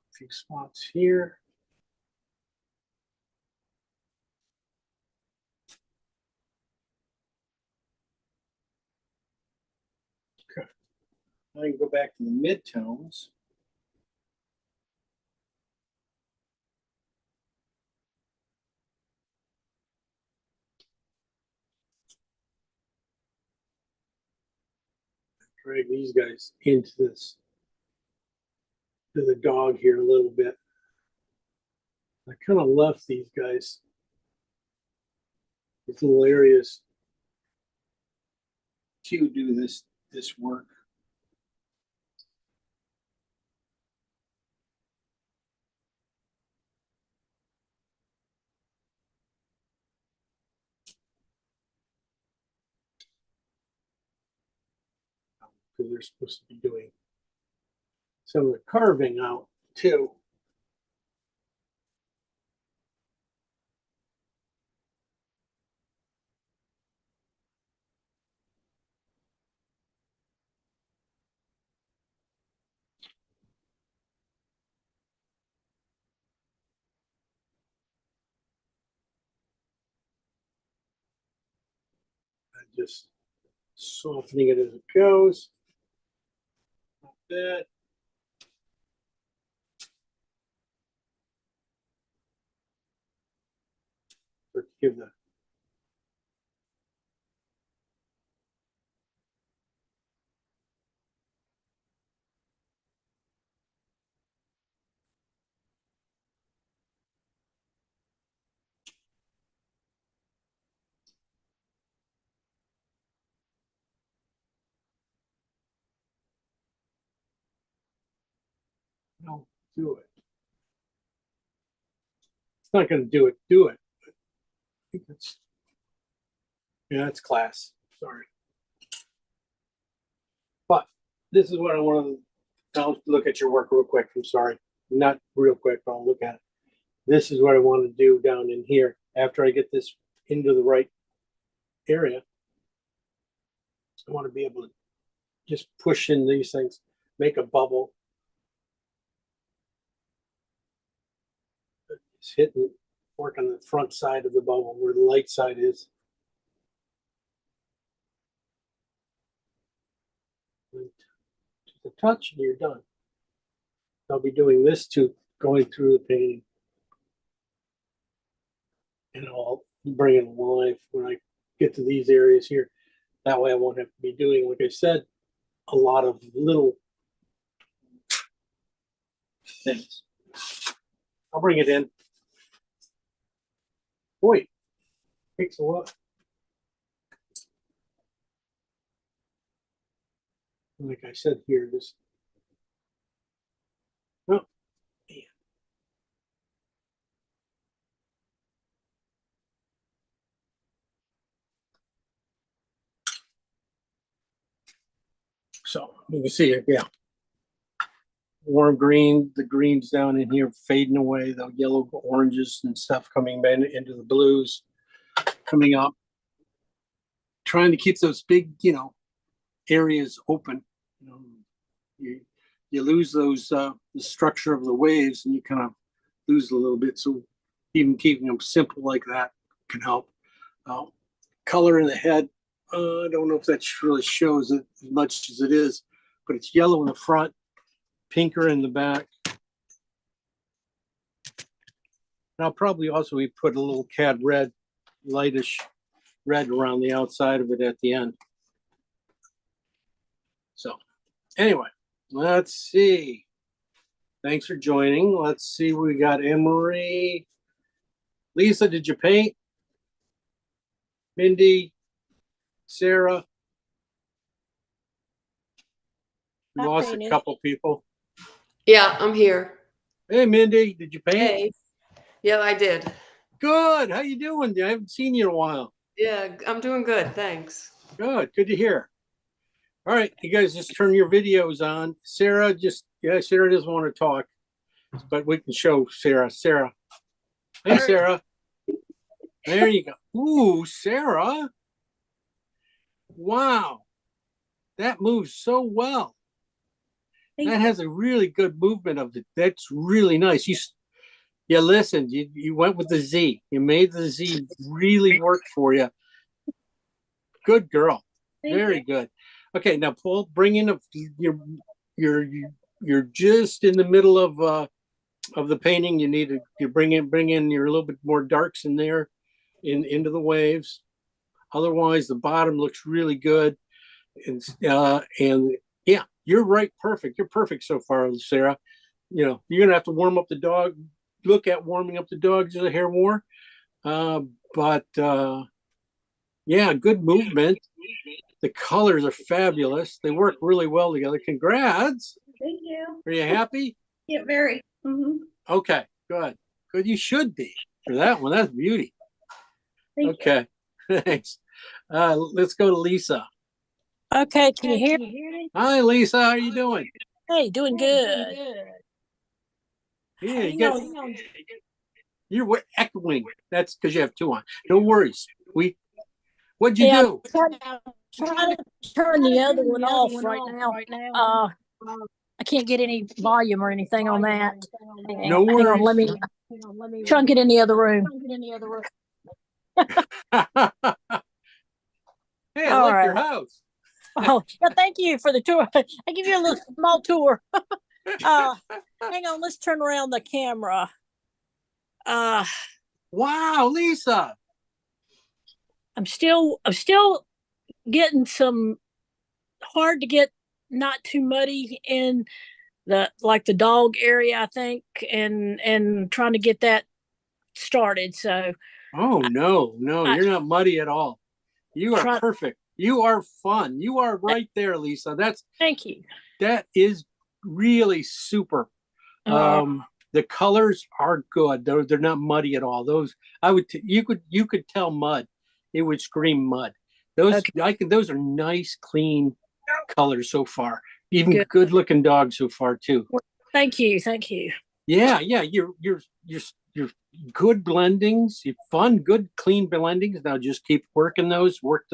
A few spots here. Okay. Now I can go back to the midtones. Drag these guys into this, to the dog here a little bit. I kind of left these guys, these little areas, to do this work. Because they're supposed to be doing some of the carving out too. And just softening it as it goes. Like that. Or give the no, do it. It's not going to do it. Do it. I think it's it's class. Sorry, but this is what I want to. I'll look at your work real quick. I'm sorry, not real quick, but I'll look at it. This is what I want to do down in here after I get this into the right area. I want to be able to just push in these things, make a bubble. It's hitting, work on the front side of the bubble where the light side is. And just a touch and you're done. I'll be doing this too, going through the painting. And I'll bring it alive when I get to these areas here. That way I won't have to be doing, like I said, a lot of little things. I'll bring it in. Boy, takes a lot. Like I said here, this. Oh, man. So you can see it, yeah. warm green, the greens down in here fading away, the yellow oranges and stuff coming into the blues coming up. Trying to keep those big, areas open. You lose those the structure of the waves, and you kind of lose a little bit. So even keeping them simple like that can help. Color in the head, I don't know if that really shows it as much as it is, but it's yellow in the front, pinker in the back. And I'll probably also put a little cad red, lightish red around the outside of it at the end. So anyway, let's see. Thanks for joining. Let's see, we got Emery. Lisa, did you paint? Mindy, Sarah. I Lost painted. a couple people. Yeah, I'm here. Hey, Mindy, did you paint? Hey. Yeah, I did. Good. How you doing? I haven't seen you in a while. Yeah, I'm doing good. Thanks. Good. Good to hear. All right, you guys just turn your videos on. Sarah Sarah doesn't want to talk, but we can show Sarah. Sarah. Hey, Sarah. There you go. Ooh, Sarah. Wow. That moves so well. That has a really good movement of it. That's really nice. You listened. You went with the Z. You made the Z really work for you. Good girl. Very good. Okay, now Paul, bring in you're just in the middle of the painting. You need to bring in your little bit more darks in there, into the waves. Otherwise, the bottom looks really good. And yeah, you're right. Perfect. You're perfect so far, Sarah. You're gonna have to warm up the dog. Look at warming up the dog just a hair more. But yeah, good movement. The colors are fabulous. They work really well together. Congrats. Thank you. Are you happy? Yeah, very. Okay, good. Good. You should be for that one. That's beauty. Okay, thanks. Let's go to Lisa. Okay, can you hear? Hi, Lisa. How are you doing? Hey, doing good. Yeah, you're echoing. That's because you have two on. No worries. What'd you do? Trying to turn the other one off right now. I can't get any volume or anything on that. No worries. Hang on, let me try and get in the other room. Hey, I like your house. Oh, yeah, thank you for the tour. I give you a little small tour. Hang on, let's turn around the camera. Wow, Lisa. I'm still getting some hard to get, not too muddy in the dog area, I think, and trying to get that started. So oh no, you're not muddy at all. You are perfect. You are fun. You are right there, Lisa. Thank you. That is really super. The colors are good. They're not muddy at all. Those you could tell mud. It would scream mud. Those those are nice, clean colors so far. Even good looking dogs so far too. Thank you. Yeah. You're good blendings. You're fun, good, clean blendings. Now just keep working those. Work.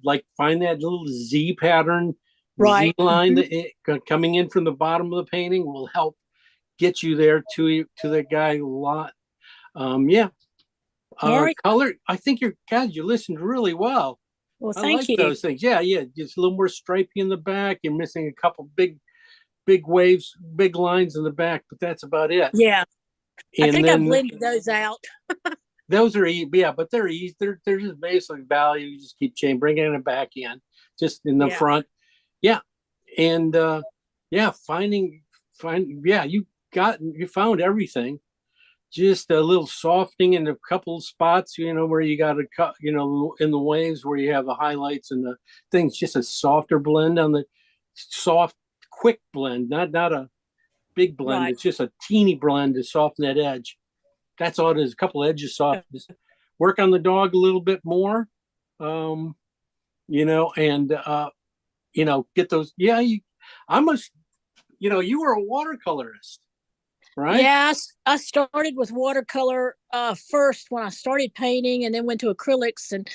Like find that little Z pattern, right. Z line that coming in from the bottom of the painting will help get you there to the guy a lot. Yeah. Color. I think you listened really well. Well, I thank like you. those things. Yeah. Just a little more stripy in the back. You're missing a couple big waves, big lines in the back, but that's about it. Yeah. And I think then, I blended those out. those are but they're easy. They're just basically value. You just keep bringing it back in, just in the front. Yeah. And you found everything. Just a little softening in a couple of spots, where you got to cut, in the waves where you have the highlights and the things. Just a softer blend on the soft, quick blend, not a big blend. Right. It's just a teeny blend to soften that edge. That's all it is. A couple edges softness. Work on the dog a little bit more, and get those. Yeah, you were a watercolorist, right? Yeah, I started with watercolor first when I started painting, and then went to acrylics and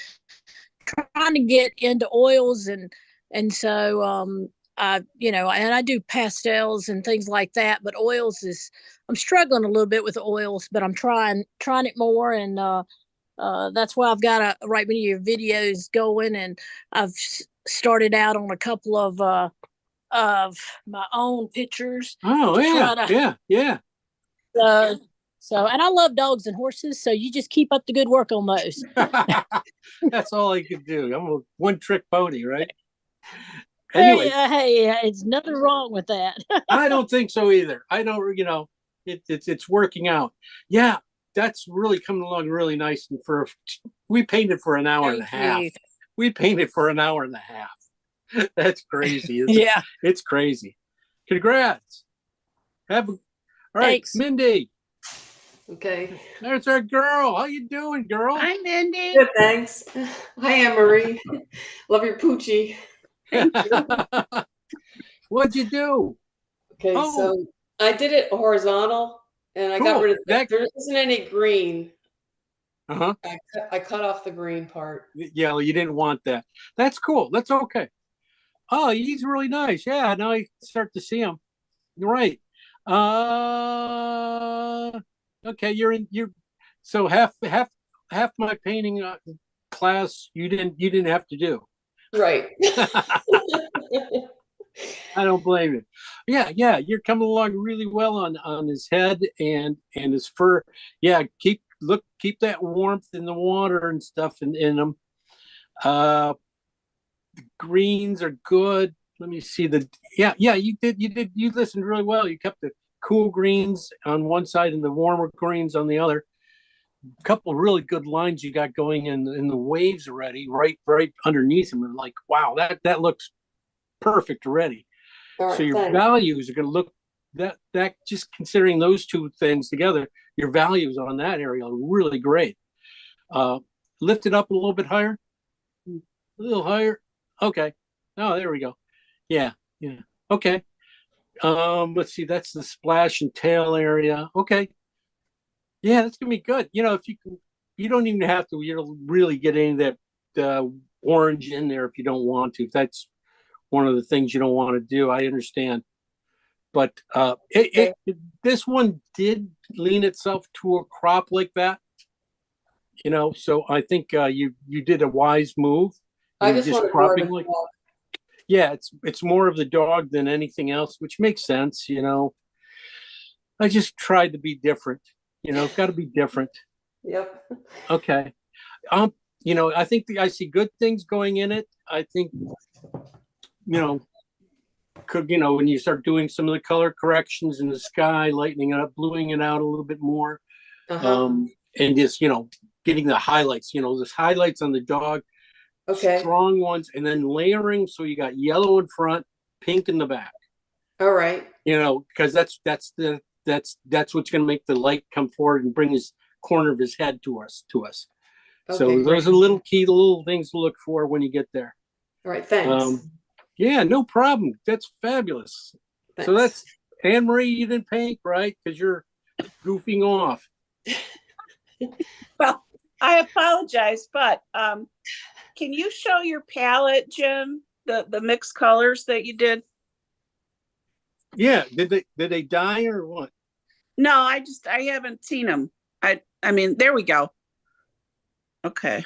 trying to get into oils, and so and I do pastels and things like that, but oils is I'm struggling a little bit with oils, but I'm trying it more, and that's why I've got a right many of your videos going, and I've started out on a couple of my own pictures Oh to yeah, try to yeah. so and I love dogs and horses, so you just keep up the good work on those. That's all I could do. I'm a one-trick pony, right? Anyway, Hey, it's nothing wrong with that. I don't think so either. I don't, it's working out. Yeah, that's really coming along really nice. And we painted for an hour and a Thank half. you. We painted for an hour and a half. That's crazy. Isn't Yeah. it? It's crazy. Congrats. All right, Thanks. Mindy. Okay. There's our girl. How you doing, girl? Hi, Mindy. Good, thanks. Hi, Anne Marie. Love your poochie. What'd you do? Okay, Oh. so I did it horizontal, and I Cool. got rid of there isn't any green. Uh-huh. I cut off the green part. Yeah, well, you didn't want that. That's cool. That's okay. Oh, he's really nice. Yeah, now I start to see him. You're right. Okay, you're so half my painting class you didn't have to do. Right. I don't blame you. Yeah, you're coming along really well on his head and his fur. Yeah, keep that warmth in the water and stuff in him. The greens are good. Let me see you listened really well. You kept the cool greens on one side and the warmer greens on the other. A couple of really good lines you got going in the waves already, right underneath them. And like, wow, that looks perfect already. All right, So your thanks. values are going to look that just considering those two things together, your values on that area are really great. Lift it up a little bit higher, a little higher. Okay. Oh, there we go. Yeah. Okay. Let's see. That's the splash and tail area. Okay. Yeah, that's gonna be good. If you don't even have to. Really get any of that orange in there if you don't want to. If that's one of the things you don't want to do, I understand. But this one did lean itself to a crop like that. So I think you did a wise move. I You're just want cropping to like. Yeah, it's more of the dog than anything else, which makes sense. I just tried to be different. Got to be different. Yep. Okay. I think I see good things going in it. I think, when you start doing some of the color corrections in the sky, lightening it up, bluing it out a little bit more, and just, getting the highlights, those highlights on the dog, Okay. strong ones, and then layering. So you got yellow in front, pink in the back, All right. because that's what's going to make the light come forward and bring his corner of his head to us. So Okay, those are little things to look for when you get there. All right. Thanks. Yeah, no problem. That's fabulous. Thanks. So that's Anne Marie. You didn't paint, right? Because you're goofing off. Well, I apologize, but can you show your palette, Jim? The mixed colors that you did? Yeah. Did they die or what? No, I haven't seen them. I mean, there we go. Okay.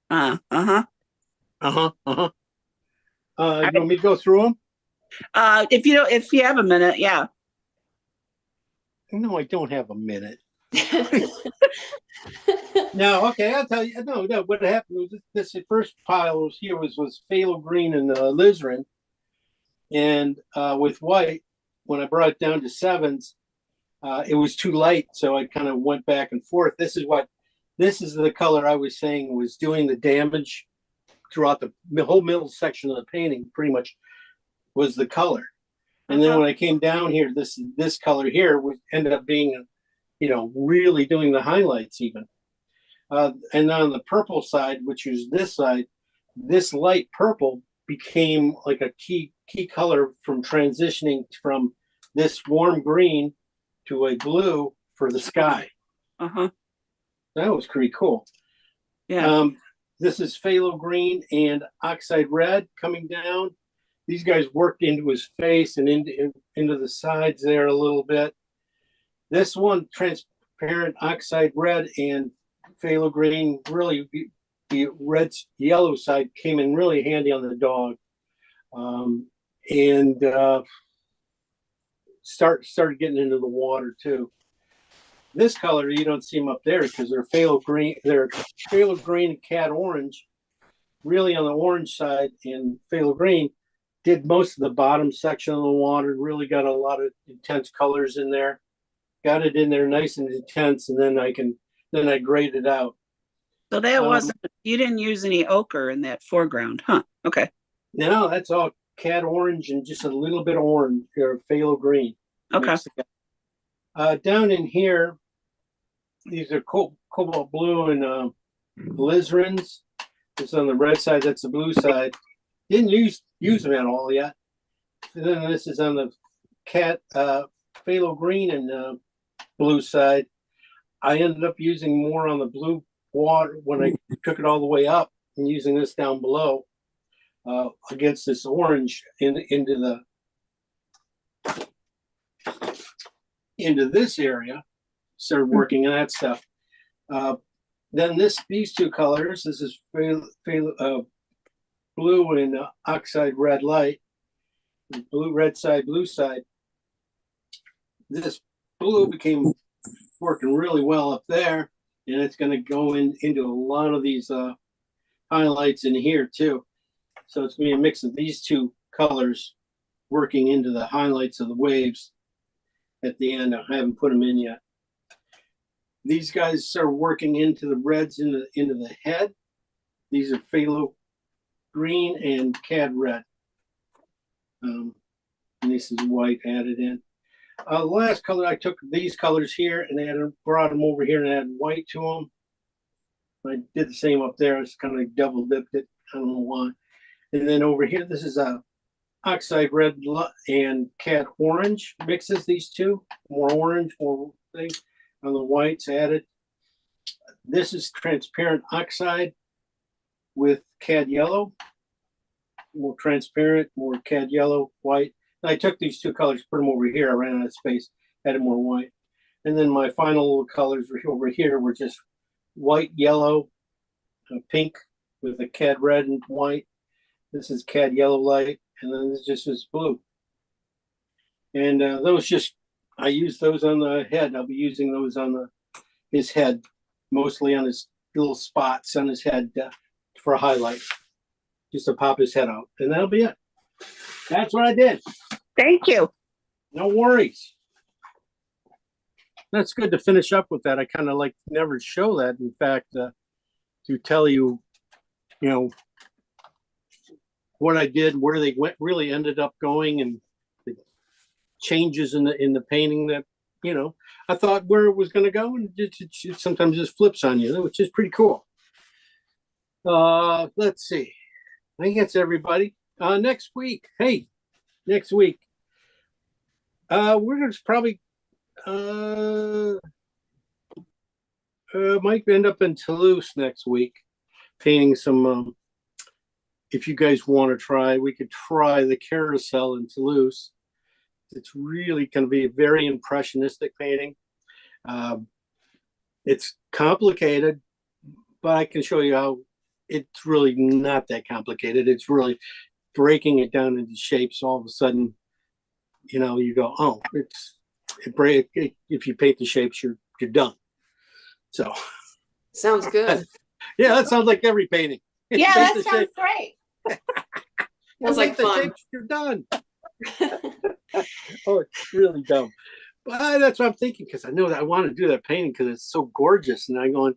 You want me to go through them? If you have a minute, yeah. No, I don't have a minute. No, okay, I'll tell you. No, what happened was this first pile was phthalo green and alizarin, and with white. When I brought it down to sevens, it was too light, so I kind of went back and forth. This is the color I was saying was doing the damage throughout the whole middle section of the painting. Pretty much was the color, and then when I came down here, this color here ended up being, really doing the highlights even. And on the purple side, which is this side, this light purple became like a key color from transitioning from this warm green to a blue for the sky. Uh-huh. That was pretty cool. Yeah. This is phthalo green and oxide red coming down. These guys worked into his face and into the sides there a little bit. This one, transparent oxide red and phthalo green, really the red yellow side came in really handy on the dog. Started getting into the water too. This color, you don't see them up there because they're phthalo green. They're phthalo green and cad orange. Really on the orange side, and phthalo green did most of the bottom section of the water. Really got a lot of intense colors in there. Got it in there nice and intense, and then I grade it out. So that wasn't, you didn't use any ochre in that foreground, huh? Okay. No, that's all cad orange and just a little bit of orange or phthalo green. Okay. Down in here, these are cobalt blue and Lizarins. It's on the red side. That's the blue side. Didn't use them at all yet. And then this is on the phthalo green and blue side. I ended up using more on the blue water when I took it all the way up and using this down below against this orange into this area. Started working on that stuff. Then these two colors, this is blue and oxide red light, blue red side, blue side. This blue became working really well up there, and it's going to go into a lot of these highlights in here too. So it's going to be a mix of these two colors working into the highlights of the waves at the end. I haven't put them in yet. These guys are working into the reds into the head. These are phthalo green and cad red. And this is white added in. The last color, I took these colors here and brought them over here and added white to them. I did the same up there. It's kind of like double dipped it. I don't know why. And then over here, this is a oxide red and cad orange mixes these two. More orange, more things. On the whites added. This is transparent oxide with cad yellow. More transparent, more cad yellow, white. And I took these two colors, put them over here. I ran out of space, added more white. And then my final colors over here were just white, yellow, pink with a cad red and white. This is cad yellow light, and then this just is blue. And I use those on the head. I'll be using those on his head, mostly on his little spots on his head for a highlight, just to pop his head out. And that'll be it. That's what I did. Thank you. No worries. That's good to finish up with that. I kind of never show that. In fact, to tell you, what I did, where they really ended up going, and the changes in the painting that I thought where it was going to go, and it sometimes just flips on you, which is pretty cool. Let's see. I think that's everybody. Next week, we're going to probably might end up in Toulouse next week, painting some. If you guys want to try, we could try the carousel in Toulouse. It's really going to be a very impressionistic painting. It's complicated, but I can show you how it's really not that complicated. It's really breaking it down into shapes. All of a sudden, you go, oh, if you paint the shapes, you're done. So Sounds good. yeah, that sounds like every painting. Yeah, that sounds great. Sounds like fun. Shapes, you're done. Oh, it's really dumb. But that's what I'm thinking, because I know that I want to do that painting because it's so gorgeous, and I'm going.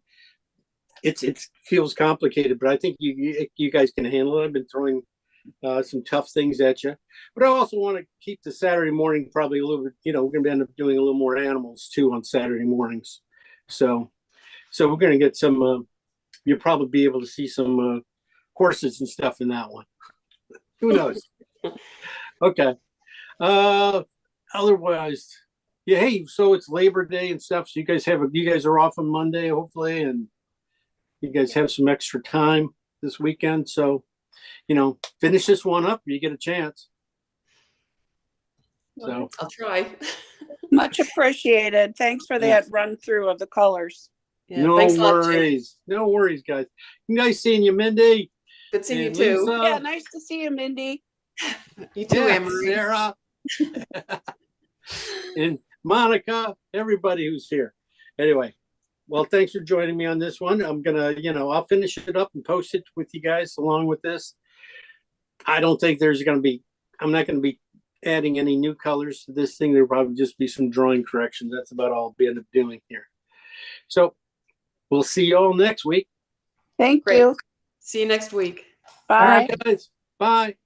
It feels complicated, but I think you guys can handle it. I've been throwing some tough things at you, but I also want to keep the Saturday morning probably a little bit. We're going to end up doing a little more animals too on Saturday mornings. So we're going to get some. You'll probably be able to see some horses and stuff in that one. Who knows? Okay. Otherwise, yeah. Hey, so it's Labor Day and stuff. So you guys are off on Monday, hopefully, and you guys have some extra time this weekend. So, finish this one up. You get a chance. So I'll try. Much appreciated. Thanks for that run through of the colors. Yeah, no thanks a lot, Jim. worries. No worries, guys. Nice seeing you, Mindy. Good seeing you And too. Lisa. Yeah, nice to see you, Mindy. You too, Yeah, Anne-Marie. Sarah. And Monica, everybody who's here. Anyway, well, thanks for joining me on this one. I'm gonna, I'll finish it up and post it with you guys along with this. I don't think I'm not gonna be adding any new colors to this thing. There'll probably just be some drawing corrections. That's about all I'll be end up doing here. So we'll see you all next week. Thank Great. you. See you next week. Bye. All right, guys. Bye.